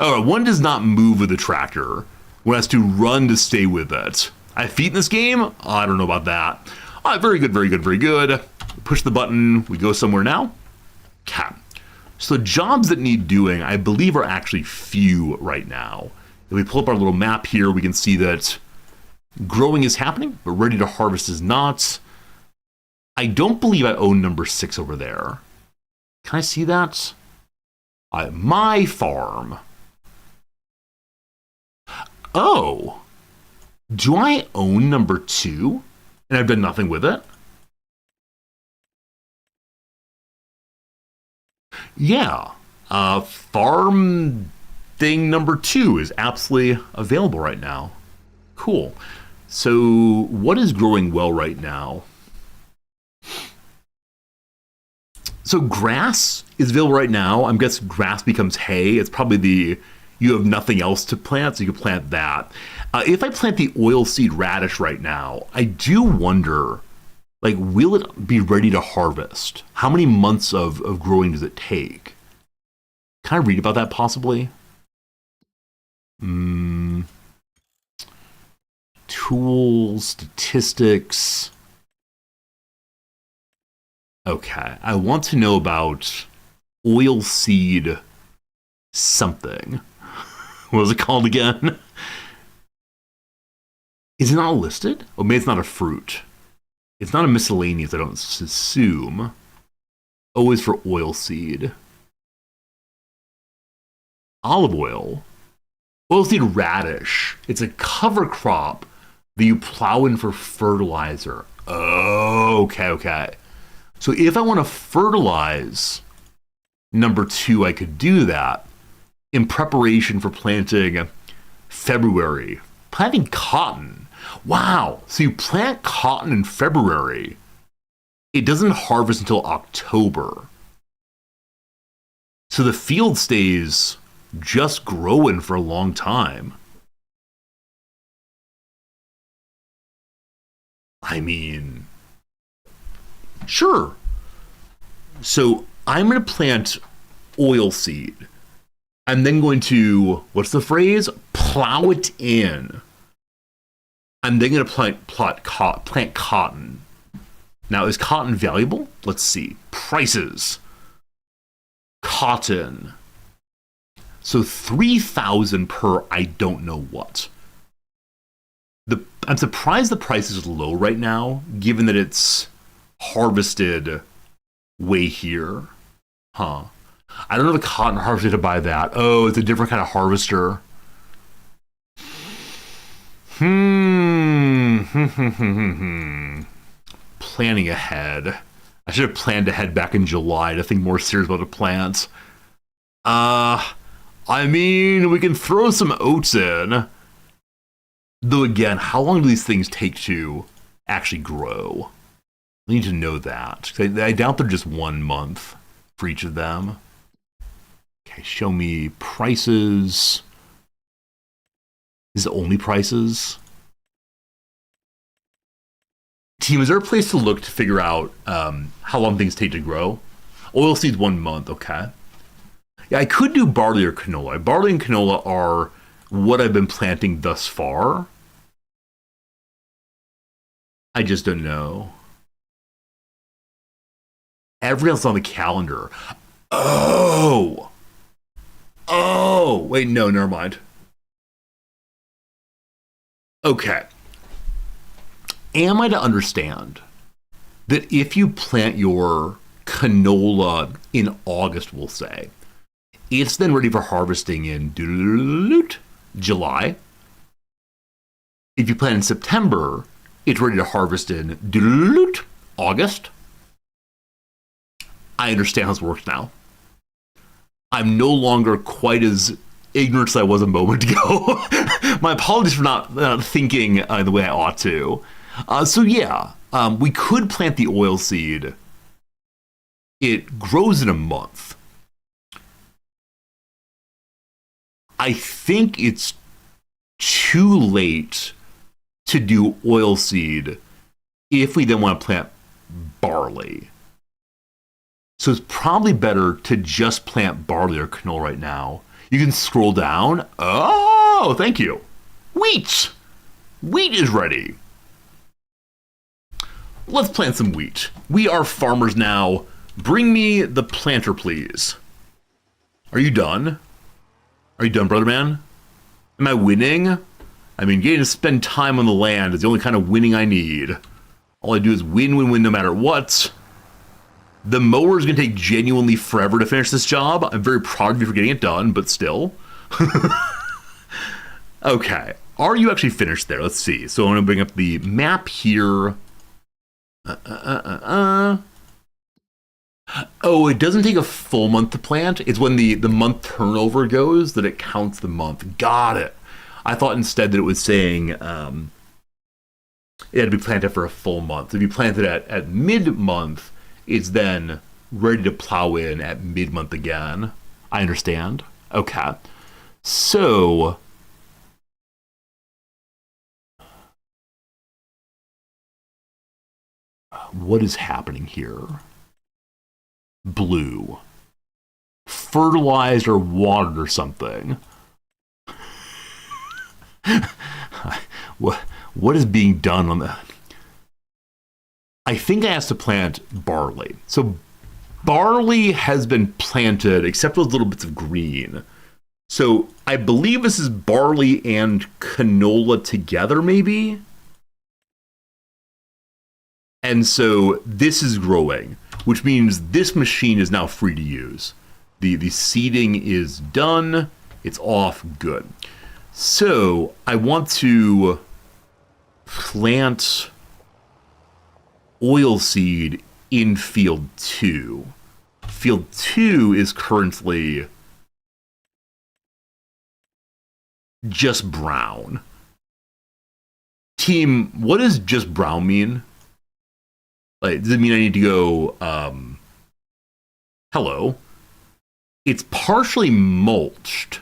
Alright, one does not move with the tractor. One has to run to stay with it. I have feet in this game? I don't know about that. Alright, very good. Push the button. We go somewhere now. Okay. So the jobs that need doing, I believe, are actually few right now. If we pull up our little map here, we can see that growing is happening, but ready to harvest is not. I don't believe I own number 6 over there. Can I see that? My farm. Oh. Do I own number 2? And I've done nothing with it? Yeah. Farm thing number 2 is absolutely available right now. Cool. So what is growing well right now? So grass is available right now. I'm guessing grass becomes hay. It's probably you have nothing else to plant, so you can plant that. If I plant the oilseed radish right now, I do wonder, like, will it be ready to harvest? How many months of growing does it take? Can I read about that possibly? Tools, statistics. Okay, I want to know about oilseed something. What was it called again? Is it not listed? Oh, maybe it's not a fruit. It's not a miscellaneous, I don't assume. O is for oilseed. Olive oil. Oilseed radish. It's a cover crop that you plow in for fertilizer. Oh, okay. So if I want to fertilize number 2, I could do that in preparation for planting February. Planting cotton. Wow. So you plant cotton in February. It doesn't harvest until October. So the field stays just growing for a long time. I mean... Sure. So I'm going to plant oilseed. I'm then going to, what's the phrase? Plow it in. I'm then going to plant cotton. Now, is cotton valuable? Let's see. Prices. Cotton. So 3,000 per I don't know what. I'm surprised the price is low right now, given that it's harvested way here. Huh. I don't know the cotton harvester to buy that. Oh, it's a different kind of harvester. Planning ahead. I should have planned ahead back in July to think more serious about the plants. I mean, we can throw some oats in. Though again, how long do these things take to actually grow? We need to know that. I doubt they're just 1 month for each of them. Okay, show me prices. Is it only prices? Team, is there a place to look to figure out how long things take to grow? Oilseeds 1 month, okay. Yeah, I could do barley or canola. Barley and canola are what I've been planting thus far. I just don't know. Everything else on the calendar. Oh! Oh! Wait, no, never mind. Okay. Am I to understand that if you plant your canola in August, we'll say, it's then ready for harvesting in July? If you plant in September, it's ready to harvest in August? I understand how this works now. I'm no longer quite as ignorant as I was a moment ago. My apologies for not thinking the way I ought to. So yeah, we could plant the oil seed. It grows in a month. I think it's too late to do oil seed if we then want to plant barley. So it's probably better to just plant barley or canola right now. You can scroll down. Oh, thank you. Wheat! Wheat is ready. Let's plant some wheat. We are farmers now. Bring me the planter, please. Are you done? Are you done, brother man? Am I winning? I mean, getting to spend time on the land is the only kind of winning I need. All I do is win, win, win no matter what. The mower is going to take genuinely forever to finish this job. I'm very proud of you for getting it done, but still. Okay. Are you actually finished there? Let's see. So I'm going to bring up the map here. Oh, it doesn't take a full month to plant. It's when the month turnover goes that it counts the month. Got it. I thought instead that it was saying it had to be planted for a full month. If you plant it at mid-month, it's then ready to plow in at mid-month again. I understand. Okay. So what is happening here? Blue. Fertilized or watered or something. What is being done on that? I think I have to plant barley. So barley has been planted, except those little bits of green. So I believe this is barley and canola together, maybe? And so this is growing, which means this machine is now free to use. The seeding is done. It's off. Good. So I want to plant oilseed in field 2. Field 2 is currently just brown. Team, what does just brown mean? Like, does it mean I need to go, hello? It's partially mulched.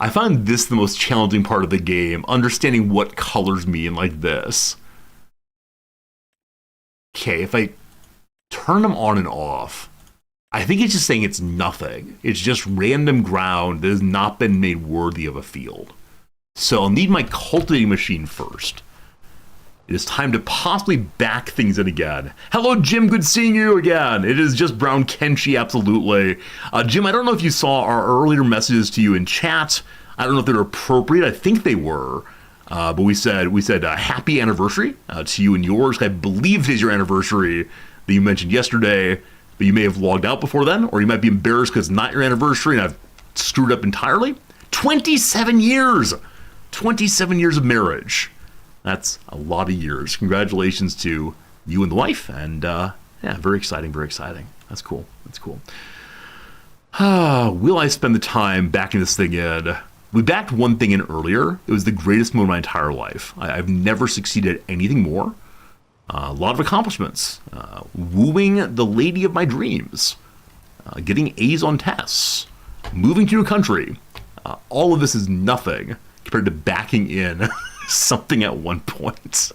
I find this the most challenging part of the game, understanding what colors mean like this. Okay, if I turn them on and off, I think it's just saying it's nothing. It's just random ground that has not been made worthy of a field. So I'll need my cultivating machine first. It is time to possibly back things in again. Hello, Jim. Good seeing you again. It is just Brown Kenshi, absolutely. Jim, I don't know if you saw our earlier messages to you in chat. I don't know if they're appropriate. I think they were. But we said happy anniversary to you and yours. I believe it is your anniversary that you mentioned yesterday, but you may have logged out before then, or you might be embarrassed because it's not your anniversary and I've screwed up entirely. 27 years! 27 years of marriage. That's a lot of years. Congratulations to you and the wife. And yeah, very exciting, very exciting. That's cool. That's cool. Will I spend the time backing this thing in? We backed one thing in earlier. It was the greatest moment of my entire life. I've never succeeded at anything more. A lot of accomplishments. Wooing the lady of my dreams. Getting A's on tests. Moving to a country. All of this is nothing compared to backing in something at one point.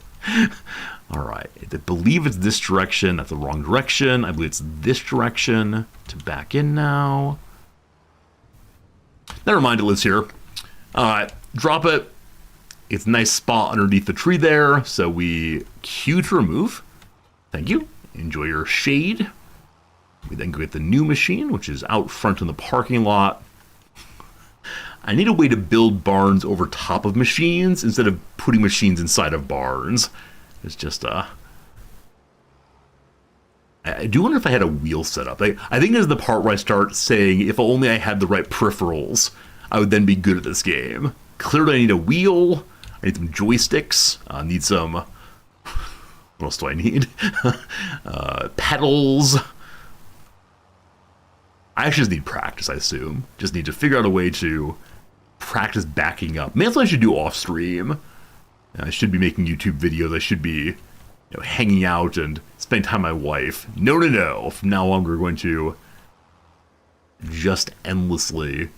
All right. I believe it's this direction. That's the wrong direction. I believe it's this direction to back in now. Never mind, it lives here. All right, drop it. It's a nice spot underneath the tree there, so we queue to remove. Thank you. Enjoy your shade. We then go get the new machine, which is out front in the parking lot. I need a way to build barns over top of machines instead of putting machines inside of barns. It's just, I do wonder if I had a wheel set up. I think this is the part where I start saying, if only I had the right peripherals, I would then be good at this game. Clearly I need a wheel, I need some joysticks, I need some, what else do I need? Pedals. I actually just need practice, I assume. Just need to figure out a way to practice backing up. Maybe that's what I should do off stream. I should be making YouTube videos, I should be hanging out and spending time with my wife. No. From now on, we're going to just endlessly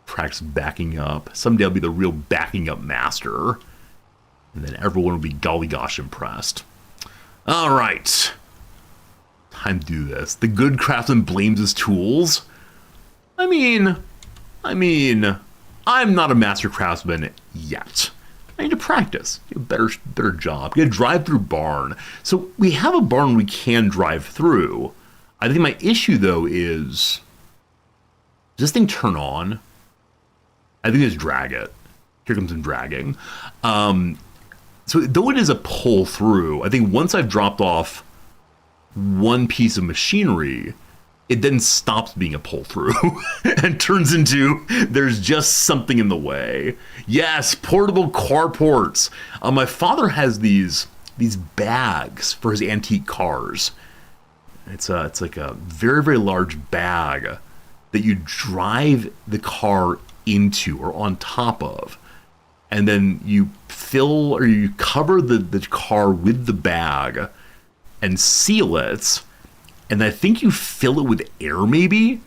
practice backing up. Someday I'll be the real backing up master. And then everyone will be golly gosh impressed. All right. Time to do this. The good craftsman blames his tools. I mean, I'm not a master craftsman yet. I need to practice. Do a better job. Get a drive-through barn. So we have a barn we can drive through. I think my issue though is, does this thing turn on? I think it's drag it. Here comes some dragging. So though it is a pull through, I think once I've dropped off one piece of machinery, it then stops being a pull through and turns into there's just something in the way. Yes, portable carports. My father has these bags for his antique cars. It's like a very, very large bag that you drive the car into or on top of, and then you fill or you cover the car with the bag and seal it. And I think you fill it with air, maybe?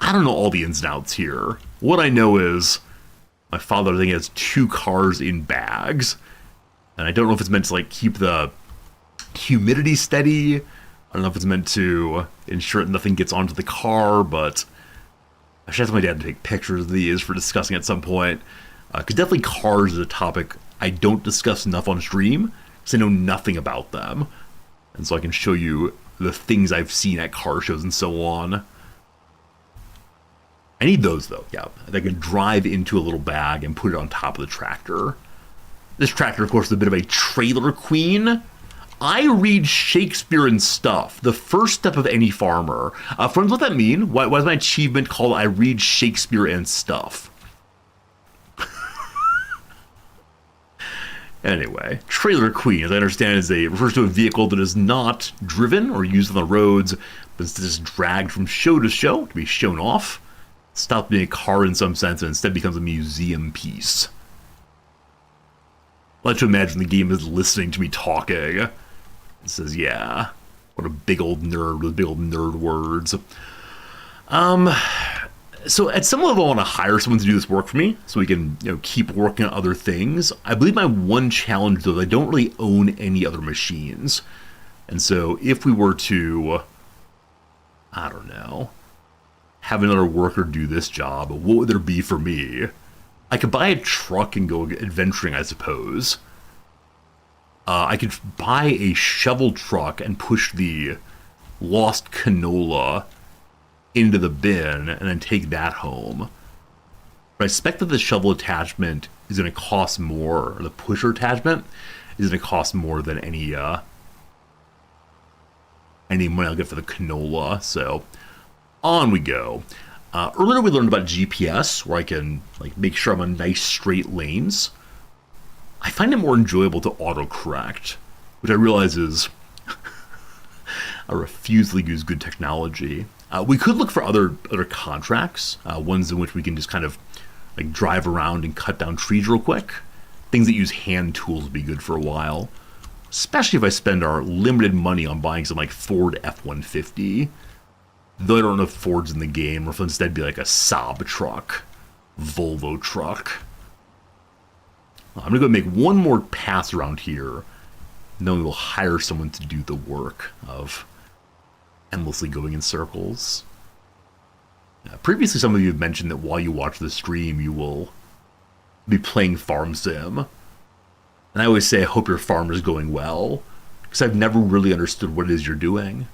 I don't know all the ins and outs here. What I know is my father, I think, has 2 cars in bags. And I don't know if it's meant to, like, keep the humidity steady. I don't know if it's meant to ensure that nothing gets onto the car, but I should ask my dad to take pictures of these for discussing at some point. Because definitely cars is a topic I don't discuss enough on stream, because I know nothing about them. And so I can show you the things I've seen at car shows and so on. I need those though, yeah. I can drive into a little bag and put it on top of the tractor. This tractor, of course, is a bit of a trailer queen. I read Shakespeare and stuff. The first step of any farmer. Friends, what does that mean? Why is my achievement called I read Shakespeare and stuff? Anyway, trailer queen, as I understand, refers to a vehicle that is not driven or used on the roads, but is just dragged from show to show to be shown off. Stops being a car in some sense and instead becomes a museum piece. I like to imagine the game is listening to me talking. It says, yeah, what a big old nerd with big old nerd words. So at some level, I want to hire someone to do this work for me so we can, keep working on other things. I believe my one challenge, though, is I don't really own any other machines. And so if we were to, I don't know, have another worker do this job, what would there be for me? I could buy a truck and go adventuring, I suppose. I could buy a shovel truck and push the lost canola into the bin and then take that home. But I suspect that the shovel attachment is going to cost more, or the pusher attachment is going to cost more than any money I'll get for the canola. So on we go. Earlier we learned about GPS, where I can like make sure I'm on nice straight lanes. I find it more enjoyable to autocorrect, which I realize is a refusal to use good technology. We could look for other contracts, ones in which we can just kind of like drive around and cut down trees real quick. Things that use hand tools would be good for a while, especially if I spend our limited money on buying some like Ford F-150. Though I don't know if Ford's in the game, or if instead be like a Saab truck, Volvo truck. I'm gonna go make one more pass around here, and then we will hire someone to do the work of endlessly going in circles. Previously, some of you have mentioned that while you watch the stream, you will be playing Farm Sim. And I always say, I hope your farm is going well, because I've never really understood what it is you're doing.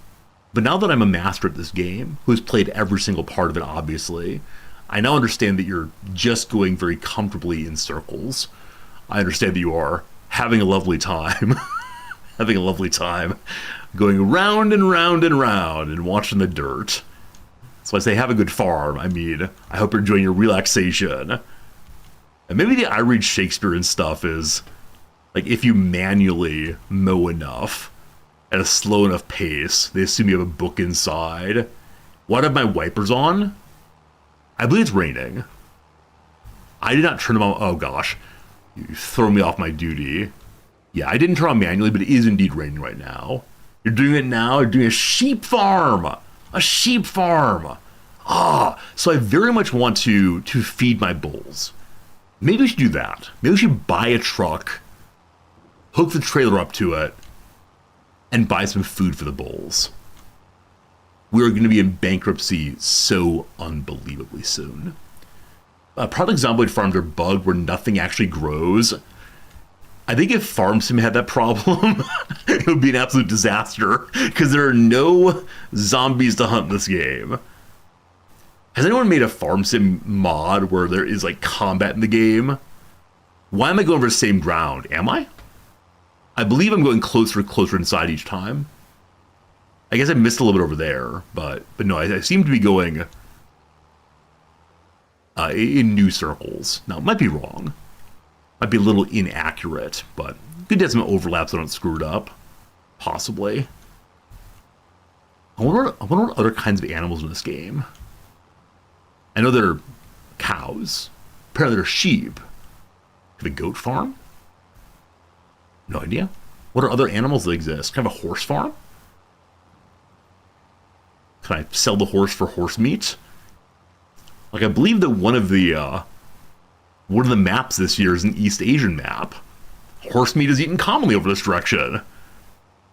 But now that I'm a master at this game, who has played every single part of it, obviously, I now understand that you're just going very comfortably in circles. I understand that you are having a lovely time. Having a lovely time going round and round and round and watching the dirt. So I say have a good farm. I mean, I hope you're enjoying your relaxation. And maybe the I read Shakespeare and stuff is like if you manually mow enough at a slow enough pace, they assume you have a book inside. Why do I have my wipers on? I believe it's raining. I did not turn them on. Oh gosh, you throw me off my duty. Yeah, I didn't turn on manually, but it is indeed raining right now. You're doing it now? You're doing a sheep farm! A sheep farm! So I very much want to feed my bulls. Maybe we should do that. Maybe we should buy a truck, hook the trailer up to it, and buy some food for the bulls. We are going to be in bankruptcy so unbelievably soon. Product Zomboid farms are bugged where nothing actually grows. I think if Farm Sim had that problem, it would be an absolute disaster, because there are no zombies to hunt in this game. Has anyone made a Farm Sim mod where there is like combat in the game? Why am I going over the same ground? Am I? I believe I'm going closer and closer inside each time. I guess I missed a little bit over there, but no, I seem to be going in new circles. Now, it might be wrong. Might be a little inaccurate, but good to have some overlaps so I don't screw it up. Possibly. I wonder what other kinds of animals in this game. I know there are cows. Apparently there are sheep. Have a goat farm? No idea. What are other animals that exist? Kind of a horse farm? Can I sell the horse for horse meat? Like, I believe that one of the maps this year is an East Asian map. Horse meat is eaten commonly over this direction.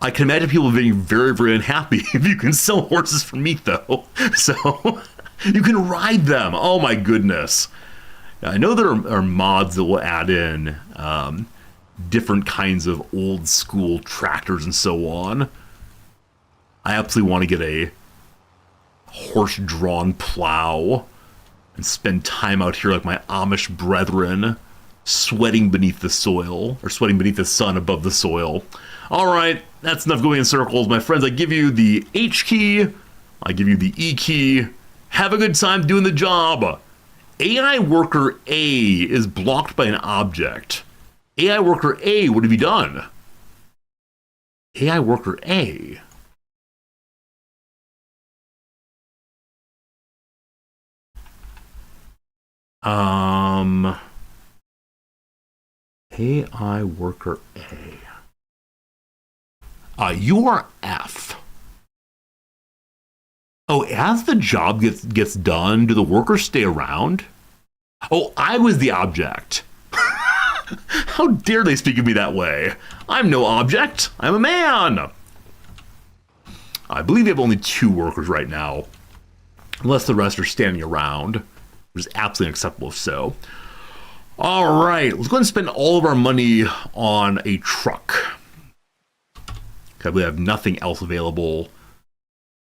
I can imagine people being very, very unhappy if you can sell horses for meat, though. So, you can ride them. Oh my goodness. I know there are mods that will add in different kinds of old school tractors and so on. I absolutely want to get a horse-drawn plow and spend time out here like my Amish brethren, sweating beneath the soil, or sweating beneath the sun above the soil. All right, that's enough going in circles, my friends. I give you the H key, I give you the E key. Have a good time doing the job. AI worker A is blocked by an object. AI worker A, what have you done? AI worker A. AI worker A. You are F. Oh, as the job gets done, do the workers stay around? Oh, I was the object. How dare they speak of me that way? I'm no object. I'm a man. I believe we have only 2 workers right now, unless the rest are standing around, which is absolutely unacceptable if so. All right, let's go ahead and spend all of our money on a truck. Okay, we have nothing else available.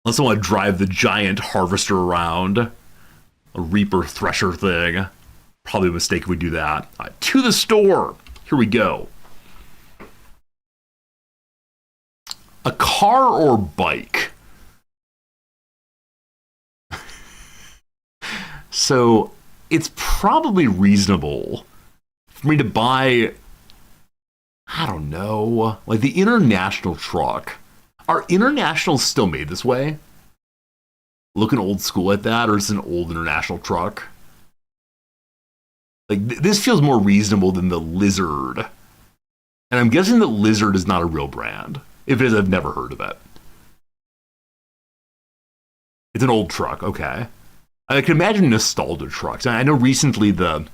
Unless I want to drive the giant harvester around, a reaper thresher thing. Probably a mistake if we do that. To the store. Here we go. A car or bike? So it's probably reasonable for me to buy, I don't know, like the International truck. Are Internationals still made this way? Looking old school at that, or is it an old International truck? Like, this feels more reasonable than the Lizard. And I'm guessing that Lizard is not a real brand. If it is, I've never heard of it. It's an old truck, okay. I can imagine nostalgia trucks. I know recently the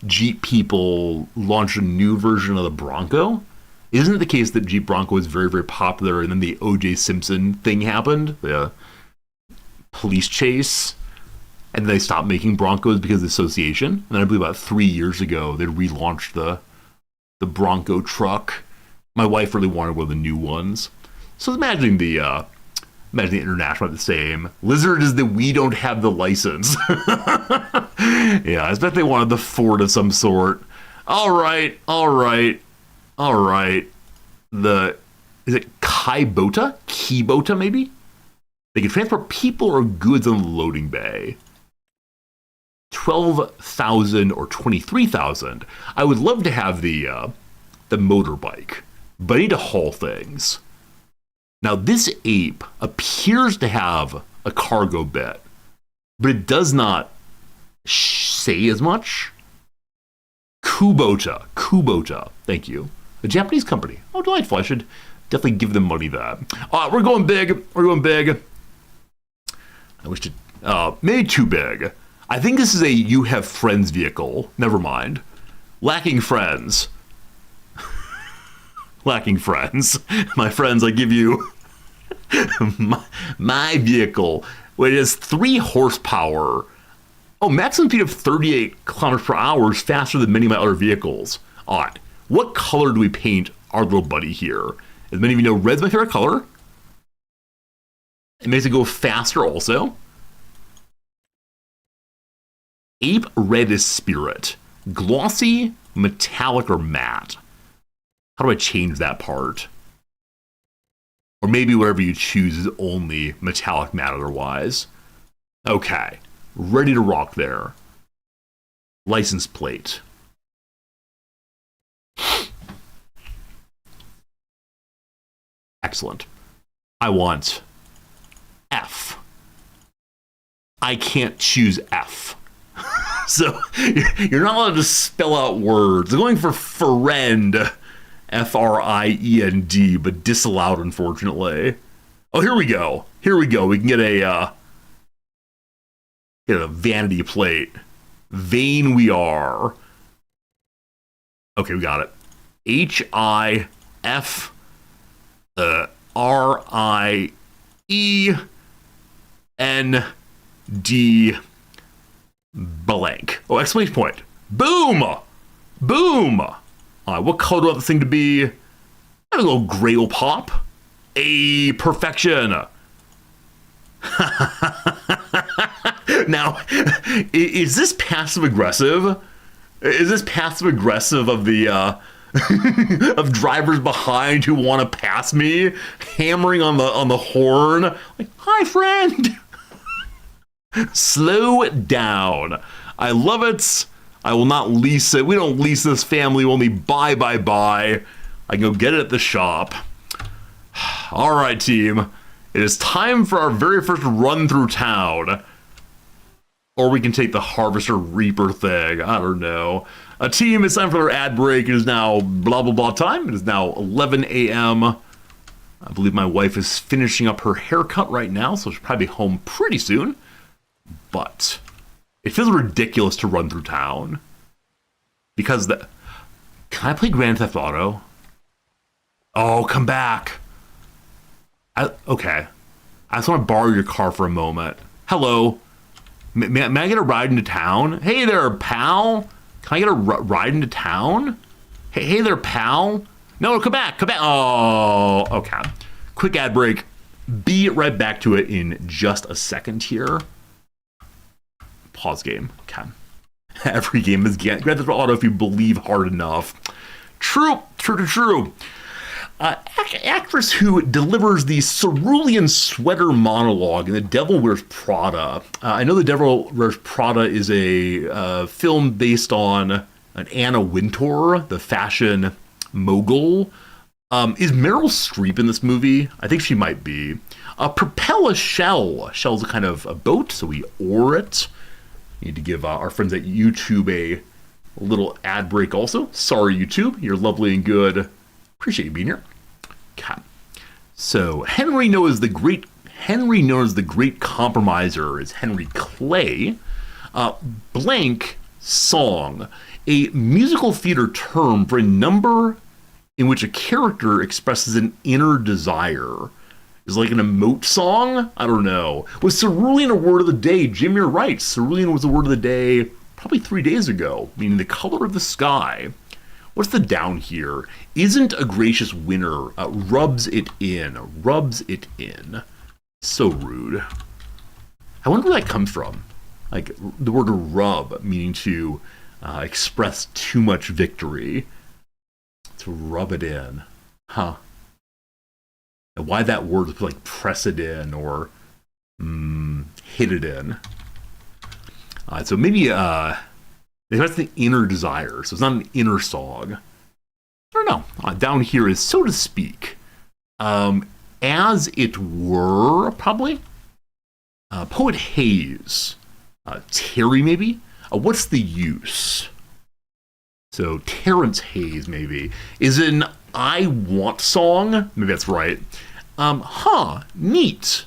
Jeep people launched a new version of the Bronco. Isn't it the case that Jeep Bronco was very, very popular, and then the O.J. Simpson thing happened? The police chase, and they stopped making Broncos because of the association. And then I believe about 3 years ago, they relaunched the Bronco truck. My wife really wanted one of the new ones. So imagine the International the same. Lizard is that we don't have the license. Yeah, I bet they wanted the Ford of some sort. All right. Is it Kubota? Kubota, maybe? They can transport people or goods on the loading bay. 12,000 or 23,000. I would love to have the motorbike, but I need to haul things. Now, this ape appears to have a cargo bit, but it does not say as much. Kubota, thank you. A Japanese company. Oh, delightful. I should definitely give them money that. We're going big. I wish to... maybe too big. I think this is a you have friends vehicle. Never mind. Lacking friends. Lacking friends. My friends, I give you my vehicle, which is 3 horsepower. Oh, maximum speed of 38 kilometers per hour is faster than many of my other vehicles. Odd. What color do we paint our little buddy here? As many of you know, red's my favorite color. It makes it go faster also. Ape red is spirit. Glossy, metallic, or matte. How do I change that part? Or maybe whatever you choose is only metallic, matte, otherwise. Okay. Ready to rock there. License plate. Excellent. I want F. I can't choose F. So you're not allowed to spell out words. I'm going for friend, Friend, but disallowed, unfortunately. Oh, here we go. We can get a vanity plate. Vain we are. Okay, we got it. HIF RIEND blank. Oh, exclamation point. Boom! What color do I want this thing to be? I'm gonna go gray will pop. A perfection. Now, is this passive aggressive? Is this passive aggressive of the of drivers behind who want to pass me, hammering on the horn? Like, hi, friend. Slow down. I love it. I will not lease it. We don't lease this family. We only buy. I can go get it at the shop. All right, team. It is time for our very first run through town. Or we can take the Harvester Reaper thing. I don't know. Team, it's time for our ad break. It is now blah, blah, blah time. It is now 11 a.m. I believe my wife is finishing up her haircut right now, so she'll probably be home pretty soon. But it feels ridiculous to run through town. Because Can I play Grand Theft Auto? Oh, come back. Okay. I just want to borrow your car for a moment. Hello. May I get a ride into town? Hey there, pal. Can I get a ride into town? Hey there, pal. No, come back. Oh, okay. Quick ad break. Be right back to it in just a second here. Pause game. Okay. Every game is Grand Theft Auto if you believe hard enough. True. Actress who delivers the cerulean sweater monologue in The Devil Wears Prada. I know The Devil Wears Prada is a film based on an Anna Wintour, the fashion mogul. Is Meryl Streep in this movie? I think she might be. Propel a shell. Shell's a kind of a boat, so we oar it. Need to give our friends at YouTube a little ad break also. Sorry, YouTube. You're lovely and good. Appreciate you being here. Okay. So Henry known as the great compromiser is Henry Clay. Blank song, a musical theater term for a number in which a character expresses an inner desire. Is like an emote song? I don't know. Was cerulean a word of the day? Jim, you're right. Cerulean was the word of the day probably 3 days ago, meaning the color of the sky. What's the down here? Isn't a gracious winner. Rubs it in. Rubs it in. So rude. I wonder where that comes from. Like the word rub, meaning to express too much victory. To rub it in. Huh. And why that word, like press it in or hit it in. So maybe that's the inner desire, so it's not an inner song. I don't know. Down here is so to speak. As it were, probably. Poet Hayes. Terry, maybe? What's the use? So Terrence Hayes, maybe. Is an I Want song? Maybe that's right. Neat.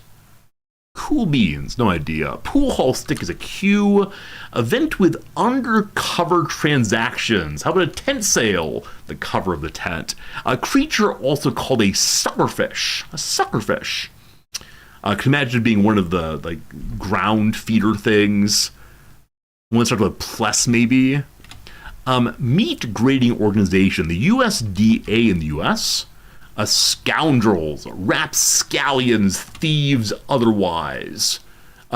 Cool beans, no idea. Pool hall stick is a cue. Event with undercover transactions. How about a tent sale? The cover of the tent. A creature also called a suckerfish. A suckerfish. Can imagine being one of the like ground feeder things. One starts with plus maybe. Meat grading organization. The USDA in the US. Scoundrels, rapscallions, thieves, otherwise.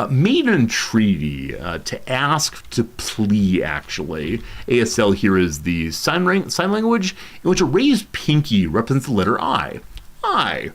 Maiden treaty, to ask, to plea, actually. ASL here is the sign language in which a raised pinky represents the letter I. I.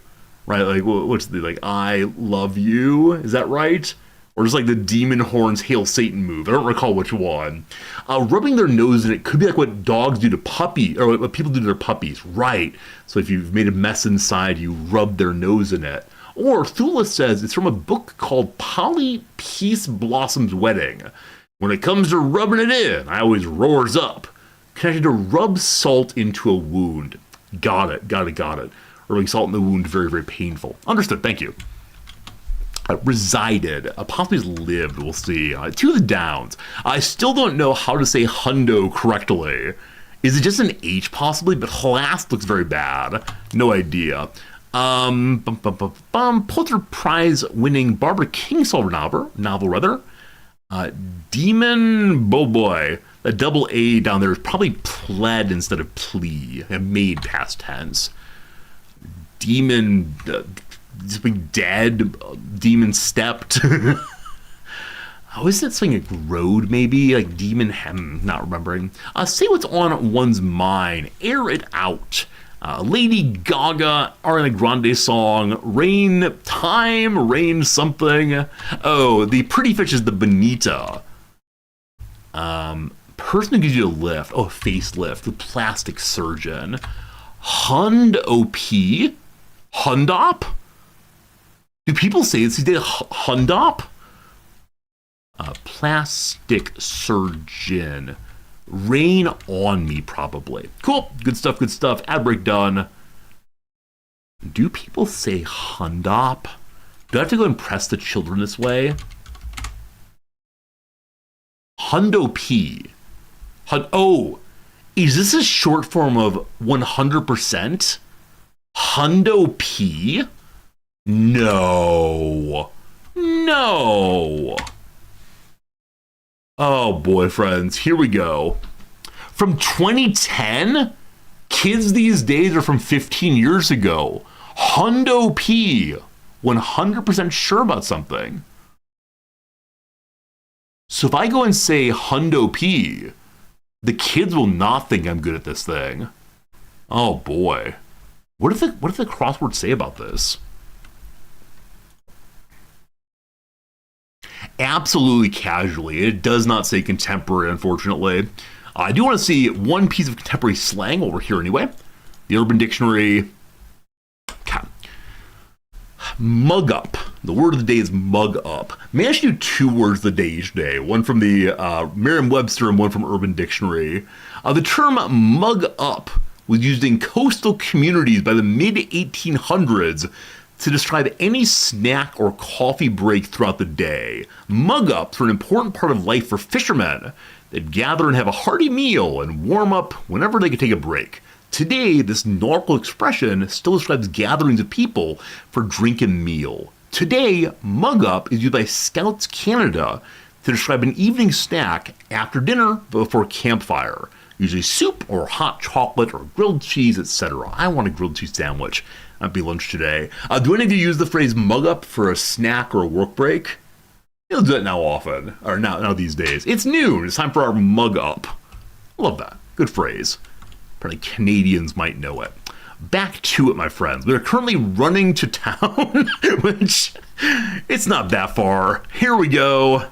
Right, like, what's the, like, I love you? Is that right? Or just like the Demon Horns Hail Satan move. I don't recall which one. Rubbing their nose in it could be like what dogs do to puppies, or what people do to their puppies. Right. So if you've made a mess inside, you rub their nose in it. Or Thula says it's from a book called Polly Peace Blossom's Wedding. When it comes to rubbing it in, I always roars up. Connected to rub salt into a wound. Got it. Rubbing salt in the wound, very, very painful. Understood. Thank you. Resided, possibly lived, we'll see. To the downs. I still don't know how to say hundo correctly. Is it just an H possibly? But last looks very bad. No idea. Pulitzer Prize winning Barbara Kingsolver novel rather. Demon Boy. The double A down there is probably pled instead of plea. Made past tense. Demon... something dead, demon stepped. Oh, is it something like road maybe? Like demon not remembering. Say what's on one's mind. Air it out. Lady Gaga, Ariana Grande song. Rain time, rain something. Oh, the pretty fish is the bonita. Person who gives you a lift. Oh, facelift. The plastic surgeon. Hund OP. Hundop? Do people say it's these Hundop? Plastic surgeon. Rain on me, probably. Cool. Good stuff. Ad break done. Do people say Hundop? Do I have to go and press the children this way? Hundo P. Oh, is this a short form of 100%? Hundo P? No. Oh boy, friends, here we go. From 2010? Kids these days are from 15 years ago. Hundo P. 100% sure about something. So if I go and say Hundo P, the kids will not think I'm good at this thing. Oh boy. What does the crossword say about this? Absolutely casually. It does not say contemporary, unfortunately. I do want to see one piece of contemporary slang while we're here anyway. The Urban Dictionary. Okay. Mug up. The word of the day is mug up. May I do 2 words of the day each day? One from the Merriam-Webster and one from Urban Dictionary. The term mug up was used in coastal communities by the mid-1800s to describe any snack or coffee break throughout the day. Mug ups were an important part of life for fishermen. They'd gather and have a hearty meal and warm up whenever they could take a break. Today, this nautical expression still describes gatherings of people for drink and meal. Today, mug up is used by Scouts Canada to describe an evening snack after dinner before campfire. Usually soup or hot chocolate or grilled cheese, etc. I want a grilled cheese sandwich. That'd be lunch today. Do any of you use the phrase mug up for a snack or a work break? You'll do it now often, or now these days. It's noon. It's time for our mug up. Love that. Good phrase. Probably Canadians might know it. Back to it, my friends. We're currently running to town, which it's not that far. Here we go.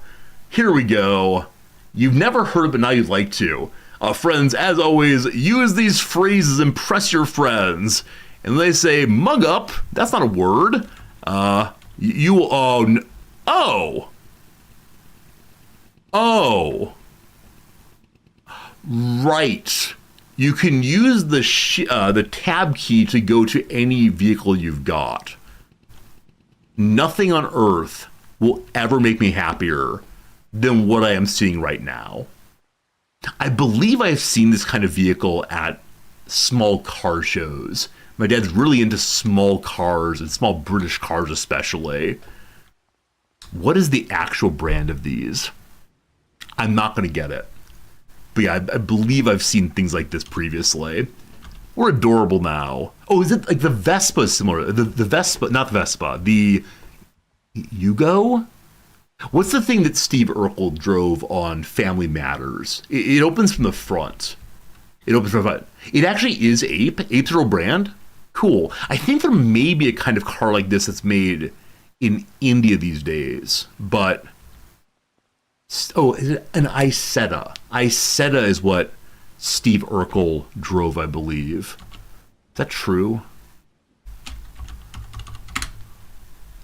You've never heard, but now you'd like to. Friends, as always, use these phrases, impress your friends. And they say, mug up, that's not a word. Right. You can use the tab key to go to any vehicle you've got. Nothing on earth will ever make me happier than what I am seeing right now. I believe I've seen this kind of vehicle at small car shows. My dad's really into small cars and small British cars especially. What is the actual brand of these? I'm not going to get it. But yeah, I believe I've seen things like this previously. We're adorable now. Oh, is it like the Vespa is similar? The Vespa, not the Vespa, the Yugo? What's the thing that Steve Urkel drove on Family Matters? It opens from the front. It actually is Ape. Ape's a real brand? Cool. I think there may be a kind of car like this that's made in India these days, but... Oh, is it an Isetta? Isetta is what Steve Urkel drove, I believe. Is that true?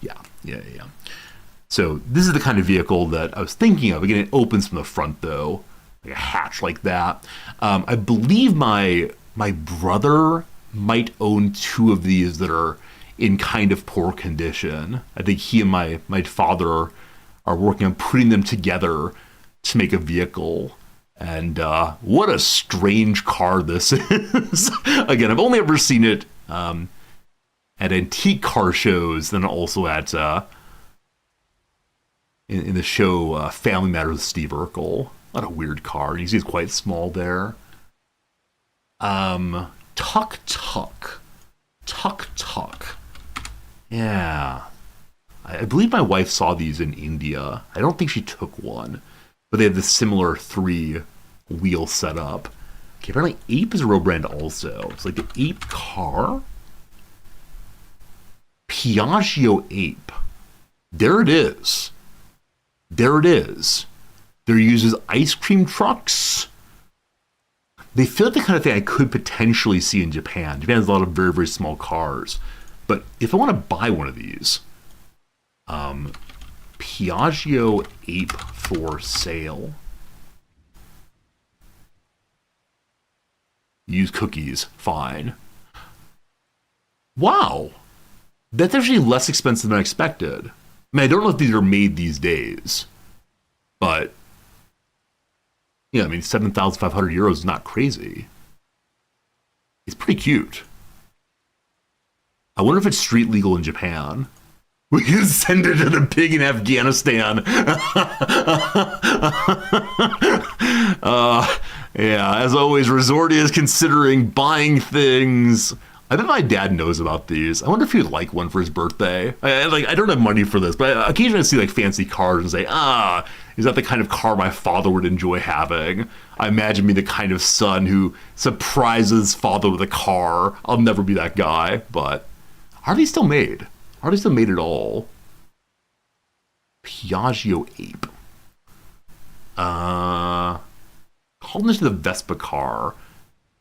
Yeah. So this is the kind of vehicle that I was thinking of. Again, it opens from the front, though. Like a hatch like that. I believe my brother might own 2 of these that are in kind of poor condition. I think he and my father are working on putting them together to make a vehicle. And what a strange car this is. Again, I've only ever seen it at antique car shows, then also at in the show Family Matters with Steve Urkel. What a weird car. You see it's quite small there. Tuk Tuk. Yeah. I believe my wife saw these in India. I don't think she took one, but they have this similar 3-wheel setup. Okay, apparently Ape is a real brand also. It's like the Ape car. Piaggio Ape. There it is. There uses ice cream trucks. They feel like the kind of thing I could potentially see in Japan. Japan has a lot of very, very small cars. But if I want to buy one of these, Piaggio Ape for sale. Use cookies. Fine. Wow. That's actually less expensive than I expected. I mean, I don't know if these are made these days, but yeah, I mean, 7,500 euros is not crazy. It's pretty cute. I wonder if it's street legal in Japan. We can send it to the pig in Afghanistan. Yeah, as always, Resortia is considering buying things. I bet my dad knows about these. I wonder if he'd like one for his birthday. I don't have money for this, but occasionally I see like fancy cars and say, is that the kind of car my father would enjoy having? I imagine being the kind of son who surprises father with a car. I'll never be that guy, but are they still made? Are they still made at all? Piaggio Ape. Called into the Vespa car.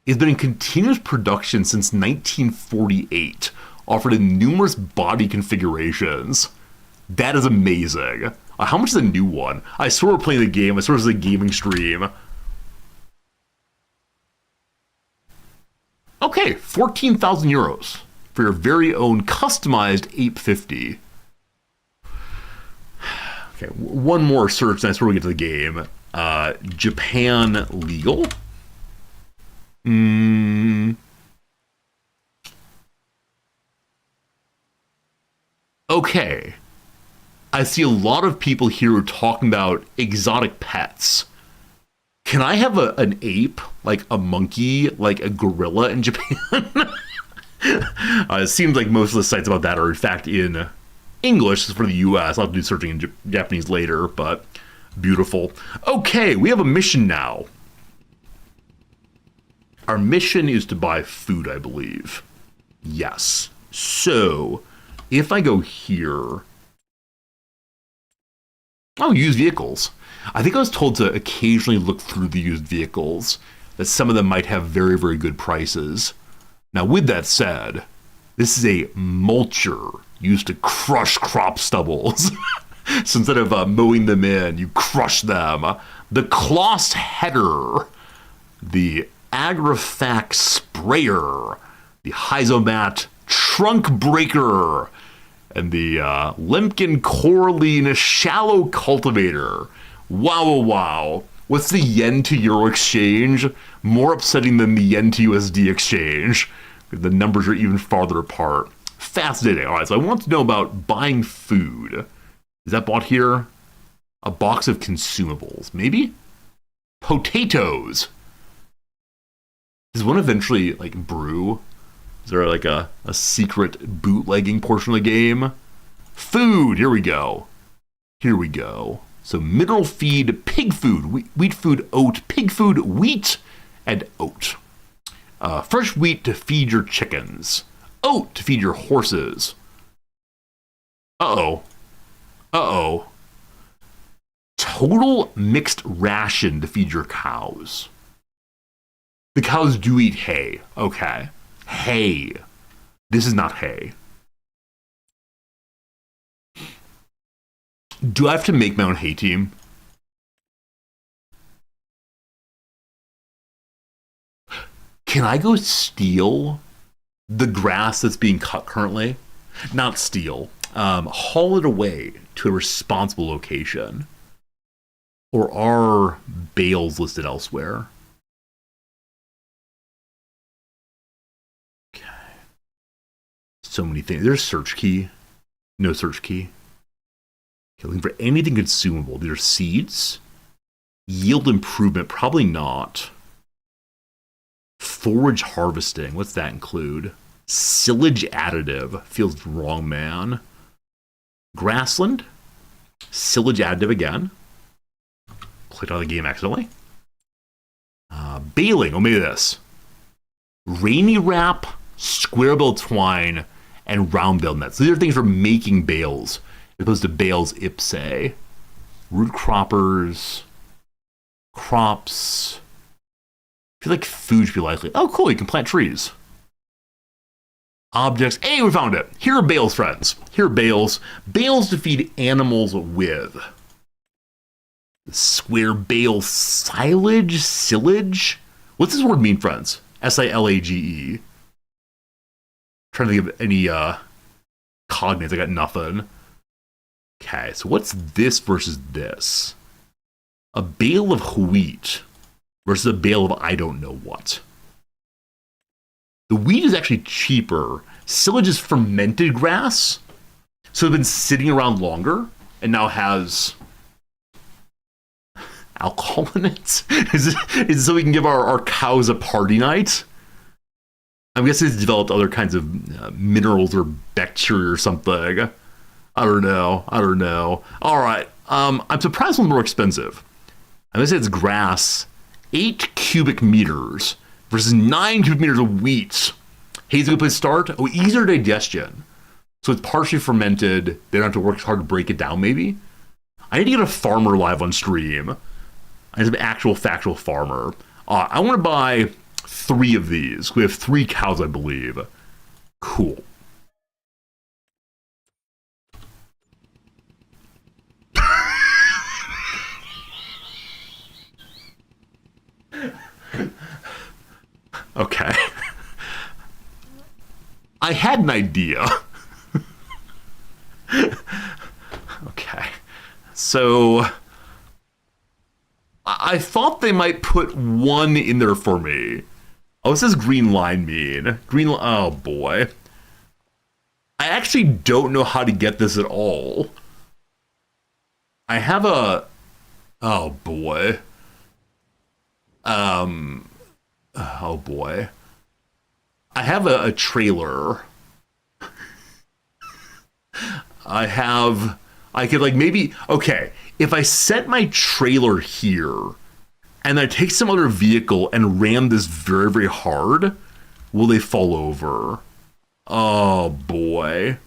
It's been in continuous production since 1948, offered in numerous body configurations. That is amazing. How much is a new one? I saw her playing the game. I saw it was a gaming stream. Okay, 14,000 euros for your very own customized Ape 50. Okay, one more search, and that's where we get to the game. Japan legal? Okay. I see a lot of people here talking about exotic pets. Can I have an ape, like a monkey, like a gorilla in Japan? It seems like most of the sites about that are in fact in English. For the US, I'll have to do searching in Japanese later, but beautiful. Okay, we have a mission now. Our mission is to buy food, I believe. Yes. So, if I go here... Oh, used vehicles. I think I was told to occasionally look through the used vehicles, that some of them might have very, very good prices. Now, with that said, this is a mulcher used to crush crop stubbles. So instead of mowing them in, you crush them. The Kloss header, the Agrifac sprayer, the Hyzomat trunk breaker, and the Lemken Corlean shallow cultivator. Wow, wow, wow. What's the yen to euro exchange? More upsetting than the yen to USD exchange. The numbers are even farther apart. Fascinating. All right, so I want to know about buying food. Is that bought here? A box of consumables, maybe? Potatoes. Does one eventually, like, brew? Is there, like, a secret bootlegging portion of the game? Food! Here we go. Here we go. So, mineral feed, pig food, wheat food, oat, pig food, wheat, and oat. Fresh wheat to feed your chickens. Oat to feed your horses. Uh-oh. Uh-oh. Total mixed ration to feed your cows. The cows do eat hay. Okay. Hay. This is not hay. Do I have to make my own hay team? Can I go steal the grass that's being cut currently? Not steal. Haul it away to a responsible location. Or are bales listed elsewhere? Okay. So many things. There's search key. No search key. Okay, looking for anything consumable. These are seeds. Yield improvement. Probably not. Forage harvesting. What's that include? Silage additive. Feels wrong, man. Grassland. Silage additive again. Clicked on the game accidentally. Baling. Oh, maybe this. Rainy wrap, square bill twine, and round bill nets. These are things for making bales, as opposed to bales ipse. Root croppers. Crops. I feel like food should be likely. Oh, cool. You can plant trees. Objects. Hey, we found it. Here are bales, friends. Here are bales. Bales to feed animals with. Square bale silage? Silage? What's this word mean, friends? S-I-L-A-G-E. Trying to think of any cognates. I got nothing. Okay, so what's this versus this? A bale of wheat versus a bale of I don't know what. The wheat is actually cheaper. Silage is fermented grass, so it's been sitting around longer and now has alcohol in it. Is it so we can give our cows a party night? I'm guessing it's developed other kinds of minerals or bacteria or something. I don't know. I don't know. All right. I'm surprised it's a little more expensive. I'm gonna say it's grass, 8 cubic meters versus 9 cubic meters of wheat. Hay's a good place to start. Oh, easier digestion. So it's partially fermented. They don't have to work hard to break it down, maybe. I need to get a farmer live on stream. I need an actual factual farmer. I want to buy 3 of these. We have 3 cows, I believe. Cool. Okay. I had an idea. Okay. So I thought they might put 1 in there for me. Oh, what does green line mean? Oh boy. I actually don't know how to get this at all. I have a... Oh boy. Oh boy. I have a trailer. I could like maybe, okay, if I set my trailer here and I take some other vehicle and ram this very, very hard, will they fall over? Oh boy.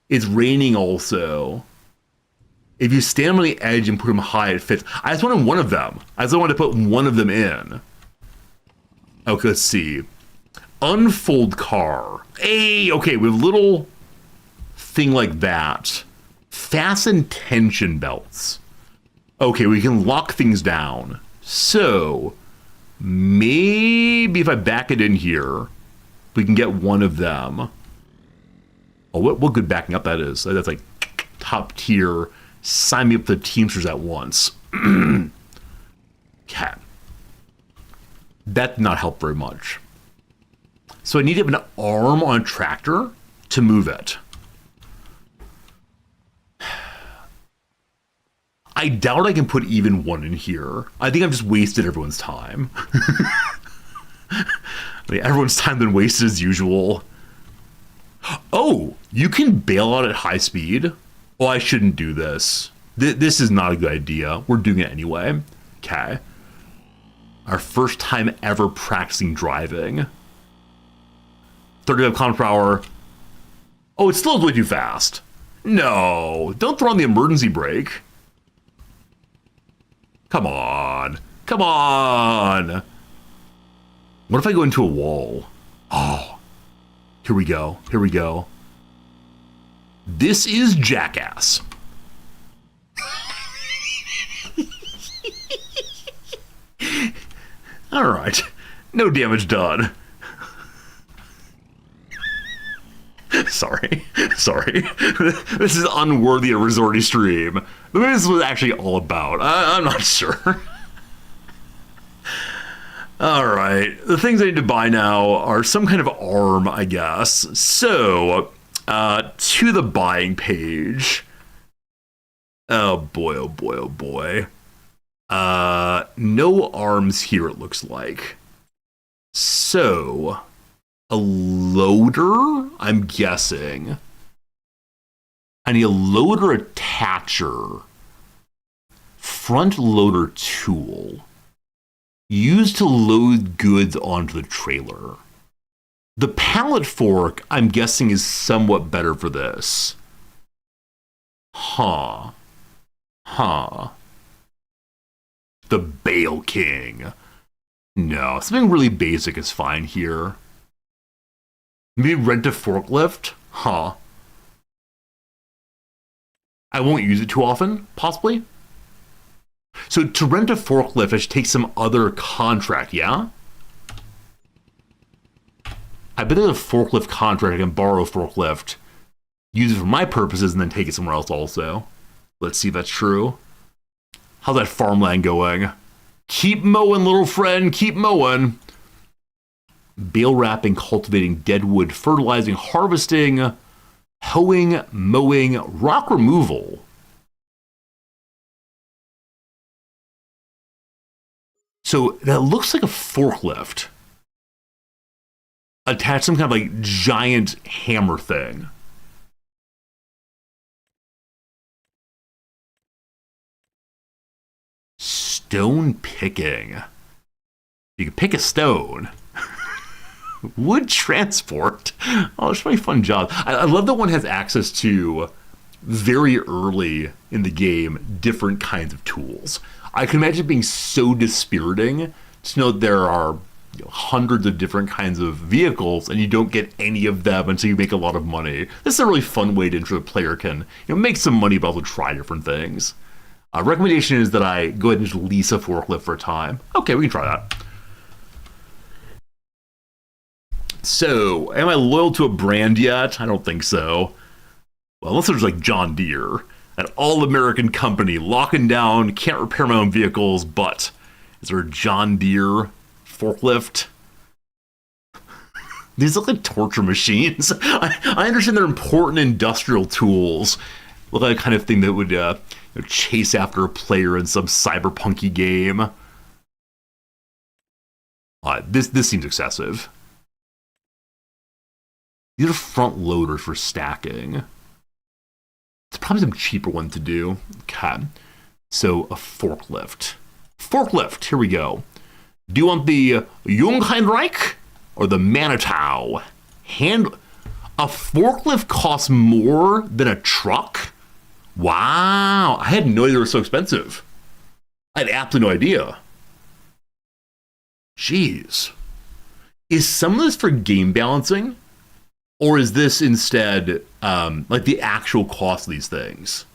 It's raining also. If you stand on the edge and put them high, it fits. I just wanted one of them. I just wanted to put one of them in. Okay, let's see. Unfold car. Hey, okay, with a little thing like that. Fasten tension belts. Okay, we can lock things down. So, maybe if I back it in here, we can get one of them. Oh, what good backing up that is. That's like top tier. Sign me up for the Teamsters at once. Cat. That did not help very much. So I need to have an arm on a tractor to move it. I doubt I can put even one in here. I think I've just wasted everyone's time. I mean, everyone's time been wasted as usual. Oh, you can bail out at high speed? Oh, I shouldn't do this. This is not a good idea. We're doing it anyway. Okay. Our first time ever practicing driving. 35 kilometers per hour. Oh, it slows way too fast. No, don't throw on the emergency brake. Come on. Come on. What if I go into a wall? Oh, here we go. Here we go. This is Jackass. All right. No damage done. Sorry. This is unworthy of Resorty stream. Maybe this was actually all about. I'm not sure. All right. The things I need to buy now are some kind of arm, I guess. So, to the buying page. Oh boy, oh boy, oh boy. No arms here, it looks like. So, a loader, I'm guessing. I need a loader attacher. Front loader tool. Used to load goods onto the trailer. The pallet fork, I'm guessing, is somewhat better for this. Huh. The Bale King. No, something really basic is fine here. Maybe rent a forklift? Huh. I won't use it too often, possibly. So to rent a forklift, I should take some other contract, yeah? I bet there's a forklift contract. I can borrow a forklift, use it for my purposes, and then take it somewhere else also. Let's see if that's true. How's that farmland going? Keep mowing, little friend, keep mowing. Bale wrapping, cultivating dead wood, fertilizing, harvesting, hoeing, mowing, rock removal. So that looks like a forklift. attach some kind of like giant hammer thing. Stone picking. You can pick a stone. Wood transport. Oh, it's a really fun job. I love that one has access to, very early in the game, different kinds of tools. I can imagine it being so dispiriting to know that there are hundreds of different kinds of vehicles and you don't get any of them until you make a lot of money. This is a really fun way to ensure the player can make some money but also try different things. Recommendation is that I go ahead and just lease a forklift for a time. Okay, we can try that. So, am I loyal to a brand yet? I don't think so. Well, unless there's like John Deere, an all-American company locking down, can't repair my own vehicles, but is there a John Deere forklift? These look like torture machines. I understand they're important industrial tools. Look like the kind of thing that would chase after a player in some cyberpunky game. This seems excessive. These are front loaders for stacking. It's probably some cheaper one to do. Okay. So a forklift. Forklift, here we go. Do you want the Jungheinreich or the Manitou? A forklift costs more than a truck? Wow, I had no idea they were so expensive. I had absolutely no idea. Jeez. Is some of this for game balancing? Or is this instead like the actual cost of these things?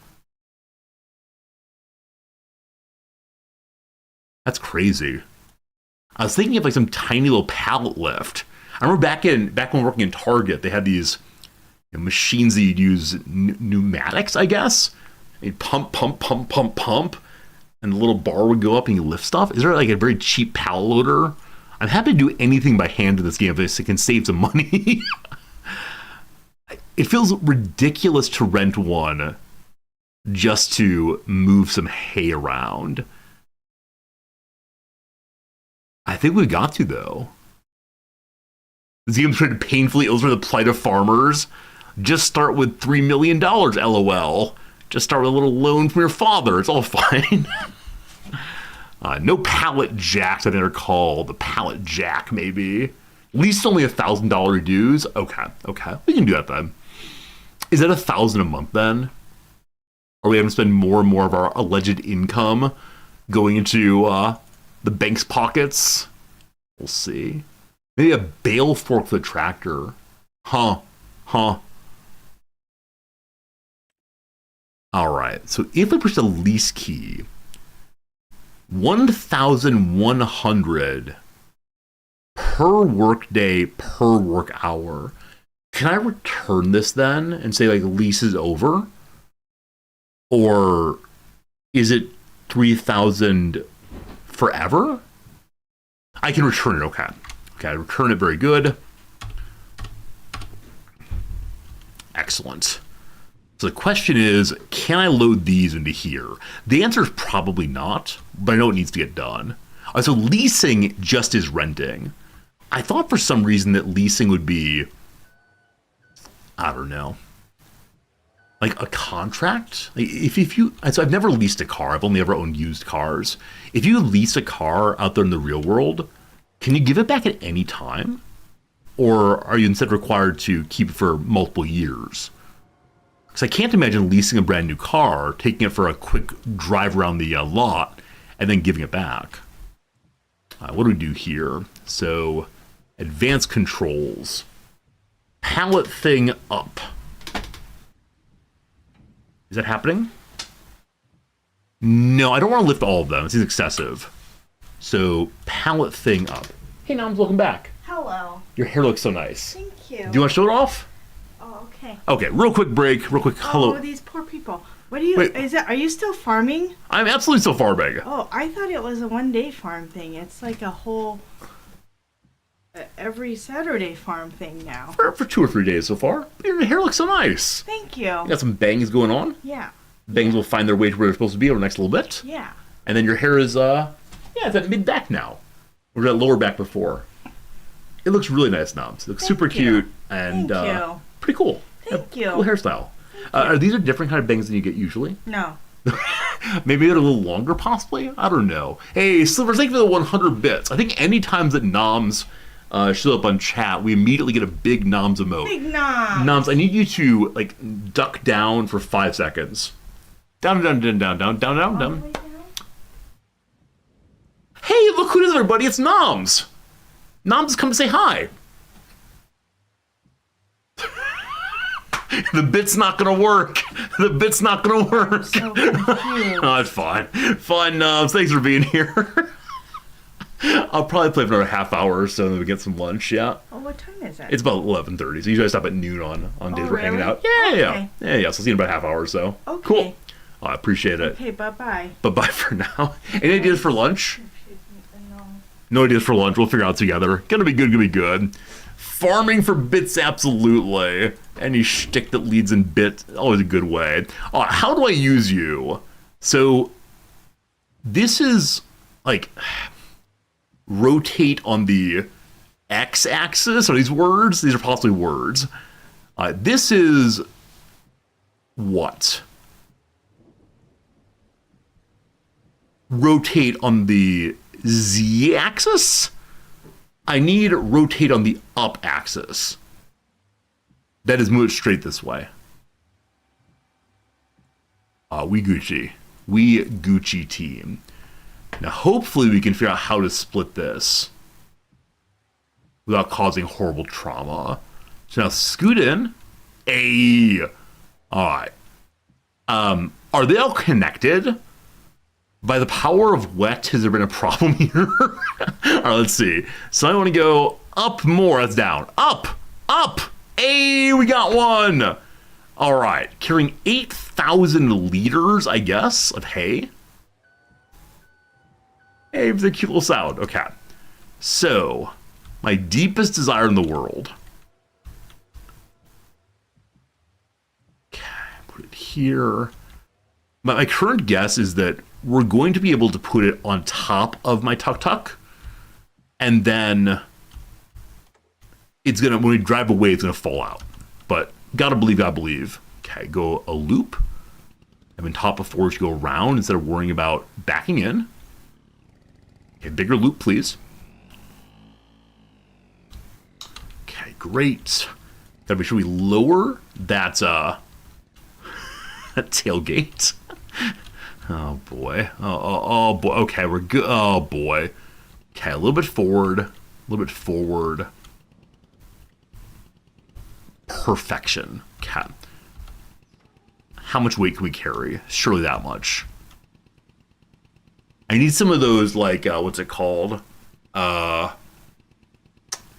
That's crazy. I was thinking of like some tiny little pallet lift. I remember back when working in Target, they had these machines that you'd use, pneumatics, I guess. You'd pump, and the little bar would go up and you lift stuff. Is there like a very cheap pallet loader? I'm happy to do anything by hand in this game if it can save some money. It feels ridiculous to rent one just to move some hay around. I think we got to, though. This game's trying to painfully illustrate the plight of farmers. Just start with $3 million, LOL. Just start with a little loan from your father. It's all fine. No pallet jacks, I think they're called. The pallet jack, maybe. At least only $1,000 dues. Okay. We can do that then. Is that $1,000 a month then? Are we having to spend more and more of our alleged income going into the bank's pockets? We'll see. Maybe a bale fork for the tractor. Huh. Alright, so if we push the lease key, 1,100 per workday per work hour. Can I return this then and say like lease is over? Or is it 3,000 forever? I can return it, okay. Okay, I return it, very good. Excellent. So the question is, can I load these into here? The answer is probably not, but I know it needs to get done. So leasing just is renting. I thought for some reason that leasing would be, I don't know, like a contract. Like if you, so I've never leased a car. I've only ever owned used cars. If you lease a car out there in the real world, can you give it back at any time? Or are you instead required to keep it for multiple years? Because I can't imagine leasing a brand new car, taking it for a quick drive around the lot, and then giving it back. What do we do here? So, advanced controls. Pallet thing up. Is that happening? No, I don't want to lift all of them. It seems excessive. So, pallet thing up. Hey, Noms, welcome back. Hello. Your hair looks so nice. Thank you. Do you want to show it off? Oh, okay. Okay, real quick break, real quick hello. Oh, these poor people. What do you, Wait. are you still farming? I'm absolutely so far big. Oh, I thought it was a one-day farm thing. It's like a whole, every Saturday farm thing now. For 2 or 3 days so far. Your hair looks so nice. Thank you. You got some bangs going on. Yeah. Bangs will find their way to where they're supposed to be over the next little bit. Yeah. And then your hair is, it's at mid-back now. Or was that lower back before? It looks really nice, Noms. It looks super you. cute and Thank you. pretty cool. Thank you. Cool hairstyle. Are these a different kind of bangs than you get usually? No. Maybe they're a little longer, possibly? I don't know. Hey, Slivers, thank you for the 100 bits. I think any times that Noms show up on chat, we immediately get a big Noms emote. Big nom. Noms, I need you to, like, duck down for 5 seconds. Down, down, down, down, down, down, down, down. Hey, look who it is, everybody. It's Noms. Noms has come to say hi. The bit's not gonna work. The bit's not gonna work. So confused. Oh, it's fine. Fine, Noms. Thanks for being here. I'll probably play for another half hour or so, and then we get some lunch. Yeah. Oh, what time is it? It's about 11:30. So usually I stop at noon on days we're hanging really? out. Yeah, yeah, Okay. yeah. So I'll see you in about a half hour or so. Okay. Cool. I appreciate it. Okay, bye-bye. But bye for now. Any ideas for lunch? No. No ideas for lunch. We'll figure it out together. Gonna be good. Gonna be good. Farming for bits, absolutely. Any shtick that leads in bit, always a good way. How do I use you? So this is like rotate on the x-axis. Are these words? These are possibly words. This is what? Rotate on the z-axis? I need rotate on the up axis. That is moved straight this way. We Gucci. We Gucci team. Now hopefully we can figure out how to split this without causing horrible trauma. So now scoot in. Ay. Alright. Are they all connected? By the power of wet, has there been a problem here? Alright, let's see. So I want to go up more. That's down. Up! Up! Hey, we got one! Alright, carrying 8,000 liters, I guess, of hay. Hey, it's a cute little sound. Okay. So, my deepest desire in the world. Okay, put it here. My current guess is that we're going to be able to put it on top of my tuk-tuk. And then it's gonna, when we drive away, it's gonna fall out. But gotta believe. Okay, go a loop. I've been taught before to go around instead of worrying about backing in. Okay, bigger loop, please. Okay, great. Gotta make sure we lower that that tailgate. Oh boy. Oh boy. Okay, we're good. Oh boy. Okay, a little bit forward. A little bit forward. Perfection. Okay. How much weight can we carry? Surely that much. I need some of those, like, what's it called?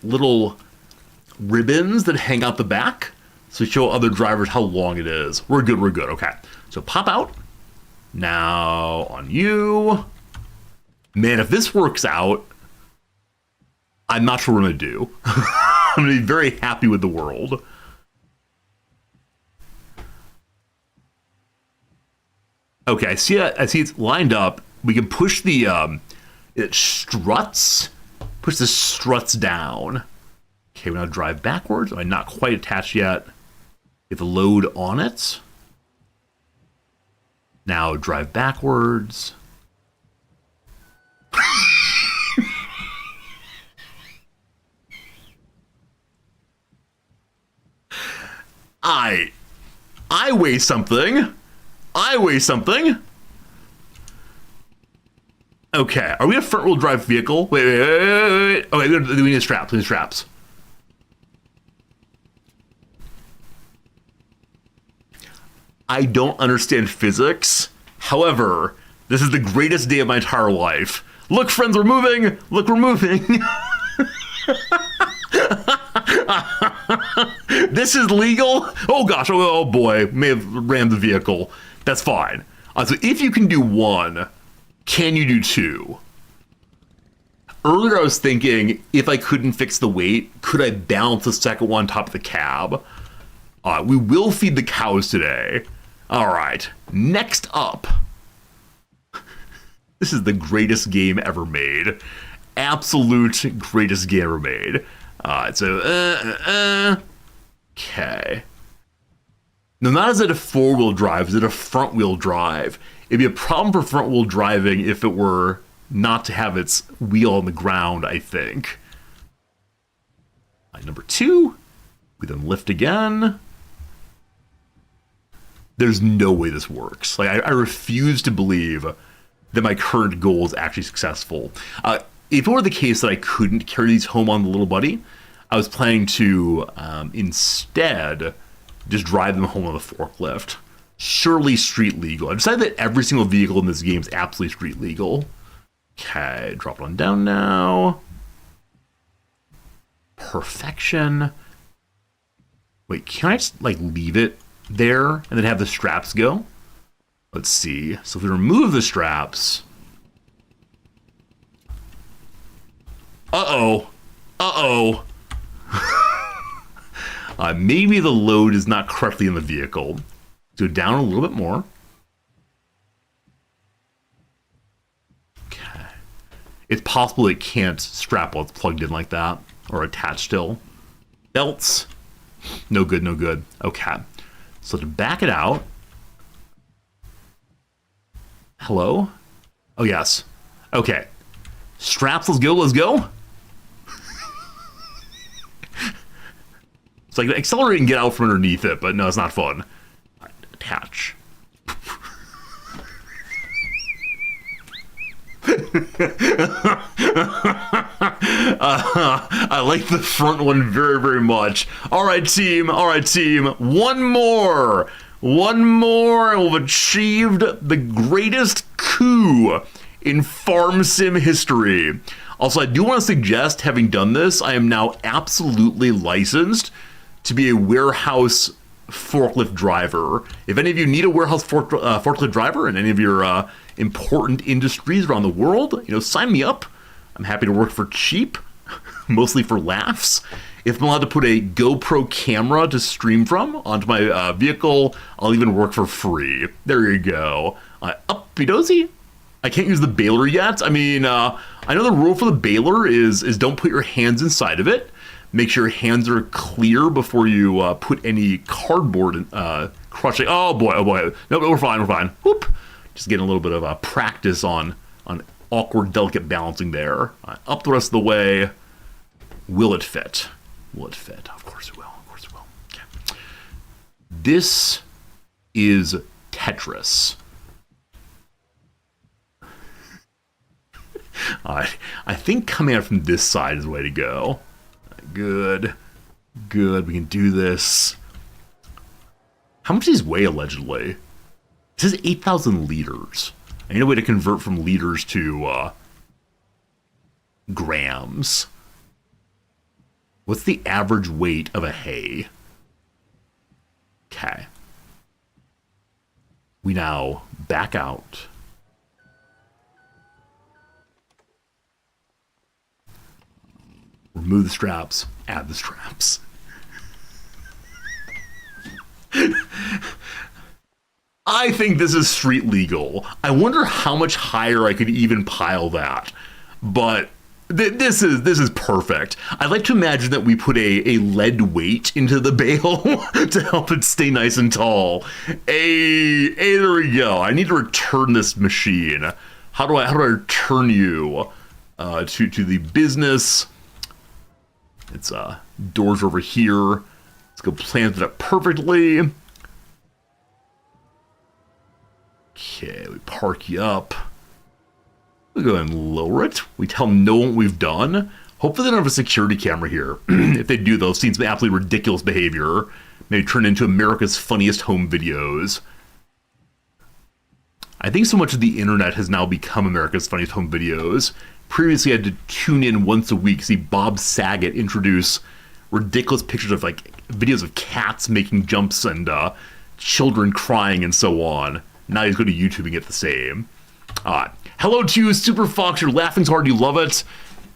Little ribbons that hang out the back. So show other drivers how long it is. We're good. Okay. So pop out. Now on you. Man, if this works out, I'm not sure what I'm going to do. I'm going to be very happy with the world. Okay, I see it's lined up. We can push the struts. Push the struts down. Okay, we now drive backwards. I'm not quite attached yet. Get the load on it. Now drive backwards. I weigh something. Okay, are we a front-wheel drive vehicle? Wait. Okay, we need straps. I don't understand physics. However, this is the greatest day of my entire life. Look, friends, we're moving. Look, we're moving. This is legal? Oh gosh, oh boy, may have rammed the vehicle. That's fine. So if you can do one, can you do two? Earlier I was thinking, if I couldn't fix the weight, could I balance the second one on top of the cab? We will feed the cows today. Alright, next up. This is the greatest game ever made. Absolute greatest game ever made. Okay. No, not is it a four-wheel drive, is it a front-wheel drive? It'd be a problem for front-wheel driving if it were not to have its wheel on the ground, I think. Number 2, we then lift again. There's no way this works. Like, I refuse to believe that my current goal is actually successful. If it were the case that I couldn't carry these home on the little buddy, I was planning to instead just drive them home on the forklift. Surely street legal. I've decided that every single vehicle in this game is absolutely street legal. Okay, drop it on down now. Perfection. Wait, can I just like leave it there and then have the straps go? Let's see. So if we remove the straps. Uh-oh. Uh-oh. Maybe the load is not correctly in the vehicle. Go down a little bit more. Okay. It's possible it can't strap while it's plugged in like that, or attached still. Belts. No good, no good. Okay. So to back it out. Hello? Oh, yes. Okay. Straps, let's go, let's go. It's like accelerate and get out from underneath it, but no, it's not fun. All right, attach. I like the front one very, very much. All right, team. All right, team. One more. One more, and we've achieved the greatest coup in farm sim history. Also, I do want to suggest, having done this, I am now absolutely licensed to be a warehouse forklift driver. If any of you need a warehouse forklift driver in any of your important industries around the world, sign me up. I'm happy to work for cheap, mostly for laughs. If I'm allowed to put a GoPro camera to stream from onto my vehicle, I'll even work for free. There you go. Uppy dozy. I can't use the baler yet. I mean, I know the rule for the baler is don't put your hands inside of it. Make sure your hands are clear before you put any cardboard crushing. Oh boy, oh boy. No, we're fine, we're fine. Whoop. Just getting a little bit of practice on awkward, delicate balancing there. Up the rest of the way. Will it fit? Will it fit? Of course it will. Of course it will. Okay. This is Tetris. I think coming out from this side is the way to go. Good. Good. We can do this. How much does these weigh, allegedly? It says 8,000 liters. I need a way to convert from liters to grams. What's the average weight of a hay? Okay. We now back out. Remove the straps, add the straps. I think this is street legal. I wonder how much higher I could even pile that. But this is perfect. I'd like to imagine that we put a lead weight into the bale to help it stay nice and tall. There we go. I need to return this machine. How do I return you to the business? It's doors over here. Let's go plant it up perfectly. Okay, we park you up. We go and lower it. We tell them no what we've done. Hopefully they don't have a security camera here. If they do, they'll see some absolutely ridiculous behavior. Maybe turn into America's funniest home videos. I think so much of the internet has now become America's funniest home videos. Previously, I had to tune in once a week, see Bob Saget introduce ridiculous pictures of videos of cats making jumps and children crying and so on. Now he's going to YouTube and get the same. Hello to you, Super Fox. You're laughing so hard you love it.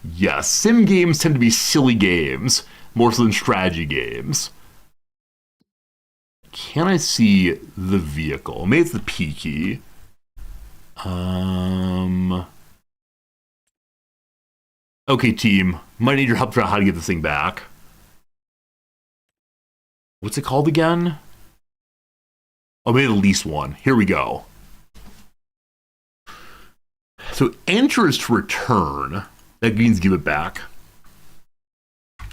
Yes, sim games tend to be silly games, more so than strategy games. Can I see the vehicle? Maybe it's the P key. Okay, team. Might need your help to figure out how to get this thing back. What's it called again? Oh, maybe the least one. Here we go. So enter is to return. That means give it back. Is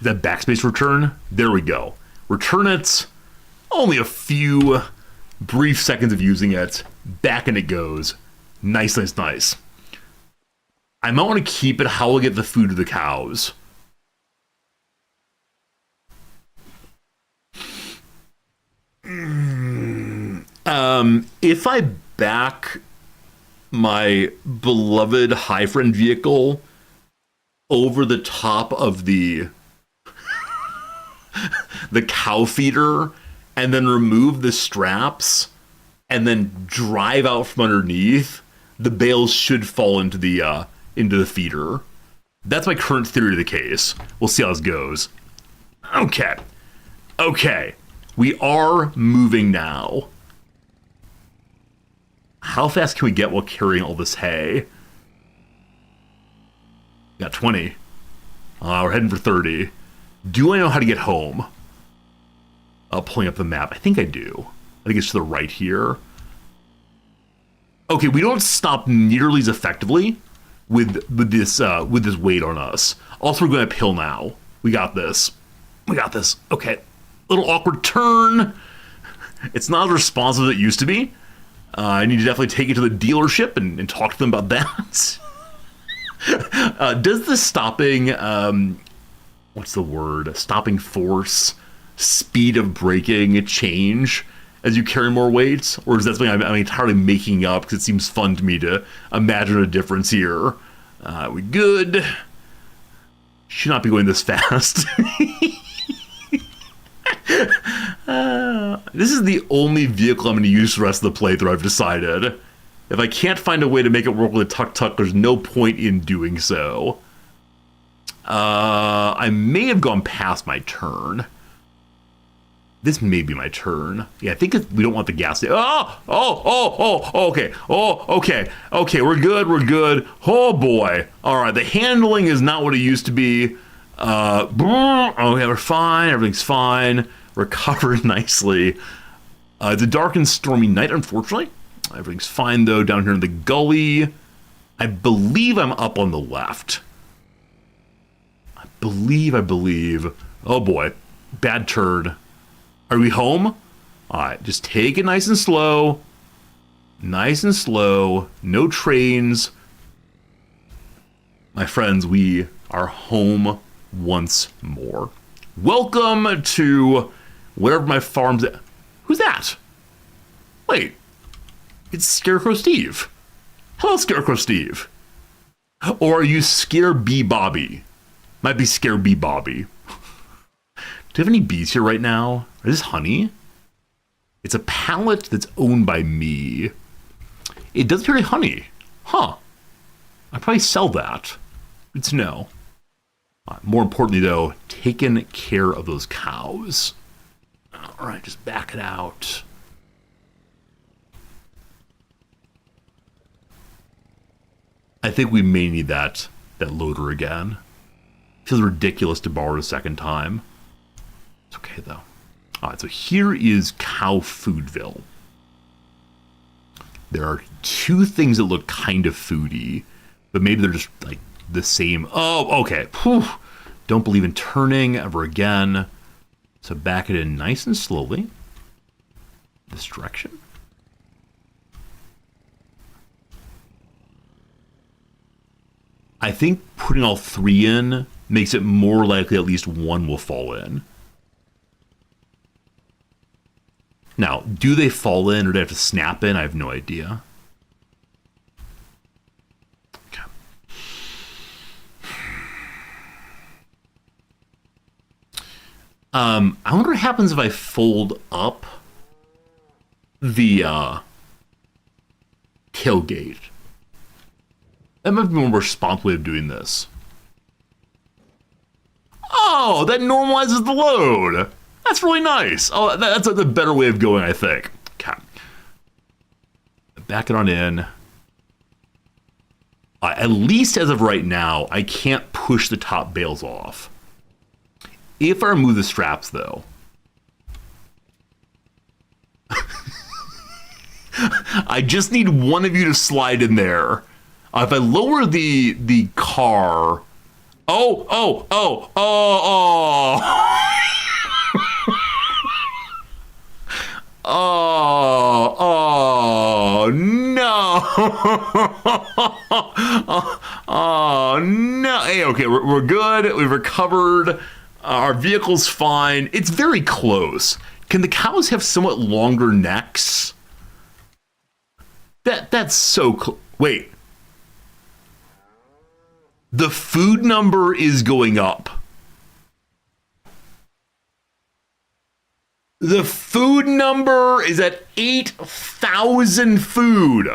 that backspace return? There we go. Return it. Only a few brief seconds of using it. Back and it goes. Nice, nice, nice. I might want to keep it. How will I get the food to the cows? If I back my beloved high friend vehicle over the top of the cow feeder and then remove the straps and then drive out from underneath, the bales should fall into the feeder. That's my current theory of the case. We'll see how this goes. Okay. We are moving now. How fast can we get while carrying all this hay? Got 20. We're heading for 30. Do I know how to get home? Pulling up the map. I think I do. I think it's to the right here. Okay, we don't stop nearly as effectively with this weight on us. Also, we're going uphill now. We got this. Okay. Little awkward turn. It's not as responsive as it used to be. I need to definitely take it to the dealership and talk to them about that. Does the stopping, what's the word? Stopping force, speed of braking change as you carry more weight? Or is that something I'm entirely making up because it seems fun to me to imagine a difference here? We good? Should not be going this fast. This is the only vehicle I'm going to use for the rest of the playthrough, I've decided. If I can't find a way to make it work with a tuk-tuk, there's no point in doing so. I may have gone past my turn. This may be my turn. Yeah, I think we don't want the gas. Okay. Okay, we're good. Oh boy. All right, the handling is not what it used to be. Okay, we're fine. Everything's fine. Recovered nicely. It's a dark and stormy night, unfortunately. Everything's fine, though, down here in the gully. I believe I'm up on the left. I believe. Oh, boy. Bad turd. Are we home? All right, just take it nice and slow. No trains. My friends, we are home once more. Welcome to wherever my farm's at. Who's that? Wait, it's Scarecrow Steve. Hello, Scarecrow Steve. Or are you Scare Bee Bobby? Might be Scare Bee Bobby. Do you have any bees here right now? Is this honey? It's a pallet that's owned by me. It does appear to be honey. Huh. I'd probably sell that. Good to know. More importantly, though, taking care of those cows. All right, just back it out. I think we may need that loader again. Feels ridiculous to borrow it a second time. It's okay, though. All right, so here is Cow Foodville. There are two things that look kind of foody, but maybe they're just like the same. Oh, okay. Whew. Don't believe in turning ever again. So back it in nice and slowly. This direction. I think putting all three in makes it more likely at least one will fall in. Now, do they fall in or do they have to snap in? I have no idea. Okay. I wonder what happens if I fold up the tailgate. That might be a more responsible way of doing this. Oh, that normalizes the load. That's really nice. Oh, that's the better way of going, I think. Okay. Back it on in. At least as of right now, I can't push the top bales off. If I remove the straps, though, I just need one of you to slide in there. If I lower the car, oh no! Oh no! Hey, okay, we're good. We've recovered. Our vehicle's fine. It's very close. Can the cows have somewhat longer necks? That's so close. Wait. The food number is going up. The food number is at 8,000 food.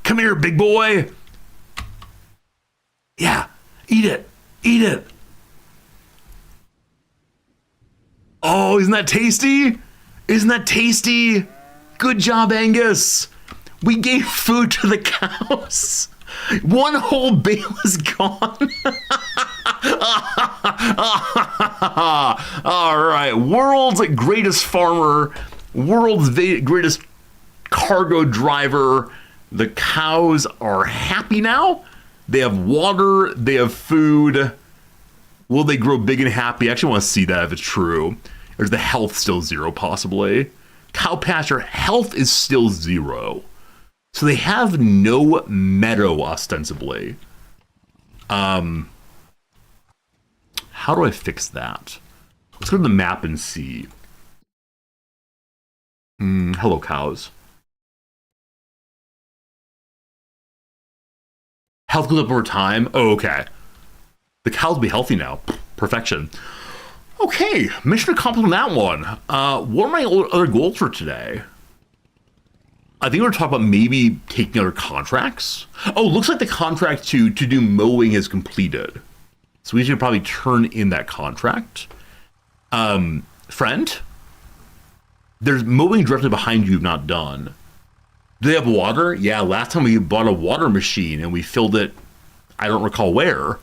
Come here, big boy. Yeah, eat it. Eat it. Oh, isn't that tasty? Isn't that tasty? Good job, Angus. We gave food to the cows. One whole bale is gone. All right, world's greatest farmer, world's greatest cargo driver. The cows are happy now. They have water, they have food. Will they grow big and happy? I actually want to see that if it's true. Or is the health still 0 possibly? Cow pasture health is still 0. So they have no meadow ostensibly. How do I fix that? Let's go to the map and see. Hello, cows. Health goes up over time. Oh, okay. The cows will be healthy now. Perfection. Okay, mission accomplished on that one. What are my other goals for today? I think we're talking about maybe taking other contracts. Oh, looks like the contract to do mowing is completed. So we should probably turn in that contract. Friend, there's mowing directly behind you not done. Do they have water? Yeah, last time we bought a water machine and we filled it, I don't recall where.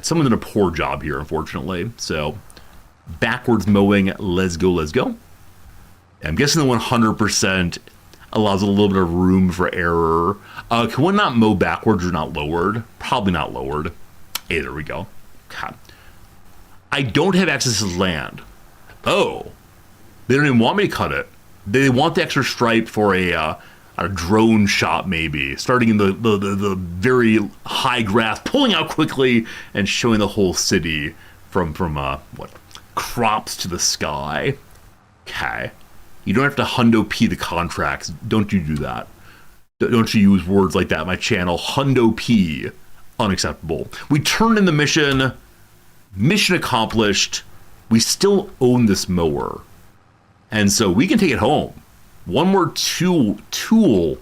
Someone did a poor job here, unfortunately. So backwards mowing, let's go, let's go. I'm guessing the 100% allows a little bit of room for error. Can one not mow backwards or not lowered? Probably not lowered. Hey, there we go. God. I don't have access to land. Oh, they don't even want me to cut it. They want the extra stripe for a drone shot, maybe, starting in the very high grass, pulling out quickly and showing the whole city from what, crops to the sky. Okay. You don't have to hundo P the contracts. Don't you do that. Don't you use words like that on my channel. Hundo P. Unacceptable. We turned in the mission. Mission accomplished. We still own this mower. And so we can take it home. One more tool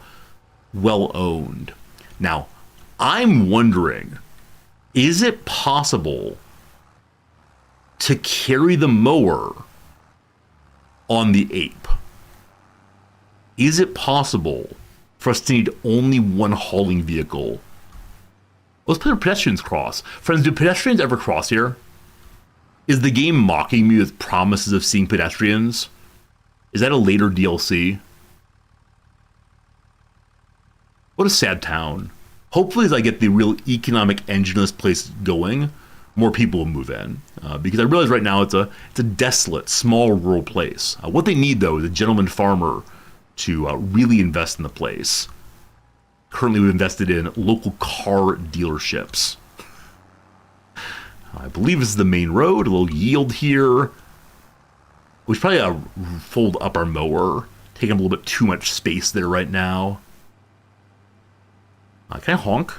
well owned. Now, I'm wondering, is it possible to carry the mower on the ape? Is it possible for us to need only one hauling vehicle? Let's play where pedestrians cross. Friends, do pedestrians ever cross here? Is the game mocking me with promises of seeing pedestrians? Is that a later DLC? What a sad town. Hopefully as I get the real economic engine of this place going, more people will move in. Because I realize right now it's a desolate, small, rural place. What they need, though, is a gentleman farmer to really invest in the place. Currently, we've invested in local car dealerships. I believe this is the main road. A little yield here. We should probably fold up our mower. Taking up a little bit too much space there right now. Can I honk?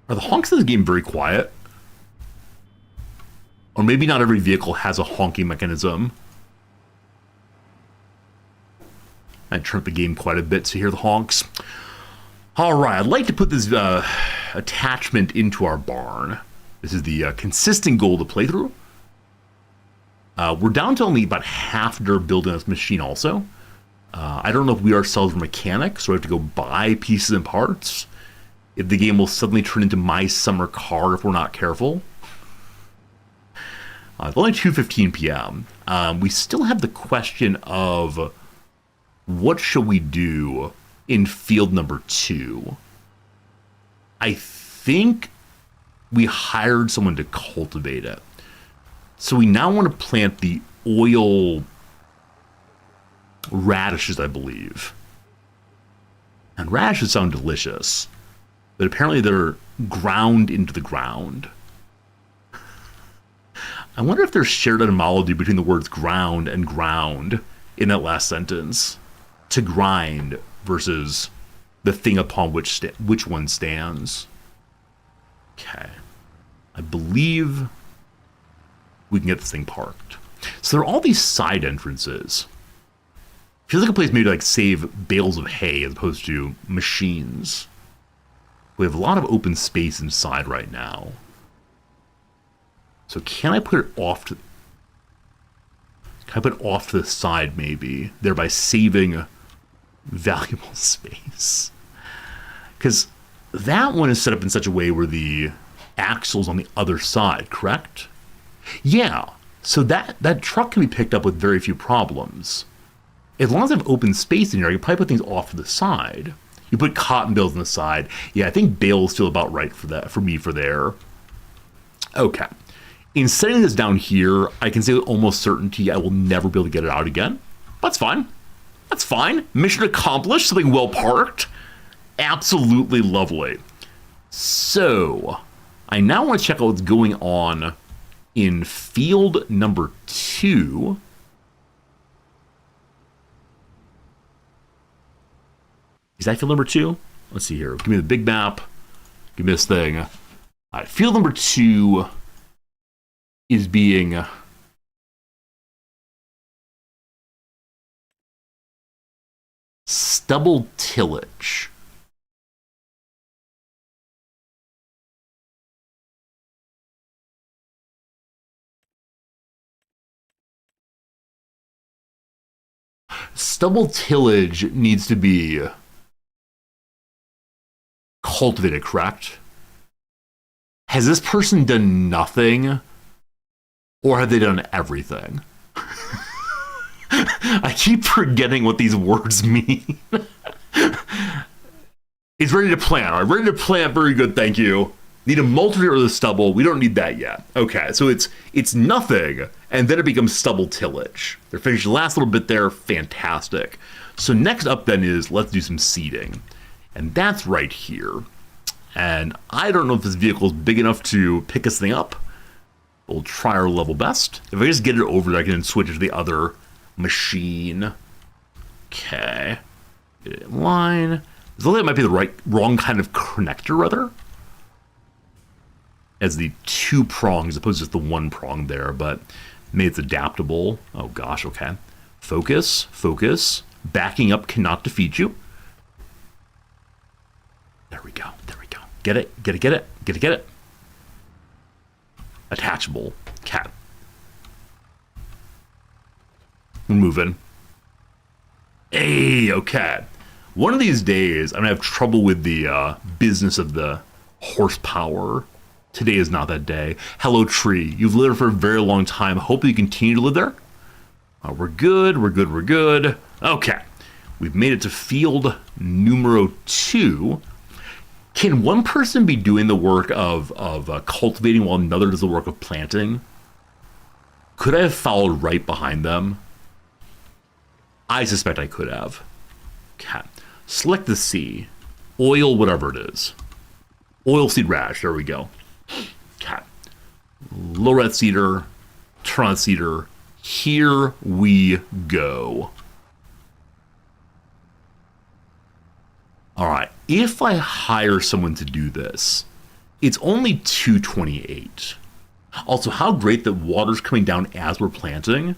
Are the honks in this game very quiet? Or maybe not every vehicle has a honking mechanism. I turn up the game quite a bit to hear the honks. All right, I'd like to put this attachment into our barn. This is the consistent goal to play through. We're down to only about half durability on this machine also. I don't know if we ourselves are mechanics, or we have to go buy pieces and parts. If the game will suddenly turn into My Summer Car if we're not careful. It's only 2:15 p.m. We still have the question of what should we do in field number 2? I think we hired someone to cultivate it. So we now want to plant the oil radishes, I believe. And radishes sound delicious, but apparently they're ground into the ground. I wonder if there's shared etymology between the words ground and ground in that last sentence. To grind versus the thing upon which one stands. Okay. I believe we can get this thing parked. So there are all these side entrances. Feels like a place maybe to like save bales of hay as opposed to machines. We have a lot of open space inside right now. So can I put it off to... Can I put it off to the side maybe, thereby saving valuable space? Because that one is set up in such a way where the axle's on the other side, correct? Yeah, so that truck can be picked up with very few problems. As long as I have open space in here, I can probably put things off to the side. You put cotton bales on the side. Yeah, I think bales feel about right for that, for me for there. Okay. In setting this down here, I can say with almost certainty I will never be able to get it out again. That's fine. That's fine. Mission accomplished. Something well parked. Absolutely lovely. So, I now want to check out what's going on in field number 2. Is that field number 2? Let's see here. Give me the big map. Give me this thing. All right, field number 2 is being stubble tillage. Stubble tillage needs to be cultivated, correct? Has this person done nothing? Or have they done everything? I keep forgetting what these words mean. He's ready to plant. All right, ready to plant. Very good, thank you. Need a multiplier of the stubble. We don't need that yet. Okay, so it's nothing, and then it becomes stubble tillage. They're finished the last little bit there. Fantastic. So next up then is let's do some seeding. And that's right here. And I don't know if this vehicle is big enough to pick this thing up. We'll try our level best. If I just get it over there, I can then switch it to the other machine. Okay. Get it in line. It looks like it might be the wrong kind of connector, rather. As the 2 prongs, as opposed to just the 1 prong there, but maybe it's adaptable. Oh gosh, okay. Focus, focus. Backing up cannot defeat you. There we go, there we go. Get it, get it, get it, get it, get it. Attachable. Cat. We're moving. Hey, okay. One of these days, I'm going to have trouble with the business of the horsepower. Today is not that day. Hello, tree. You've lived there for a very long time. Hope you continue to live there. We're good, we're good, we're good. Okay. We've made it to field numero 2. Can one person be doing the work of cultivating while another does the work of planting? Could I have followed right behind them? I suspect I could have. Okay. Select the C. Oil, whatever it is. Oilseed radish, there we go. Okay. Low red cedar, turn on cedar. Here we go. All right, if I hire someone to do this, it's only $228. Also, how great that water's coming down as we're planting.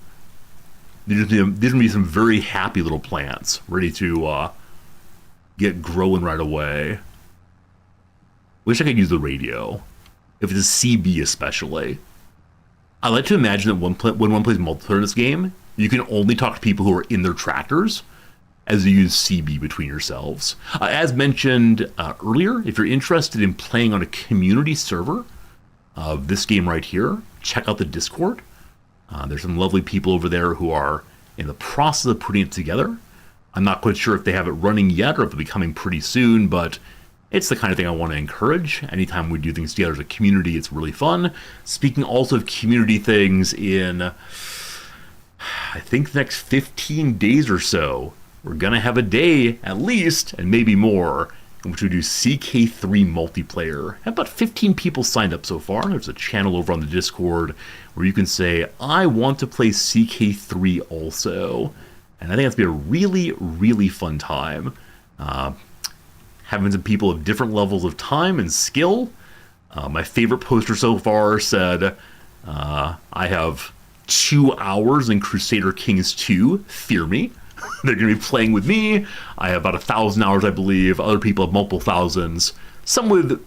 There's going to be some very happy little plants ready to get growing right away. Wish I could use the radio. If it's a CB especially. I like to imagine that when one plays multiplayer in this game, you can only talk to people who are in their tractors. as you use CB between yourselves. As mentioned earlier, if you're interested in playing on a community server of this game right here, check out the Discord. There's some lovely people over there who are in the process of putting it together. I'm not quite sure if they have it running yet or if it'll be coming pretty soon, but it's the kind of thing I want to encourage. Anytime we do things together as a community, it's really fun. Speaking also of community things, in I think the next 15 days or so, we're going to have a day at least, and maybe more, in which we do CK3 multiplayer. Have about 15 people signed up so far. There's a channel over on the Discord where you can say, I want to play CK3 also. And I think that's going to be a really, really fun time. Having some people of different levels of time and skill. My favorite poster so far said, I have 2 hours in Crusader Kings 2, fear me. They're going to be playing with me. I have about 1,000 hours, I believe. Other people have multiple thousands. Some with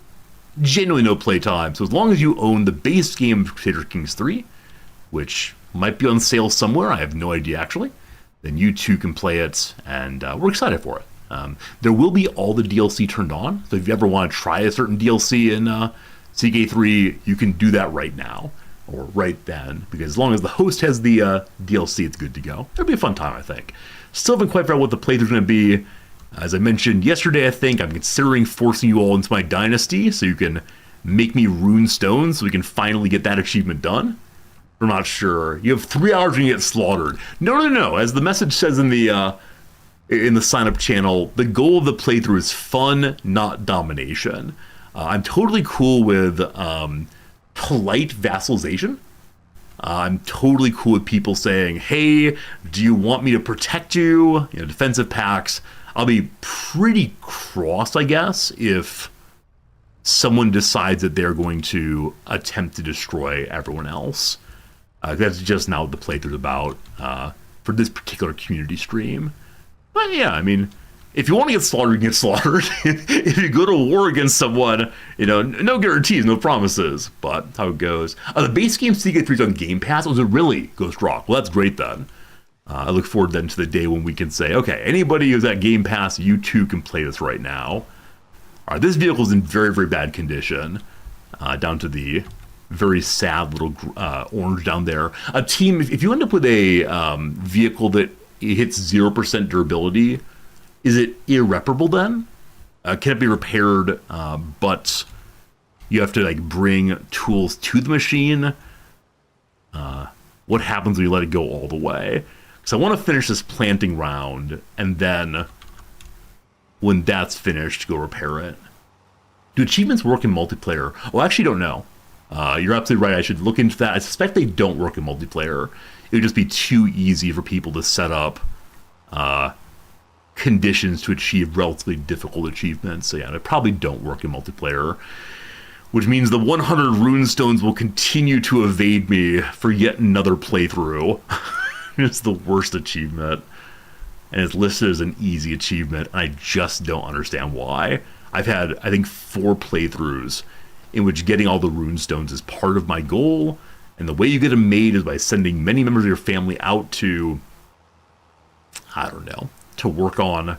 genuinely no playtime. So as long as you own the base game of Crusader Kings 3, which might be on sale somewhere, I have no idea actually, then you too can play it, and we're excited for it. There will be all the DLC turned on, so if you ever want to try a certain DLC in CK3, you can do that right now, or right then, because as long as the host has the DLC, it's good to go. It'll be a fun time, I think. Still haven't quite figured out what the playthrough's going to be. As I mentioned yesterday, I think I'm considering forcing you all into my dynasty so you can make me rune stones so we can finally get that achievement done. I'm not sure. You have 3 hours and you get slaughtered. No. As the message says in the sign-up channel, the goal of the playthrough is fun, not domination. I'm totally cool with polite vassalization. I'm totally cool with people saying, hey, do you want me to protect you? You know, defensive pacts. I'll be pretty cross, I guess, if someone decides that they're going to attempt to destroy everyone else. That's just not what the playthrough's about for this particular community stream. But yeah, I mean, if you want to get slaughtered, you can get slaughtered. If you go to war against someone, you know, no guarantees, no promises, but how it goes. The base game CK3 is on Game Pass. Was it really, Ghost Rock? Well, that's great then. I look forward then to the day when we can say, okay, anybody who's at Game Pass, you too can play this right now. All right, this vehicle's in very, very bad condition, down to the very sad little orange down there. A team, if you end up with a vehicle that hits 0% durability, is it irreparable then? Can it be repaired, but you have to like bring tools to the machine? What happens when you let it go all the way? So I want to finish this planting round, and then when that's finished, go repair it. Do achievements work in multiplayer? Well, I actually don't know. You're absolutely right. I should look into that. I suspect they don't work in multiplayer. It would just be too easy for people to set up conditions to achieve relatively difficult achievements. So yeah, they probably don't work in multiplayer, which means the 100 runestones will continue to evade me for yet another playthrough. It's the worst achievement, and it's listed as an easy achievement, and I just don't understand why. I've had, I think, 4 playthroughs in which getting all the runestones is part of my goal, and the way you get them made is by sending many members of your family out to, I don't know, to work on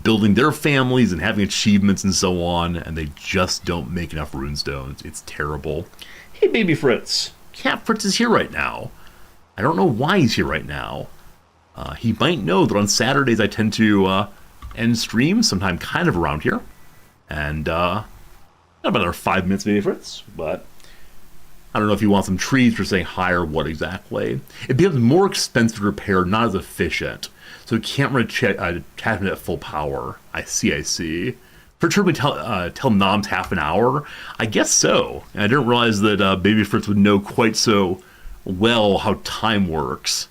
building their families and having achievements and so on, and they just don't make enough runestones. It's terrible. Hey, baby Fritz. Cat Fritz is here right now. I don't know why he's here right now. He might know that on Saturdays I tend to end streams sometime kind of around here. And not about another 5 minutes, baby Fritz, but I don't know if you want some trees for saying hi or what exactly. It becomes more expensive to repair, not as efficient. So it can't run attachment at full power. I see. For Turbo tell Noms half an hour? I guess so. And I didn't realize that Baby Fritz would know quite so well how time works.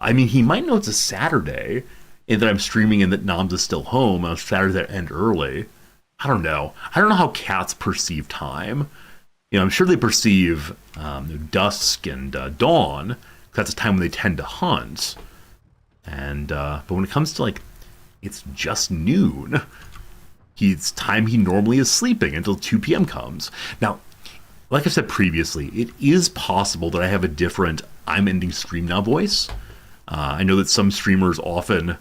I mean, he might know it's a Saturday, and that I'm streaming and that Noms is still home on Saturday that end early. I don't know. I don't know how cats perceive time. You know, I'm sure they perceive dusk and dawn. That's the time when they tend to hunt. And but when it comes to like, it's just noon. It's time he normally is sleeping until 2 p.m. comes. Now, like I said previously, it is possible that I have a different I'm ending stream now voice. I know that some streamers often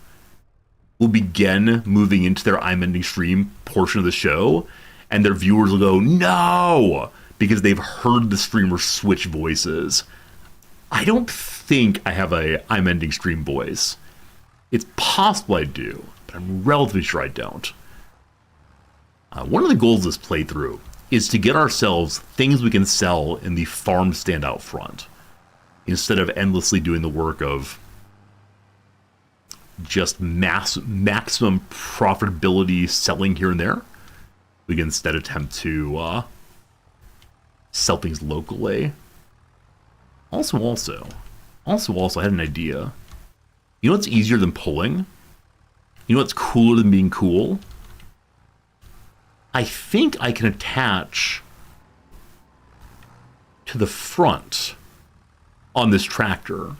will begin moving into their I'm Ending Stream portion of the show, and their viewers will go, no, because they've heard the streamer switch voices. I don't think I have a I'm Ending Stream voice. It's possible I do, but I'm relatively sure I don't. One of the goals of this playthrough is to get ourselves things we can sell in the farm stand out front, instead of endlessly doing the work of just maximum profitability selling here and there. We can instead attempt to sell things locally. Also, I had an idea. You know what's easier than pulling? You know what's cooler than being cool? I think I can attach to the front on this tractor,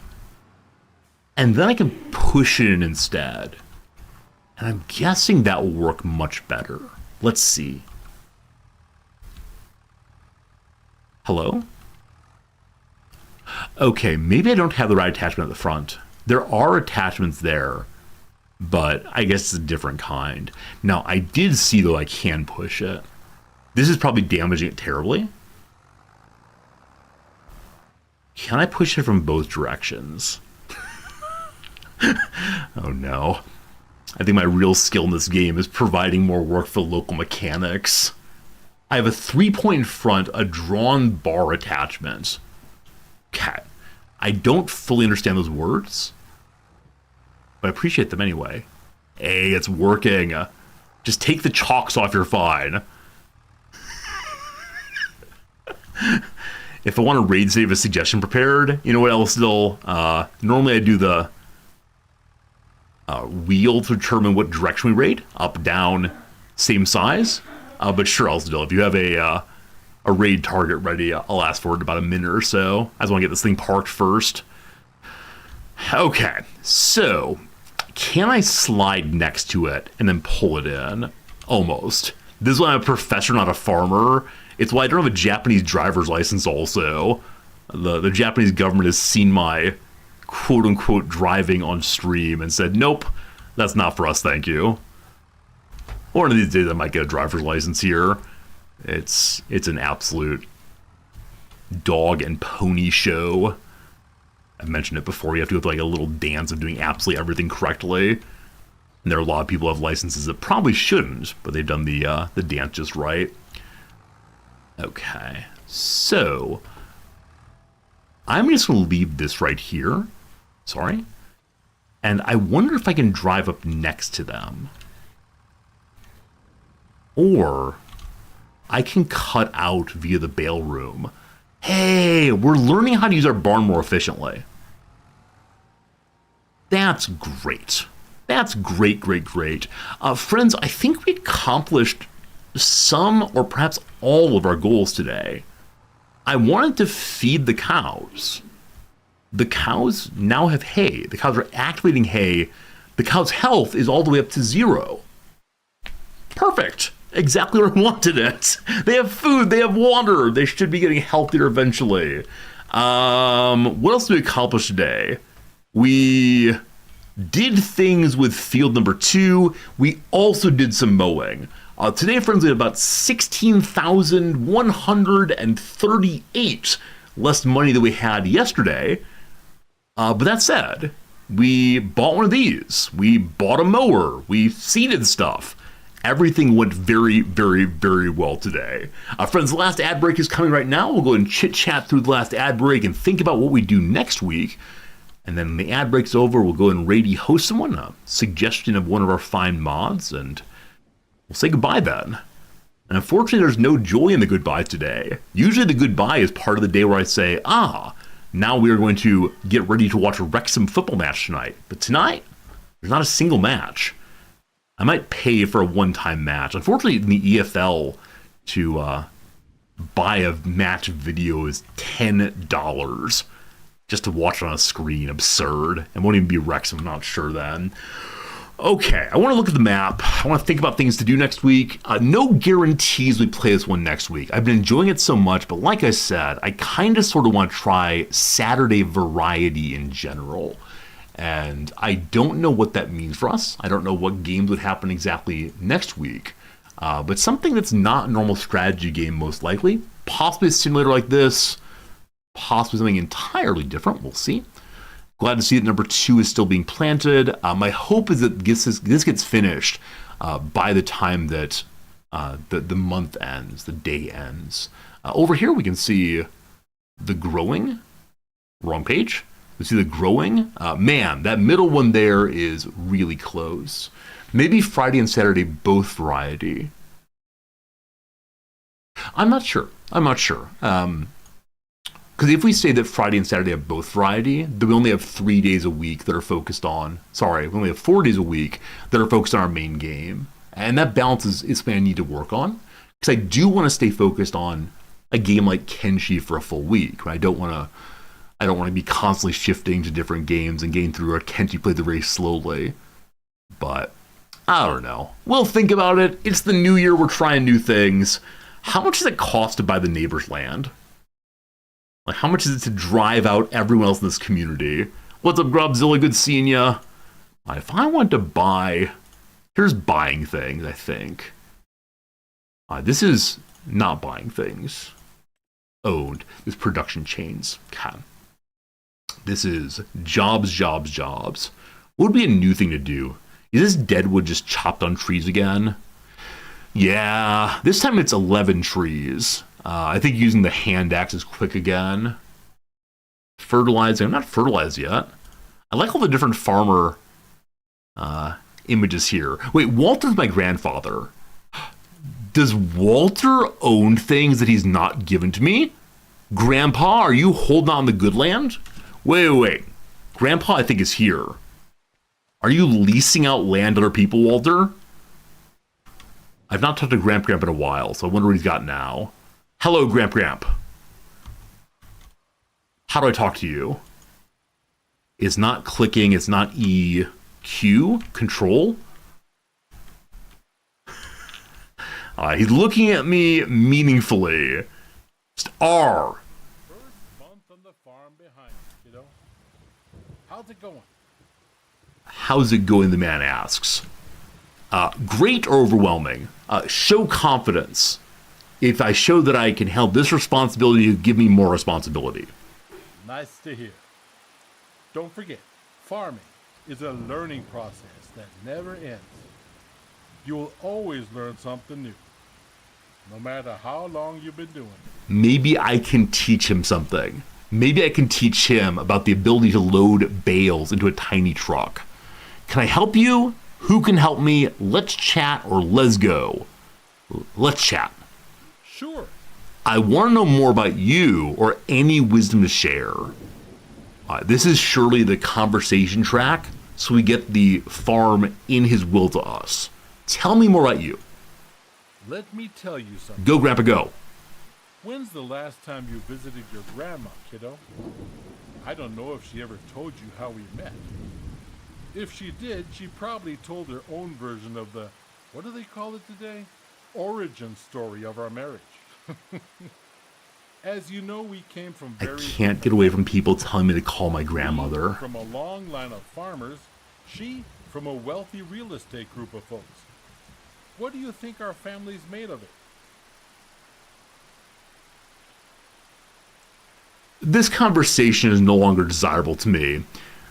and then I can push it in instead. And I'm guessing that will work much better. Let's see. Hello? Okay, maybe I don't have the right attachment at the front. There are attachments there, but I guess it's a different kind. Now, I did see, though, I can push it. This is probably damaging it terribly. Can I push it from both directions? Oh, no. I think my real skill in this game is providing more work for local mechanics. I have a 3-point front, a drawn bar attachment. Okay. I don't fully understand those words, but I appreciate them anyway. Hey, it's working. Just take the chocks off, you're fine. If I want to raid save a suggestion prepared, you know what else still? Normally I do the wheel to determine what direction we raid. Up, down, same size. But sure, I'll still. If you have a raid target ready, I'll ask for it in about a minute or so. I just want to get this thing parked first. Okay, so can I slide next to it and then pull it in? Almost. This is why I'm a professor, not a farmer. It's why I don't have a Japanese driver's license also. The Japanese government has seen my quote-unquote driving on stream and said, nope, that's not for us, thank you. One of these days I might get a driver's license here. It's an absolute dog and pony show. I mentioned it before, you have to go through like a little dance of doing absolutely everything correctly. And there are a lot of people who have licenses that probably shouldn't, but they've done the dance just right. Okay, so I'm just going to leave this right here. Sorry. And I wonder if I can drive up next to them. Or I can cut out via the bale room. Hey, we're learning how to use our barn more efficiently. That's great. That's great, great, great. Friends, I think we accomplished some or perhaps all of our goals today. I wanted to feed the cows. The cows now have hay. The cows are activating hay. The cow's health is all the way up to 0. Perfect. Exactly where I wanted it. They have food. They have water. They should be getting healthier eventually. What else did we accomplish today? We did things with field number 2. We also did some mowing. Today, friends, we had about 16,138 less money than we had yesterday. But that said, we bought one of these. We bought a mower. We seeded stuff. Everything went very, very, very well today. Friends, the last ad break is coming right now. We'll go and chit-chat through the last ad break and think about what we do next week. And then when the ad break's over, we'll go and raid host someone, a suggestion of one of our fine mods, and we'll say goodbye then. And unfortunately, there's no joy in the goodbye today. Usually the goodbye is part of the day where I say, now we are going to get ready to watch a Wrexham football match tonight. But tonight, there's not a single match. I might pay for a one-time match. Unfortunately, in the EFL, to buy a match video is $10 just to watch it on a screen. Absurd. It won't even be Wrexham, I'm not sure then. Okay, I want to look at the map. I want to think about things to do next week. No guarantees we play this one next week. I've been enjoying it so much, but like I said, I kind of sort of want to try Saturday variety in general. And I don't know what that means for us. I don't know what games would happen exactly next week. But something that's not a normal strategy game, most likely. Possibly a simulator like this. Possibly something entirely different. We'll see. Glad to see that number 2 is still being planted. My hope is that this gets finished by the time that the month ends, the day ends. Over here we can see the growing. Wrong page. We see the growing. Man, that middle one there is really close. Maybe Friday and Saturday both variety. I'm not sure. Because if we say that Friday and Saturday have both variety, then we only have 3 days a week that are focused on. Sorry, we only have 4 days a week that are focused on our main game, and that balance is something I need to work on. Because I do want to stay focused on a game like Kenshi for a full week. Right? I don't want to be constantly shifting to different games and getting through a Kenshi play very slowly. But I don't know. We'll think about it. It's the new year. We're trying new things. How much does it cost to buy the neighbor's land? Like, how much is it to drive out everyone else in this community? What's up, Grubzilla? Good seeing ya. If I want to buy... Here's buying things, I think. This is not buying things. Owned. This production chains. Okay. This is jobs. What would be a new thing to do? Is this deadwood just chopped on trees again? Yeah. This time it's 11 trees. I think using the hand axe is quick again. Fertilizing. I'm not fertilized yet. I like all the different farmer images here. Wait, Walter's my grandfather. Does Walter own things that he's not given to me? Grandpa, are you holding on the good land? Wait. Grandpa, I think, is here. Are you leasing out land to other people, Walter? I've not talked to Grandpa in a while, so I wonder what he's got now. Hello, Gramp. How do I talk to you? It's not clicking. It's not EQ. Control. He's looking at me meaningfully. Just R. First month on the farm behind, kiddo. How's it going? How's it going, the man asks. Great or overwhelming? Show confidence. If I show that I can help this responsibility, you give me more responsibility. Nice to hear. Don't forget, farming is a learning process that never ends. You will always learn something new, no matter how long you've been doing it. Maybe I can teach him something. Maybe I can teach him about the ability to load bales into a tiny truck. Can I help you? Who can help me? Let's chat or let's go. Let's chat. Sure. I want to know more about you or any wisdom to share. This is surely the conversation track, so we get the farm in his will to us. Tell me more about you. Let me tell you something. Go, Grandpa, go. When's the last time you visited your grandma, kiddo? I don't know if she ever told you how we met. If she did, she probably told her own version of the, what do they call it today? Origin story of our marriage. As you know, we came from I can't get away from people telling me to call my grandmother. From a long line of farmers, she from a wealthy real estate group of folks. What do you think our family's made of it? This conversation is no longer desirable to me.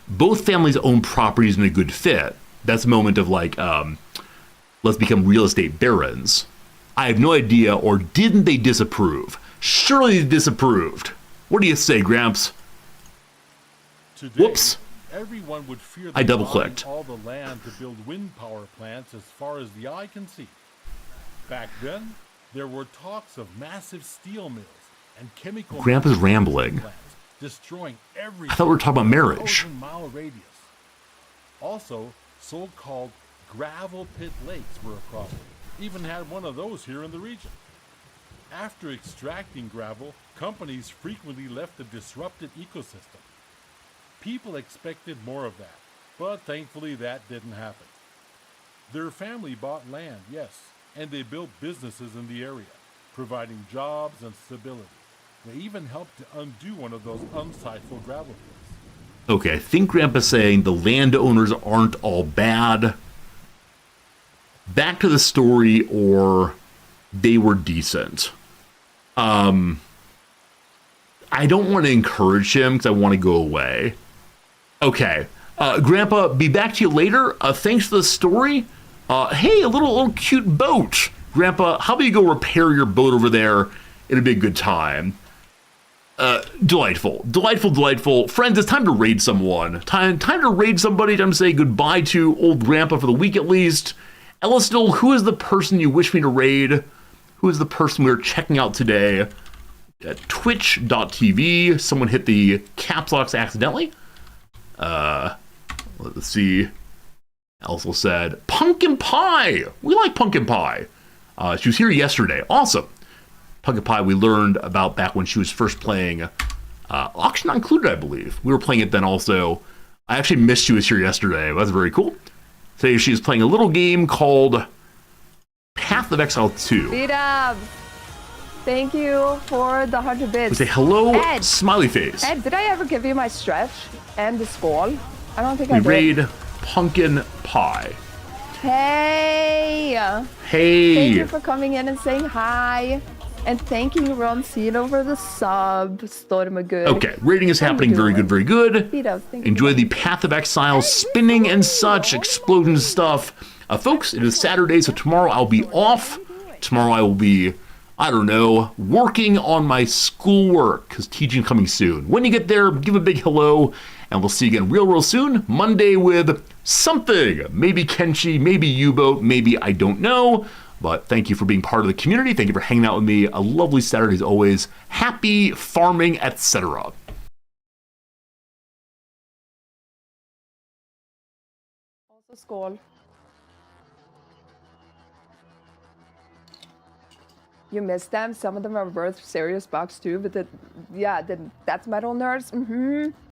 Both families own properties in a good fit. That's a moment of like, let's become real estate barons. I have no idea, or didn't they disapprove? Surely they disapproved. What do you say, Gramps? Today, Whoops. Everyone would fear I double-clicked. all the land to build wind power plants as far as the eye can see. Back then, there were talks of massive steel mills and chemical Grandpa's rambling. plants, destroying everything. I thought we were talking about marriage. 1,000-mile radius. Also, so-called gravel pit lakes were a problem. Even had one of those here in the region. After extracting gravel, companies frequently left a disrupted ecosystem. People expected more of that, but thankfully that didn't happen. Their family bought land, yes, and they built businesses in the area, providing jobs and stability. They even helped to undo one of those unsightful gravel pits. Okay, I think Grandpa's saying the landowners aren't all bad. Back to the story, or they were decent. I don't want to encourage him because I want to go away. Okay. Grandpa, be back to you later. Thanks for the story. Hey, a little cute boat. Grandpa, how about you go repair your boat over there? It'll be a good time. Delightful. Friends, it's time to raid someone. Time to raid somebody. Time to say goodbye to old Grandpa for the week at least. Ellisnell, who is the person you wish me to raid? Who is the person we're checking out today? At twitch.tv. Someone hit the caps locks accidentally. Let's see. Ellisnell said, Pumpkin Pie! We like Pumpkin Pie. She was here yesterday. Awesome. Pumpkin Pie we learned about back when she was first playing. Auction Not Included, I believe. We were playing it then also. I actually missed she was here yesterday. That's very cool. Today she's playing a little game called Path of Exile 2. B-Dub, thank you for the 100 bits. We say hello, Ed, smiley face. Ed, did I ever give you my stretch and the skull? I don't think I We did. raid Pumpkin Pie. Hey! Hey! Thank you for coming in and saying hi. And thanking Ron Cena for the sub. Stormagood. Okay, rating is happening. Very good, very good. B-Dub, thank you. Enjoy the Path of Exile spinning and such, explosion stuff. Folks, it is Saturday, so tomorrow I'll be off. Tomorrow I will be, I don't know, working on my schoolwork, because teaching coming soon. When you get there, give a big hello, and we'll see you again real soon. Monday with something. Maybe Kenshi, maybe U-Boat, maybe I don't know. But thank you for being part of the community. Thank you for hanging out with me. A lovely Saturday as always. Happy farming, etc. Also skull. You missed them. Some of them are worth serious bucks too, but that's metal nerds.